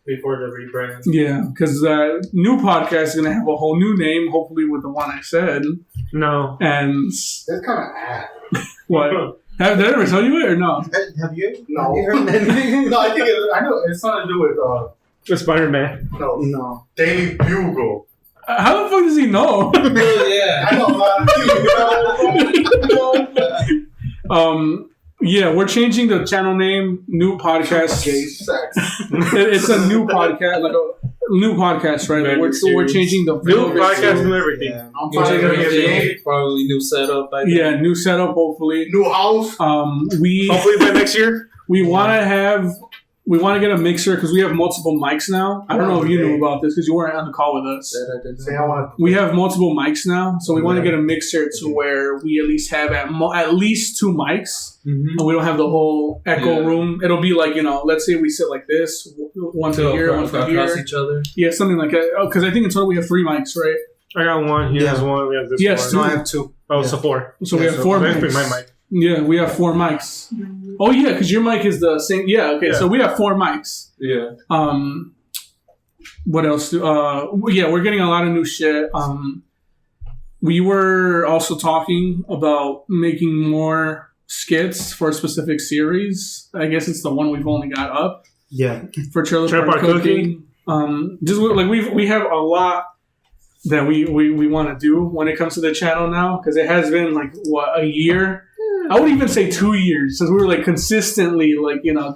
Before the rebrand. Yeah, because new podcast is gonna have a whole new name. Hopefully, with the one I said. No. And That's kind of ass. what? Did I ever tell you it or no? Have you? No. Have you heard that? No, I think I know it's something to do with The Spider-Man. No. Daily Bugle. How the fuck does he know? Yeah. I know. Yeah, we're changing the channel name. New podcast. Gay sex. It's a new podcast, like a new podcast, right? Like we're changing the New podcast and everything. Yeah. I'm trying to get a Probably new setup. Yeah, new setup. Hopefully, new house. we Hopefully by next year. we want to get a mixer because we have multiple mics now. I don't know if you knew about this because you weren't on the call with us. Say I want We have multiple mics now, so we want to get a mixer to where we at least have at least 2 mics. Mm-hmm. And we don't have the whole echo room. It'll be like, let's say we sit like this, one for here, one for here. Each other. Yeah, something like that. Oh, because I think in total we have 3 mics, right? I got one. He has one. We have this Yes, one. No, I have 2. Oh, so 4. So we have 4 That's mics. my mic. Yeah, we have 4 mics. Oh yeah, because your mic is the same. Yeah, okay. Yeah. So we have 4 mics. Yeah. What else? Yeah, we're getting a lot of new shit. We were also talking about making more skits for a specific series. I guess it's the one we've only got up. Yeah. For Trailer Park Cooking. Just like we have a lot that we want to do when it comes to the channel now, because it has been like a year. I would even say 2 years since we were like consistently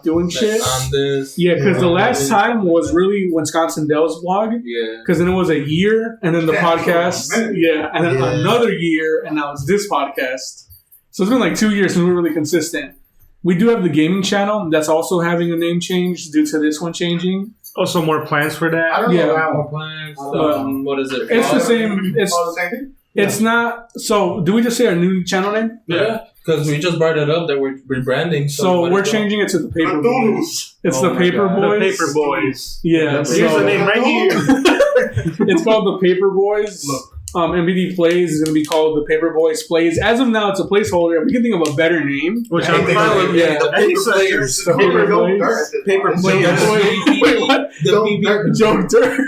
doing shit. On this. Yeah, because the last time was really Wisconsin Dells vlog. Yeah. Because then it was a year, and then the podcast. Yeah, and then another year, and now it's this podcast. So it's been like 2 years since we were really consistent. We do have the gaming channel that's also having a name change due to this one changing. Also, more plans for I that. don't know that More one. plans. What is it? It's the same. It's all the same thing? It's not. So, do we just say our new channel name? Yeah. Because we just brought it up that we're rebranding. So we're changing it to the Paper Boys. It's the Paper Boys. The Paper Boys. Yeah. Here's the name right here. It's called the Paper Boys. Look. MPD Plays is going to be called the Paper Boys Plays. As of now, it's a playoholder. If we can think of a better name. Which Yeah, I'm fine with. yeah. I think so. Players. The Paper Boys. Paper Wait, what? Joke Dirt.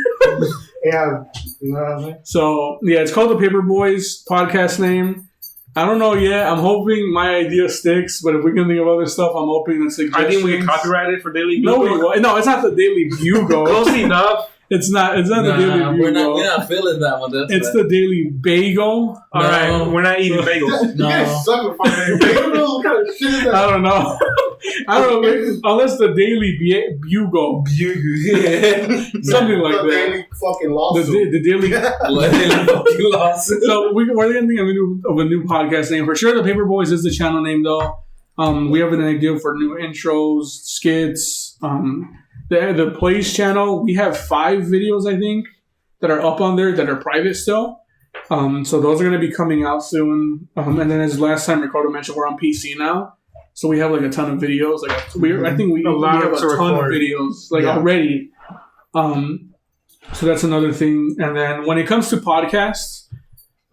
Yeah. You know what I'm saying? So, yeah, it's called the Paper Boys podcast name. I don't know yet. I'm hoping my idea sticks, but if we can think of other stuff, I'm hoping that suggestions. I think we can copyright it for Daily No, Bugle. no, it's not the Daily Bugle. Close enough. It's not the Daily Bugle. We're not feeling that one. That's It's the Daily Bagel. All right, we're not eating bagels. You guys suck with fucking bagels. What kind of shit is that? I don't know. I don't know. Unless the Daily Bugle. Something like The that. daily fucking lawsuit. The Daily. So we're going to think of a new podcast name. For sure, the Paper Boys is the channel name, though. We have an idea for new intros, skits. The Plays channel, we have 5 videos, I think, that are up on there that are private still. So those are going to be coming out soon. And then as last time Ricardo mentioned, we're on PC now. So we have like a ton of videos. Like I think we have a ton of videos already. So that's another thing. And then when it comes to podcasts,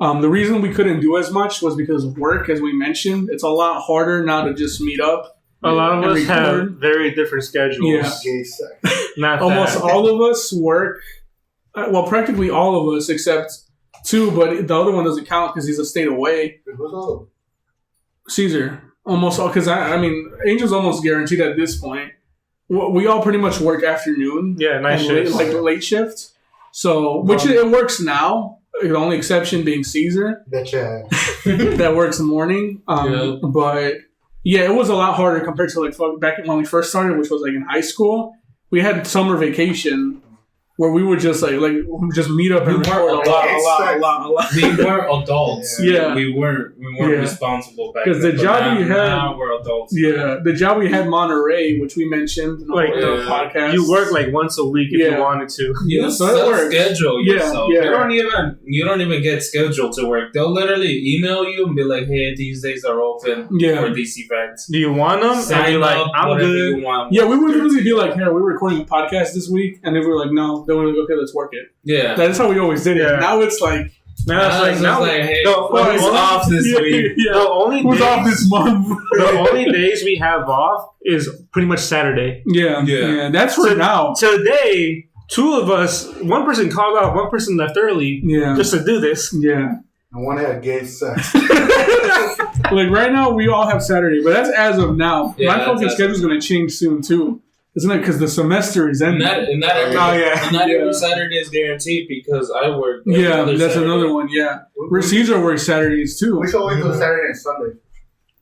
the reason we couldn't do as much was because of work, as we mentioned. It's a lot harder now to just meet up. A lot of us have record. very different schedules. Yeah. Gay sex. Not Almost that. all of us work. Well, practically all of us except 2, but the other one doesn't count because he's a state away. What's all? Cesar. Almost all, because I mean, Angel's almost guaranteed at this point. We all pretty much work afternoon. Yeah, night and shifts. late shift. So, which it works now. The only exception being Cesar. Betcha. That works in the morning. But yeah, it was a lot harder compared to like back when we first started, which was like in high school. We had summer vacation where we would just just meet up and record a lot. We were adults. Yeah. We weren't responsible back then. Because the job we had, now we're adults. Yeah, the job we had in Monterey, which we mentioned in the podcast. You work like once a week if you wanted to. You self-schedule yourself. You don't even get scheduled to work. They'll literally email you and be like, "Hey, these days are open for these events. Do you want them?" And you're like, "I'm good." Yeah, we would literally be like, "Hey, we're recording a podcast this week," and then we were like, "No." Then we're like, "Okay, let's work it." Yeah, that's how we always did it. Yeah. Now it's like. Hey, who's off this week? Who's off this month? The only days we have off is pretty much Saturday. Yeah. That's for now. Today, two of us, one person called out, one person left early just to do this. Yeah. I want to have gay sex. Like right now, we all have Saturday, but that's as of now. My fucking schedule's going to change soon, too. Isn't it? Because the semester is ending. Not every Saturday is guaranteed because I work. That's Saturday. Another one. Yeah, Cesar works Saturdays too. We should always do Saturday and Sunday.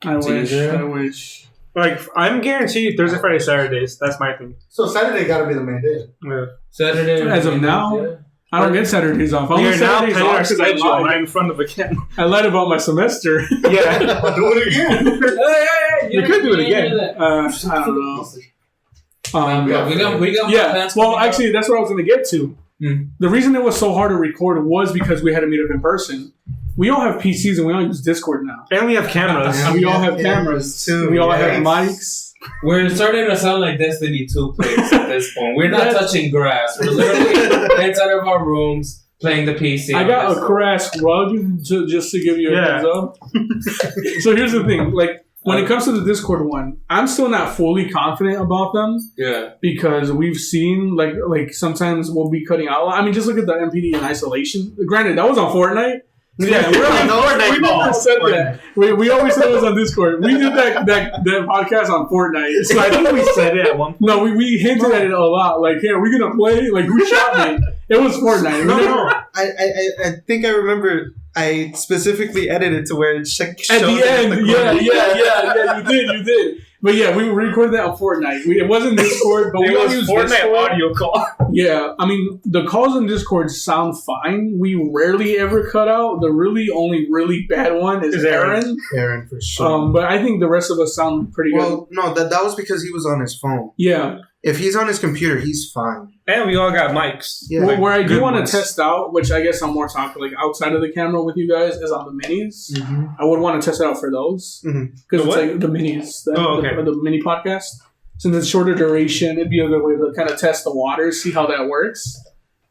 I wish. Like I'm guaranteed Thursday, Friday, Saturdays. That's my thing. So Saturday got to be the main day. Yeah. Saturday. As of now, I don't get Saturdays off. We are now paying our because I schedule right in front of a can. I lied about my semester. Yeah, I'll do it again. You could do it again. I don't know. We got well, actually, that's what I was going to get to. The reason it was so hard to record was because we had to meet up in person. We all have PCs and we all use Discord now. And we have cameras. And we all have cameras too. We all have mics. We're starting to sound like Destiny 2 players at this point. We're not touching grass. We're literally inside of our rooms playing the PC. I got a crash rug just to give you a heads up. So here's the thing. Like, when it comes to the Discord one, I'm still not fully confident about them. Yeah. Because we've seen, like sometimes we'll be cutting out. I mean, just look at the MPD in isolation. Granted, that was on Fortnite. Yeah, we're on Fortnite. We never said that. We always said it was on Discord. We did that podcast on Fortnite. So I think we said it at one point. No, we hinted at it a lot. Like, hey, are we going to play? Like, who shot me? It was Fortnite. No. I think I remember... I specifically edited to where it showed at the end. You did. But yeah, we recorded that on Fortnite. It wasn't Discord, but we all used Fortnite Discord. audio call. Yeah, I mean, the calls on Discord sound fine. We rarely ever cut out. The only really bad one is Aaron. Aaron, for sure. But I think the rest of us sound pretty good. Well, no, that was because he was on his phone. Yeah. If he's on his computer, he's fine. And we all got mics. Yeah, where I do want to test out, which I guess I'm more talking like outside of the camera with you guys, is on the minis. Mm-hmm. I would want to test it out for those. Because it's like the minis, the mini podcast. Since it's shorter duration, it'd be a good way to kind of test the waters, see how that works.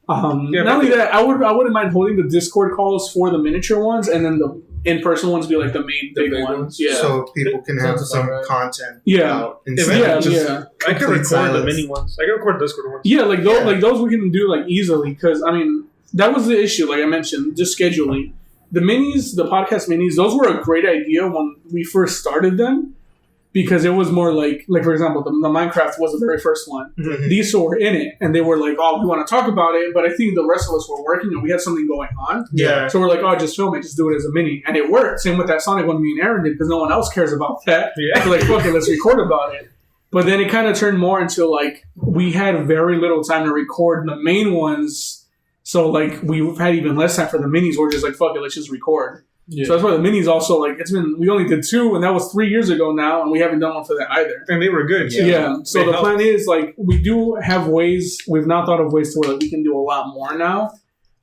Not only that, I wouldn't mind holding the Discord calls for the miniature ones, and then the in-person ones be like the main big ones. Yeah, so people can have some content. Yeah, I can record the mini ones. I can record Discord ones. Yeah, like those we can do like easily because I mean that was the issue. Like I mentioned, just scheduling the minis, the podcast minis. Those were a great idea when we first started them. Because it was more like for example, the Minecraft was the very first one. Mm-hmm. These two were in it, and they were like, "Oh, we want to talk about it," but I think the rest of us were working, and we had something going on. Yeah. So we're like, "Oh, just film it, just do it as a mini," and it worked. Same with that Sonic one me and Aaron did, because no one else cares about that. Yeah. We're like, "Fuck it, let's record about it." But then it kind of turned more into like we had very little time to record the main ones, so like we've had even less time for the minis. We're just like, "Fuck it, let's just record." Yeah. So that's why the minis also like we only did 2 and that was 3 years ago now and we haven't done one for that either. And they were good. Yeah. So the plan is like we do have ways, we've not thought of ways to where like, we can do a lot more now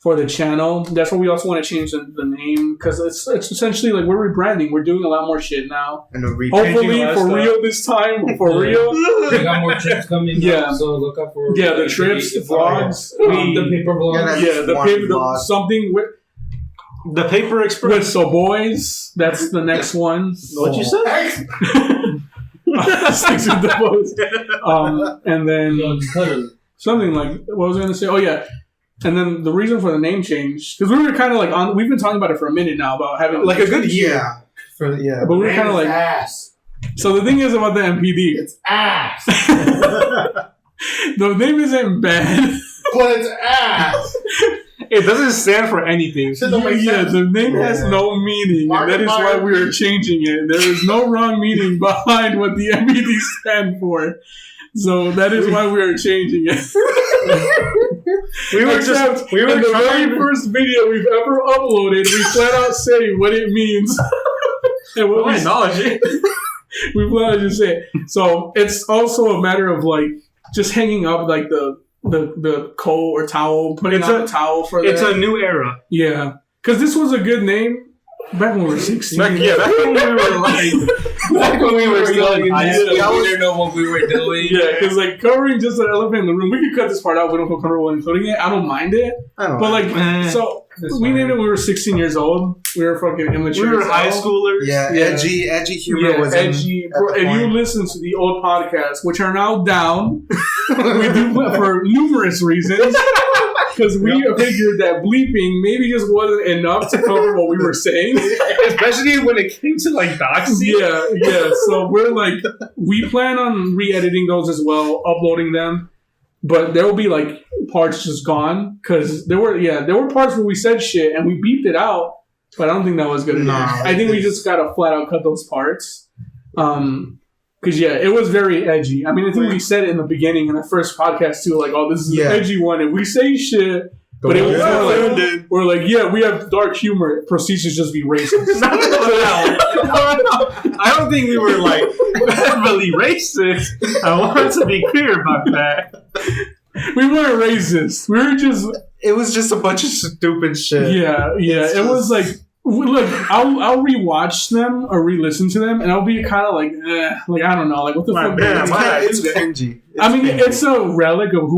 for the channel. That's why we also want to change the name because it's essentially like we're rebranding. We're doing a lot more shit now. And hopefully for real this time. For real. We got more trips coming up, so look up for the trips, the vlogs, the paper vlogs. The paper something with the Paper Express. With So Boys, that's the next one. What'd you say? Sticks with the boys. And then something like, what was I going to say? Oh, yeah. And then the reason for the name change, because we were kind of like we've been talking about it for a minute now about having like a good year. But we were kind of like, ass. So the thing is about the MPD. It's ass. The name isn't bad. But it's ass. It doesn't stand for anything. Yeah, the name has no meaning, and that is why we are changing it. There is no wrong meaning behind what the MPD stand for. So that is why we are changing it. We were in the very first video we've ever uploaded, we flat out say what it means. And what we acknowledge it. We flat out just say it. So it's also a matter of like just hanging up like the coat or towel, putting on a towel for that. It's a new era. Yeah. Because this was a good name back when we were 16. Back when we were like... Back when we were still in high school, we didn't know what we were doing. Yeah, because like covering just an elephant in the room, we could cut this part out. We don't feel comfortable including it. I don't mind it. But like, so we named it when we were 16 years old. We were fucking immature. We were high schoolers. Yeah, edgy humor was edgy. Bro, if you listen to the old podcasts, which are now down, we do for numerous reasons. Because we figured that bleeping maybe just wasn't enough to cover what we were saying. Especially when it came to like doxing. Yeah. So we're like, we plan on re-editing those as well, uploading them. But there will be like parts just gone. Because there were parts where we said shit and we beeped it out. But I don't think that was good enough. I think we just gotta flat out cut those parts. Because, it was very edgy. I mean, I think we said it in the beginning in the first podcast, too. Like, oh, this is an edgy one. And we say shit. But it was more like, we're like, we have dark humor. It proceeds to just be racist. I don't think we were, like, heavily racist. I want to be clear about that. We weren't racist. We were just... It was just a bunch of stupid shit. Yeah. It was like... Look, I'll rewatch them or re-listen to them, and I'll be kind of like, like I don't know, like what the fuck? It's cringy. It's a relic of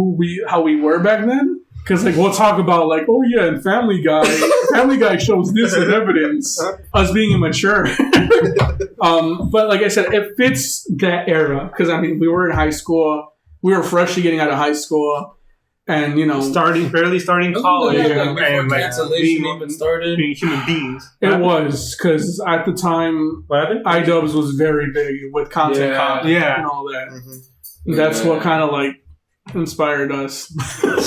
how we were back then. Because like we'll talk about like, oh yeah, and Family Guy shows this as evidence us being immature. But like I said, it fits that era because I mean we were in high school, we were freshly getting out of high school. And barely starting college, and like cancellation even started. Being human beings. It was because at the time, iDubbbz was very big with content copy and all that. Mm-hmm. That's what kind of like inspired us.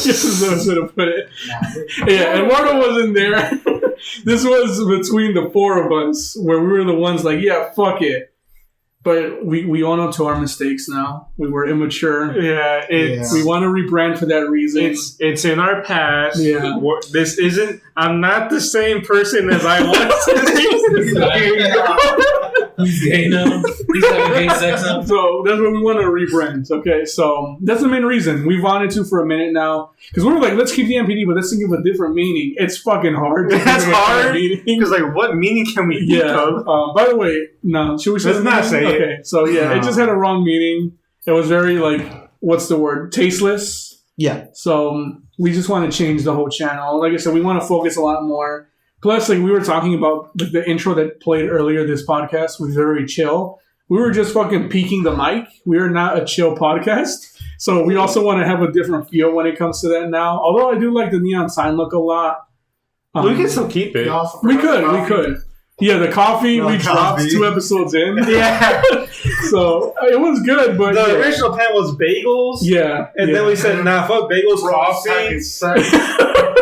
Just as I put it. Eduardo wasn't there. This was between the four of us, where we were the ones like, fuck it. But we own up to our mistakes now. We were immature. We want to rebrand for that reason. It's in our past. Yeah. This isn't... I'm not the same person as I was. He's gay now. He's having gay sex now. So that's what we want to rebrand. Okay, so that's the main reason. We wanted to for a minute now. Because we were like, let's keep the MPD, but let's think of a different meaning. It's fucking hard. That's hard. Because like, what meaning can we think of? By the way, no. Should we say let's not say it. Okay, so it just had a wrong meaning. It was very like, what's the word? Tasteless. Yeah. So we just want to change the whole channel. Like I said, we want to focus a lot more. Plus, like we were talking about like, the intro that played earlier, this podcast was very chill. We were just fucking peeking the mic. We are not a chill podcast. So we also want to have a different feel when it comes to that now. Although I do like the neon sign look a lot. We can still keep it. We could. Yeah, the coffee, we dropped 2 episodes in. Yeah. So it was good, but... The original plan was bagels. Yeah. And then we said, nah, fuck bagels, coffee.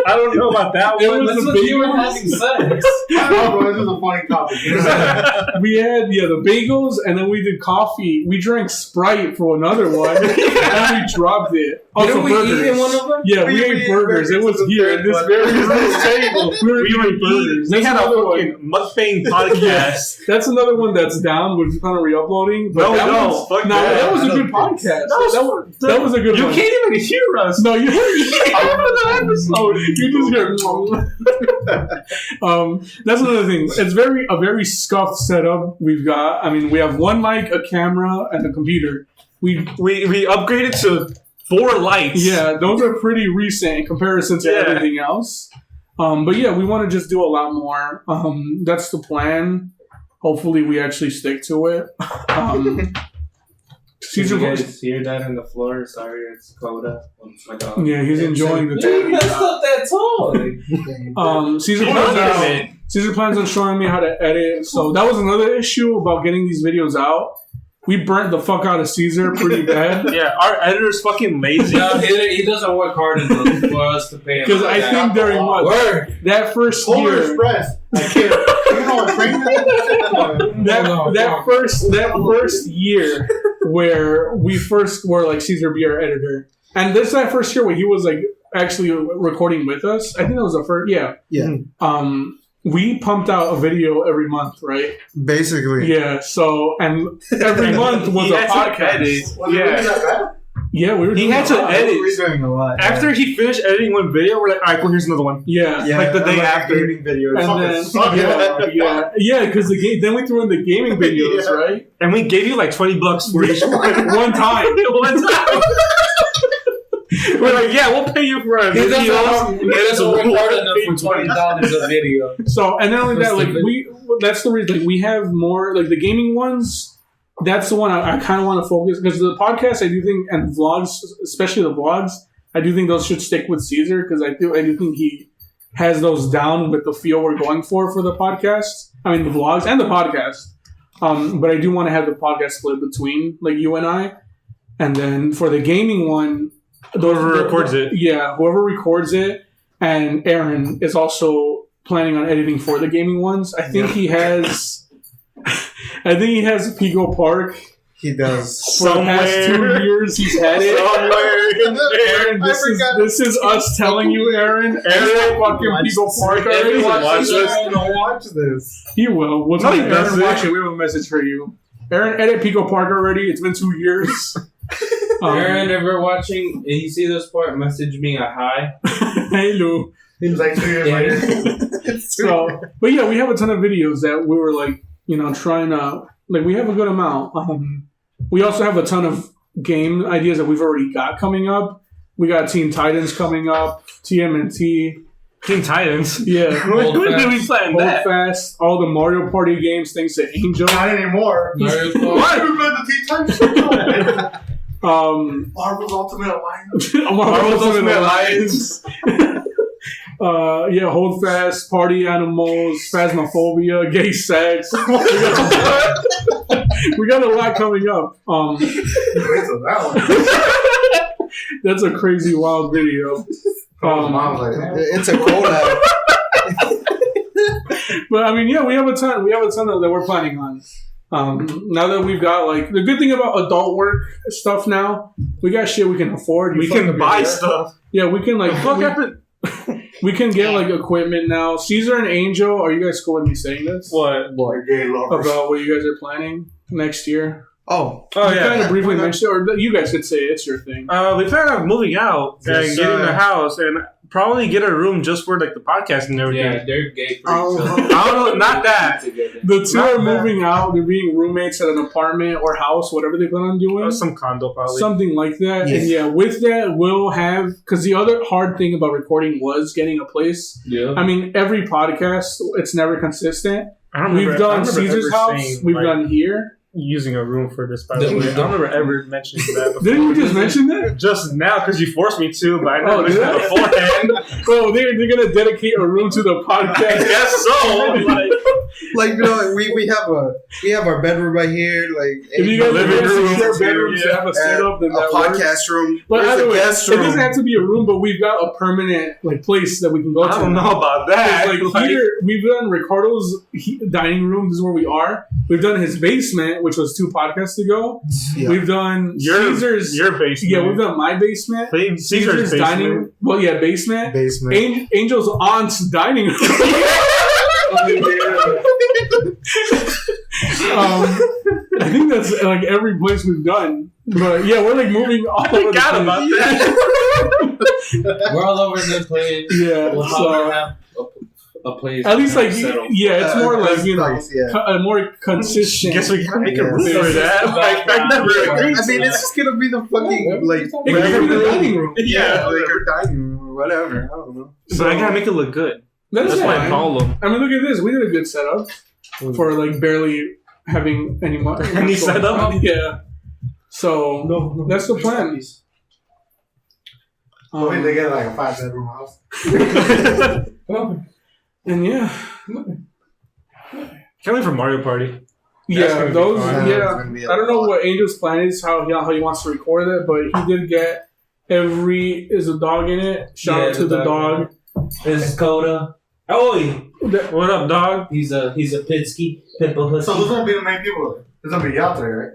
I don't know about that one. That's what you were having sex. I don't know, this is a funny topic. We had, the bagels, and then we did coffee. We drank Sprite for another one, and we dropped it. Also, Didn't we eat in one of them? Yeah, we ate burgers. It was here at this very table. We were eating burgers. We had a fucking mukbang podcast. That's another one that's down. We're kind of re-uploading. But that was a good podcast. That was a good one. You can't even hear us. No, you remember that episode. You just hear. That's another thing. It's a very scuffed setup we've got. I mean, we have one mic, a camera, and a computer. We upgraded to 4 lights. Yeah, those are pretty recent in comparison to everything else. But we want to just do a lot more. That's the plan. Hopefully, we actually stick to it. Cesar, you guys hear that on the floor? Sorry, it's Coda. It's my dog. Yeah, he's enjoying the You messed up that toy. Cesar plans on showing me how to edit. So that was another issue about getting these videos out. we burnt the fuck out of Cesar pretty bad. Yeah, our editor's fucking lazy. No, he doesn't work hard enough for us to pay him. Because I think during that first Polar year, Express. I can't. You know what train that first year where we first were like Cesar be our editor, and that first year where he was like actually recording with us. I think that was the first. Yeah. We pumped out a video every month, right? Basically. Yeah. So and every month was a podcast. Yeah, we were. He had to edit. We were doing a lot. After he finished editing one video, we're like, all right, cool, here's another one. Yeah. Like the day after. Gaming videos. And then, because then we threw in the gaming videos, right? And we gave you like $20 for each one. One time. We're like, yeah, we'll pay you for a video. He doesn't work hard enough for $20 a video. So, and not only that, like that's the reason. Like, we have more like the gaming ones. That's the one I kind of want to focus because the podcast I do think and vlogs, especially the vlogs, I do think those should stick with Cesar because I do think he has those down with the feel we're going for the podcast. I mean the vlogs and the podcast. But I do want to have the podcast split between like you and I, and then for the gaming one, whoever records it. Yeah, whoever records it, and Aaron is also planning on editing for the gaming ones. I think he has. I think he has Pico Park. He does. For the past 2 years, he's had it. Aaron, this is us telling you, Aaron. Aaron fucking Pico Park already. Watch this. He will. We'll tell you Aaron, watch it. We have a message for you. Aaron, edit Pico Park already. It's been 2 years. Aaron, if you're watching and you see this part, message me a hi. Hey, Lou. He was like 2 years later. So, but yeah, we have a ton of videos that we were like, trying to, like, we have a good amount. We also have a ton of game ideas that we've already got coming up. We got Teen Titans coming up, TMNT. Teen Titans? Yeah. When did we plan that? Fast, all the Mario Party games, thanks to Angel. Not anymore. What? You remember the Teen Titans? Marvel's Ultimate Alliance. Marvel's Ultimate Alliance. Hold Fast, Party Animals, Phasmophobia, Gay Sex. We got a lot coming up. That's a crazy wild video. It's a collab. But I mean, yeah, we have a ton that we're planning on. Now that we've got like the good thing about adult work stuff now, we got shit we can afford. We can buy stuff. Yeah, we can like we can get like equipment now. Cesar and Angel, are you guys cool with me saying this? What? About what you guys are planning next year? Oh yeah. Kind of briefly mentioned, or you guys could say it's your thing. We plan on moving out and getting a house and probably get a room just for like the podcast and everything. Yeah, they're gay. I don't know, not that. The two are moving out. They're being roommates at an apartment or house, whatever they plan on doing. Or some condo, probably. Something like that. Yes. And yeah, with that, we'll have, because the other hard thing about recording was getting a place. Yeah. I mean, every podcast, it's never consistent. We've done Caesar's house. We've done here. Using a room for this, by the way. I don't remember ever mentioning that before. Didn't you just mention that? Just now, because you forced me to, but I never mentioned that beforehand. Oh, they're going to dedicate a room to the podcast. I guess so. We have our bedroom right here. Like, if you guys living room, their bedrooms have a setup, then a podcast room. But either way, it guest room. doesn't have to be a room, but we've got a permanent place that we can go to. I don't know about that. Here, we've done Ricardo's dining room. This is where we are. We've done his basement, which was 2 podcasts ago. Yeah. We've done Caesar's your basement. Yeah, we've done my basement. Caesar's dining. Well, yeah, basement. Angel's aunt's dining room. I think that's like every place we've done. But yeah, we're like moving all over the place. About that. We're all over the place. Yeah, we'll have a place. At least like it's more like a more consistent. Guess we can make a room for that. I mean, it's just gonna be the fucking like regular dining room. Yeah, like our dining room or whatever. I don't know. So I gotta make it look good. That's my problem. I mean, look at this. We did a good setup for like barely having any setup. Yeah. So that's the plan. They get like a 5-bedroom house. And yeah. Can't wait for Mario Party. Yeah, those. fun. Yeah, Gonna be a I don't know lot. what Angel's plan is, how he wants to record it, but he did get is a dog in it. Shout out to the dog. This is Coda. Oh, What up, dog? he's a Pitsky Pitbull Husky. So who's gonna be the main people? There's gonna be y'all three, right?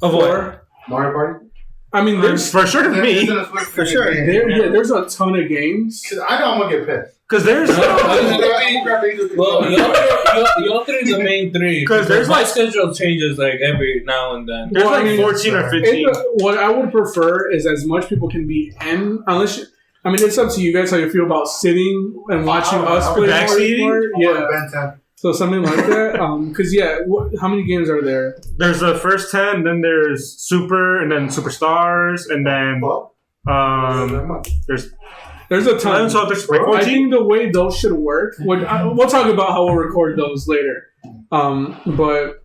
Of what? Mario Party. I mean, there's For sure, me. For sure. there's a ton of games. Cause I know I'm gonna get pissed. Because there's Well, y'all three are the main three. 'Cause there's my like- schedule changes like every now and then. there's Well, I like mean, 14 or 15. What I would prefer is as much people can be in, I mean, it's up to you guys how you feel about sitting and watching us play Backseating? Mario Kart. Yeah, Ben 10. so something like that. Because how many games are there? There's the first 10, then there's Super, and then Superstars, and then What? There's a ton. so there's like I 14. think the way those should work. We'll talk about how we'll record those later. But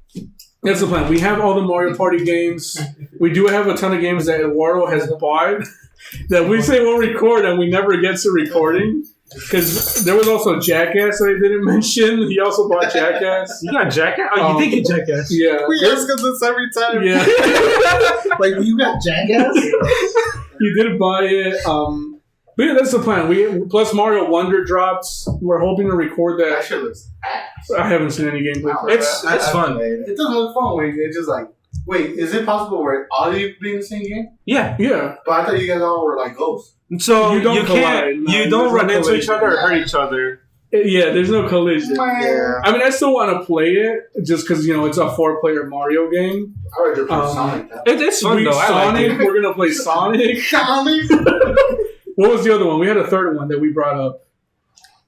that's the plan. We have all the Mario Party games. We do have a ton of games that Eduardo has bought that we say we'll record and we never get to recording. Because there was also Jackass that I didn't mention. He also bought Jackass. You got Jackass? Oh, you think you Jackass? Yeah. We ask him this every time. Yeah. Like, you got Jackass? He did buy it. But yeah, that's the plan. Plus Mario Wonder drops. We're hoping to record That that. shit looks ass. I haven't seen any gameplay for it. It's fun. It doesn't look fun. It's just like, wait, is it possible where all of you be in the same game? Yeah. Yeah. But I thought you guys all were like ghosts. So You you, don't collide, can't, no, you don't there's run no into each collision. other or hurt each other. Yeah, there's no collision. Yeah. I mean, I still want to play it just because, it's a 4-player Mario game. I already played Sonic. It's fun though. I like Sonic, it. we're going to play Sonic. Sonic? What was the other one? We had a third one that we brought up.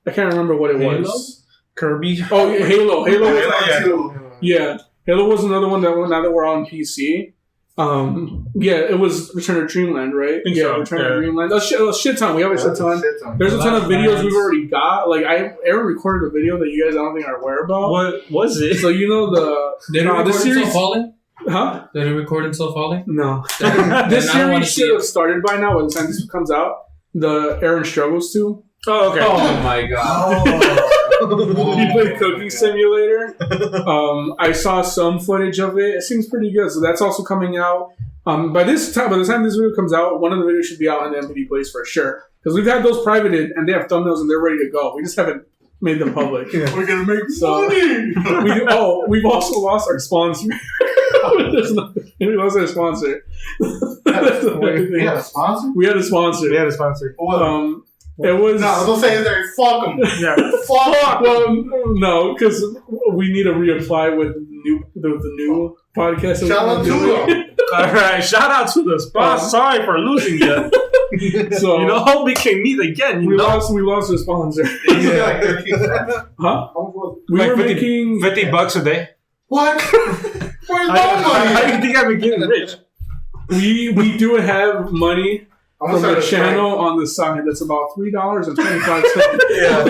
I can't remember what it was. Kirby. Oh, yeah, Halo. Halo was yeah. on too. Yeah. Halo was another one that now that we're on PC. It was Return to Dreamland, right? Think Yeah, so, Return yeah. to Dreamland. A shit ton. We have a shit ton. There's a ton of videos we've already got. Like, Aaron recorded a video that you guys I don't think are aware about. What was it? So you know Did it record this series? himself falling? Huh? Did it record himself falling? No. Then This I don't wanna series see should it. have started by now. By the time this comes out, the Aaron struggles to. Oh, okay. Oh my god. He played Cooking Simulator. I saw some footage of it. It seems pretty good. So that's also coming out. By the time this video comes out, one of the videos should be out in the MPD place for sure. Because we've had those privated and they have thumbnails and they're ready to go. We just haven't made them public. We're gonna make money. We've also lost our sponsor. We lost our sponsor. That's the funny We thing. had a sponsor? We had a sponsor. We had a sponsor. What? It was No, don't say it there. Fuck them. Yeah. Fuck. well, no, because we need to reapply with the new podcast. that Shout out we're to doing. them. All right. Shout out to the sponsor. Sorry for losing you. So Hope we can meet again. we lost the sponsor. Yeah. Like 13 cents. Huh? How much was it? We Like were 50 making. $50 a day. What? Where's my How do you money? think I've been getting rich? We do have money I'm from gonna the start a channel on the side that's about $3.25. Yeah,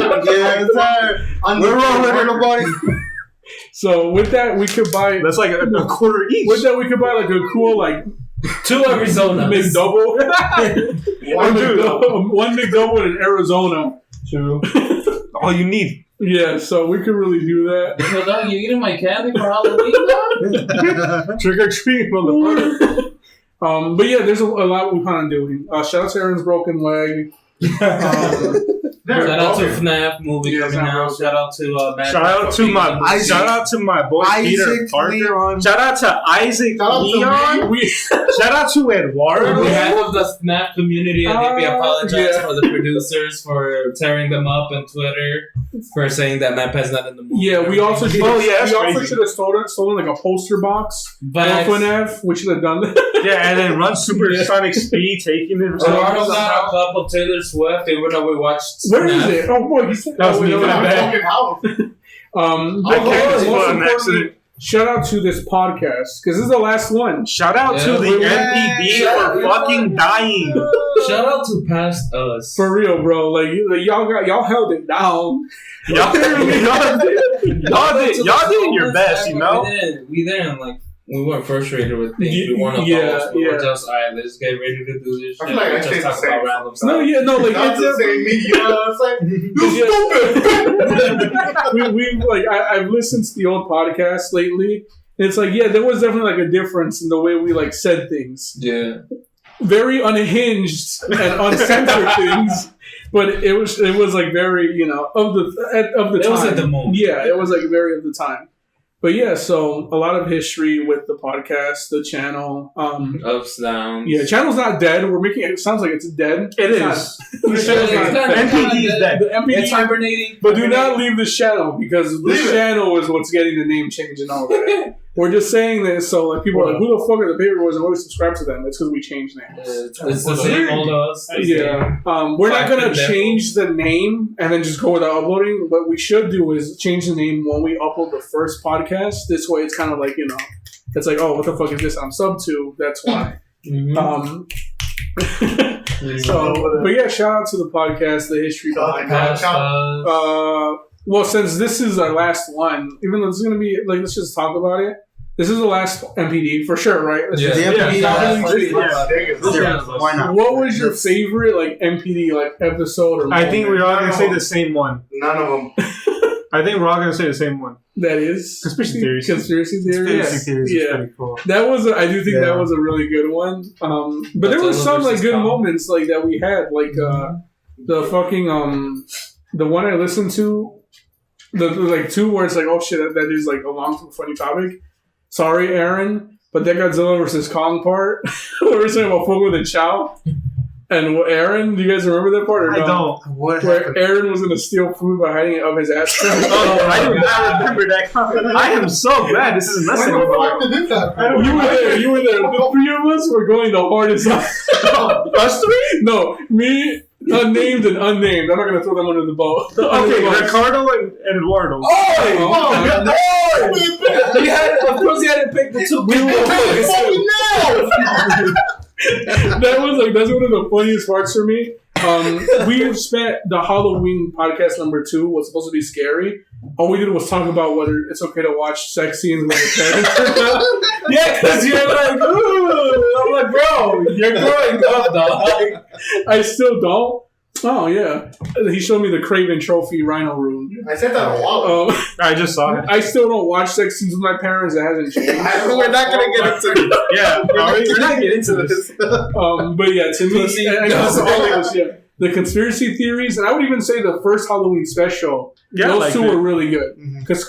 sir. We're rolling, everybody. So with that, we could buy. That's like a quarter each. With that, we could buy like a cool 2 Arizona. McDouble. One One McDouble in Arizona. True. All you need. Yeah, so we could really do that. So, dog, you eating my candy for Halloween, dog? Trick or treat, motherfucker. But yeah, there's a lot we plan on doing. Shout out to Aaron's broken leg. Shout out to FNAF movie Yeah, coming out. Shout out to Matt. Shout out to my boy Peter Isaac Parker. Leon. Shout out to Isaac Shout out to Leon. We Shout out to On Eduardo. behalf of the FNAF community, I think we apologize yeah. for the producers for tearing them up on Twitter for saying that Matt Pet's not in the movie. yeah, we also should. Oh, yeah, that's we also crazy. should have stolen like a poster box. But FNF. We should have done that. Yeah, and then run supersonic speed, taking it. Eduardo got a cup of Taylor Swift, even though we watched Where is FNAF. it? Oh boy, you said That was me. no, My no, bad. fucking house. But Oh, yeah, it's most an importantly, accident. shout out to this podcast because this is the last one. Shout out to Yeah. the MPD for fucking dying. Shout out to Past Us. For real, bro. Like y'all held it down. Y'all did your best, you know? We didn't like. We weren't frustrated with things. We weren't opposed. We were just, alright, let's get ready to do this I shit. feel like I Let's stayed just talk the about same. random stuff. No, yeah, no, like Not it's the same me. You know what I'm saying? You stupid. we like I've listened to the old podcast lately, it's like, yeah, there was definitely like a difference in the way we like said things. Yeah. Very unhinged and uncensored things, but it was like very, of the time. It was at the moment. Yeah, it was like very of the time. But yeah, so a lot of history with the podcast, the channel. Ups, downs. Yeah, channel's not dead. We're making it sounds like it's dead. It is. The channel's not dead. MPD is dead. The MPD, It's hibernating. but do not leave this channel because this channel is what's getting the name change and all that. We're just saying this so like people are like, who the fuck are the Paper Boys and always subscribe to them? It's because we changed names. It's the same old us. Yeah. We're not going to change the name and then just go without uploading. What we should do is change the name when we upload the first podcast. This way it's kind of like, it's like, oh, what the fuck is this I'm sub to? That's why. But yeah, shout out to the podcast, the history podcast. Well, since this is our last one, even though this is going to be, like, let's just talk about it. This is the last MPD, for sure, right? Why not? What was your favorite, like, MPD, like, episode? Or I think we're all going to say the same one. None of them. I think we're all going to say the same one. That is? Conspiracy theories. Conspiracy theories is pretty cool. That was, I do think that was a really good one. But there was some, like, good moments, like, that we had. Like, the fucking, the one I listened to, the like, two where it's like, oh, shit, that is, like, a long, funny topic. Sorry, Aaron, but that Godzilla versus Kong part, where we're saying about Fogo de Chao. And Aaron, do you guys remember that part or no? I don't. What Where happened? Aaron was going to steal food by hiding it up his ass crack. I do not remember that comment. I am so glad this is nothing. When the fuck did this happen? You were there. The three of us were going the hardest. Us three? No, me, unnamed and unnamed. I'm not going to throw them under the boat. Okay, Ricardo and Eduardo. Of course, you had to pick the two. That was like, that's one of the funniest parts for me. We spent the Halloween podcast number 2 was supposed to be scary. All we did was talk about whether it's okay to watch sex scenes with your parents or not. Yeah, because you're like, ooh. I'm like, bro, you're growing up, dog. I still don't. Oh, yeah. He showed me the Craven Trophy Rhino Room. I said that a while ago. I just saw it. I still don't watch sex scenes with my parents. It hasn't changed. We're not going to get into it. Yeah, we're not getting into this. But yeah, to me, the conspiracy theories, and I would even say the first Halloween special, those two were really good. Because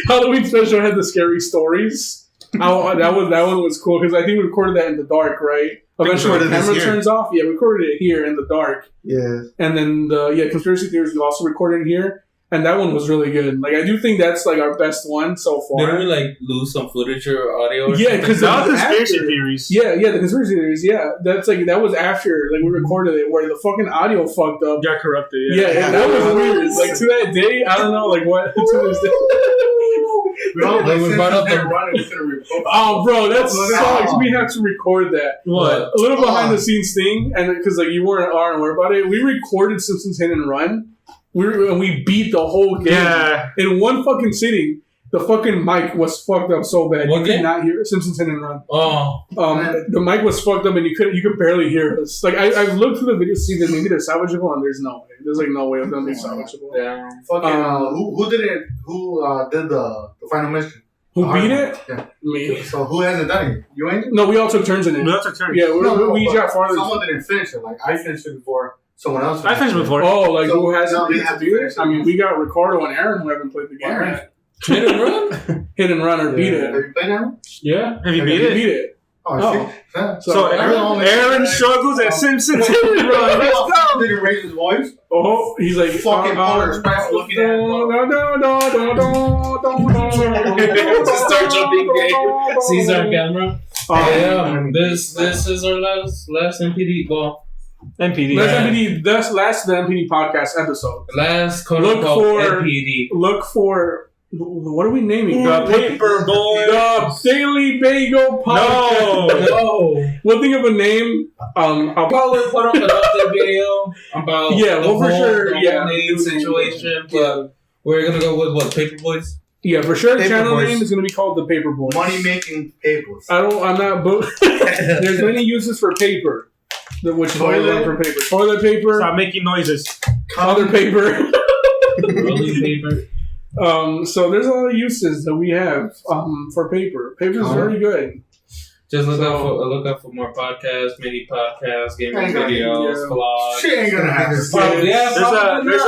Halloween special had the scary stories. That one was cool because I think we recorded that in the dark, right? Eventually, when the camera turns off, we recorded it here in the dark. Yeah. And then conspiracy theories we also recorded here, and that one was really good. Like I do think that's like our best one so far. Didn't we like lose some footage or audio? Yeah, because that was conspiracy theories. Yeah, the conspiracy theories. Yeah, that's like that was after like we recorded it where the fucking audio fucked up. Got corrupted. Yeah, and that was weird. Like to that day, I don't know, like what to this day. We brought up the oh, bro, that sucks. We have to record that. What? A little behind the scenes thing, and because like you weren't aware about it, we recorded Simpsons Hit and Run. We beat the whole game in one fucking sitting. The fucking mic was fucked up so bad you could not hear Simpsons Hit and Run. Oh, the mic was fucked up and you could barely hear us. Like I've looked through the video to see that maybe they're salvageable, and there's no way. There's like no way of them being salvageable. Yeah. Fucking who did it? Who did the final mission? Who beat it? Yeah. Me. So who hasn't done it? You ain't? No, we all took turns in it. We all took turns. Yeah, we got farther. Someone didn't finish it. Like I finished it before someone else. I finished before. Oh, like So who hasn't we beat have to it? finish it. I mean, we got Ricardo and Aaron who haven't played the game. Aaron? Hit and Run? Hit and Run or beat Have it. you played that? Yeah. Have you beat it? Beat it. Oh, Oh. shit. Yeah. So Aaron struggles at Simpsons Hit and Run. Let's go. Did he raise his voice? Oh, he's like Fucking Polar Express looking at him. Just start jumping game. Cesar camera. Yeah, this is our last MPD. Well, MPD. That's the MPD podcast episode. last quote Look unquote for- MPD. Look for what are we naming? The Paper Boys. The Daily Bagel Podcast. No. We'll think of a name. I'll Probably put up an update video about Yeah, the well, for whole, sure, the yeah. whole name situation, but we're gonna go with what, Paper Boys? Yeah, for sure. The Paper channel Boys. name is going to be called the Paper Boys. Money making papers. I'm not. There's many uses for paper, which is only one for paper. Toilet paper, Stop making noises. other paper. Rolling paper. So there's a lot of uses that we have for paper. Paper is very good. Just look up for more podcasts, mini podcasts, gaming videos, vlogs. Shit ain't gonna happen. There's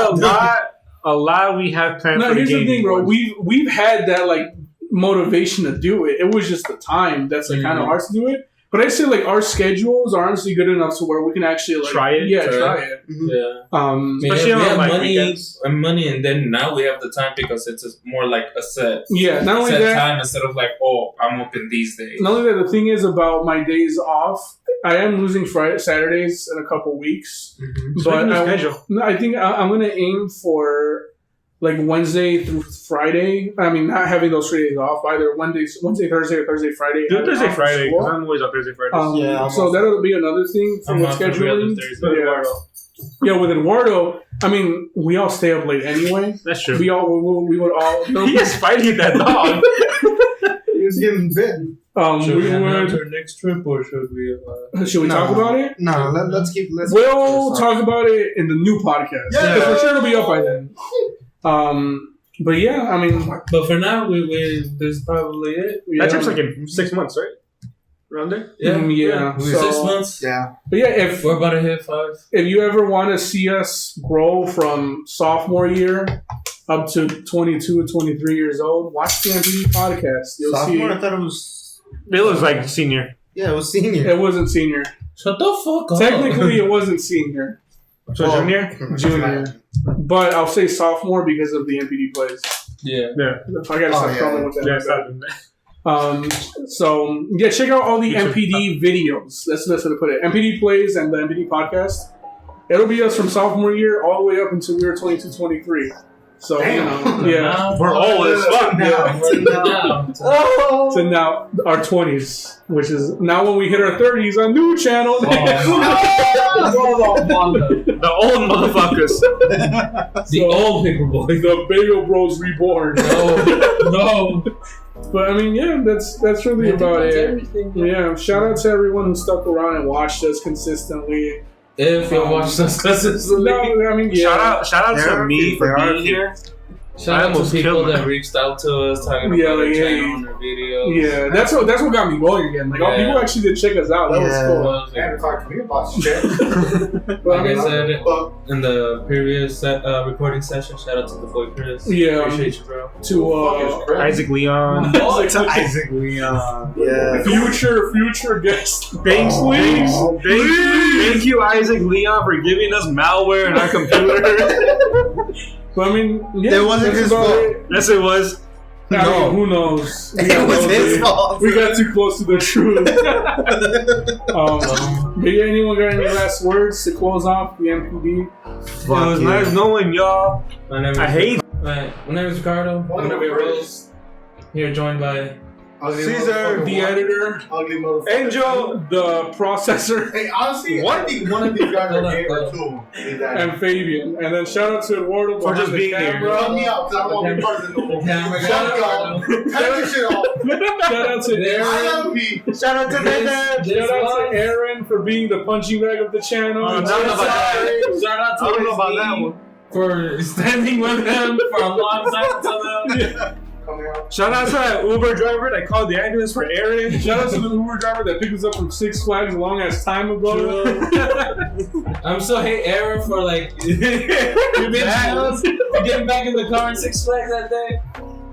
a lot we have planned. No, for here's the thing, bro. ones. We've had that like motivation to do it. It was just the time that's like kind of hard to do it. But I say like our schedules are honestly good enough to where we can actually like try it. Yeah, try it. Mm-hmm. Yeah. Especially we have on, like, money weekends. and money, and then now we have the time because it's more like a set. Yeah, not only set that. time instead of like, oh, I'm open these days. Not only that, the thing is about my days off. I am losing Saturdays in a couple weeks, but I think I'm gonna aim for like Wednesday through Friday. I mean, not having those 3 days off, either Wednesday, Thursday, or Thursday, Friday. Do Thursday, Friday, because I'm always on Thursday, Friday. So that'll be another thing for I'm the off every other scheduling. Thursday. Yeah, with Eduardo, I mean, we all stay up late anyway. That's true. We would all. He is fighting that dog. He was getting bitten. Should we we announce would. our next trip, or should we? Should we talk about it? No, let's keep. We'll talk about it in the new podcast. Yeah. Because for sure it'll be up by then. But yeah, I mean, But for now, we this is probably it. yeah. That trip's like in 6 months, right? Around there? Yeah. So, 6 months. Yeah. But yeah, if We're about to hit 5. if you ever want to see us grow from sophomore year up to 22 or 23 years old, watch the MPD podcast. You'll Sophomore, I see. thought it was. It looks like senior. Yeah, it was senior. It wasn't senior. Shut the fuck up. Technically, it wasn't senior. So Well, junior? Junior. But I'll say sophomore because of the MPD plays. Yeah. If I gotta stop crawling with that. Yeah, stop doing that. So yeah, check out all the MPD videos. That's the best way to put it. MPD plays and the MPD podcast. It'll be us from sophomore year all the way up until we were 22, 23. So yeah, We're old as fuck. so now our 20s, which is now when we hit our 30s, a new channel. The old motherfuckers. The old paper boy. The Bagel Bros reborn. No. But I mean, yeah, that's really about it. Yeah, shout out to everyone who stuck around and watched us consistently. If you watched us consistently. No, I mean, yeah. Shout out to me for being here. Shout out to people that reached out to us talking about their channel and their videos. Yeah, that's what got me going again. Like, all people actually did check us out. That was cool. Never talk to me about shit. But Like I said in the previous recording session, shout out to the boy Chris. Yeah, Appreciate you, bro. to Isaac Leon. Isaac Leon. Yeah. future guest. Thanks, please. Thank you, Isaac Leon, for giving us malware in our computer. But I mean, yeah, It wasn't that's his about fault. it. Yes, it was. I mean, who knows? It was his fault. We got too close to the truth. But yeah, anyone got any last words to close off the MPD? It was nice knowing y'all. I hate. My name is Ricardo. I'm gonna be Rose. Here joined by Cesar, The editor, Ugly motherfucker. Angel, the processor, Hey, honestly, I think one of these guys are gay or two. and Fabian. And then shout out to Eduardo For just behind the being here. camera. Help me out, because I don't want to be part of the camera. Shut up. Cut this shit off. Shout out to I Aaron. love me. Shout out to Dad. Shout out to Aaron for being the punching bag of the channel. I don't know about that. Shout out to I don't know about that one. for standing with him for a long time until now. Coming out. Shout out to that Uber driver that called the ambulance for Aaron. Shout out to the Uber driver that picked us up from Six Flags a long ass time ago. I'm so hate Aaron for like getting back in the car in Six Flags that day.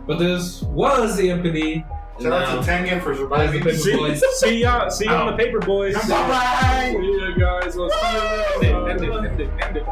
But this was the MPD. Shout out to Tengen for surviving. See y'all on the paper, boys. Bye-bye. See ya, guys. We'll see you later. End it.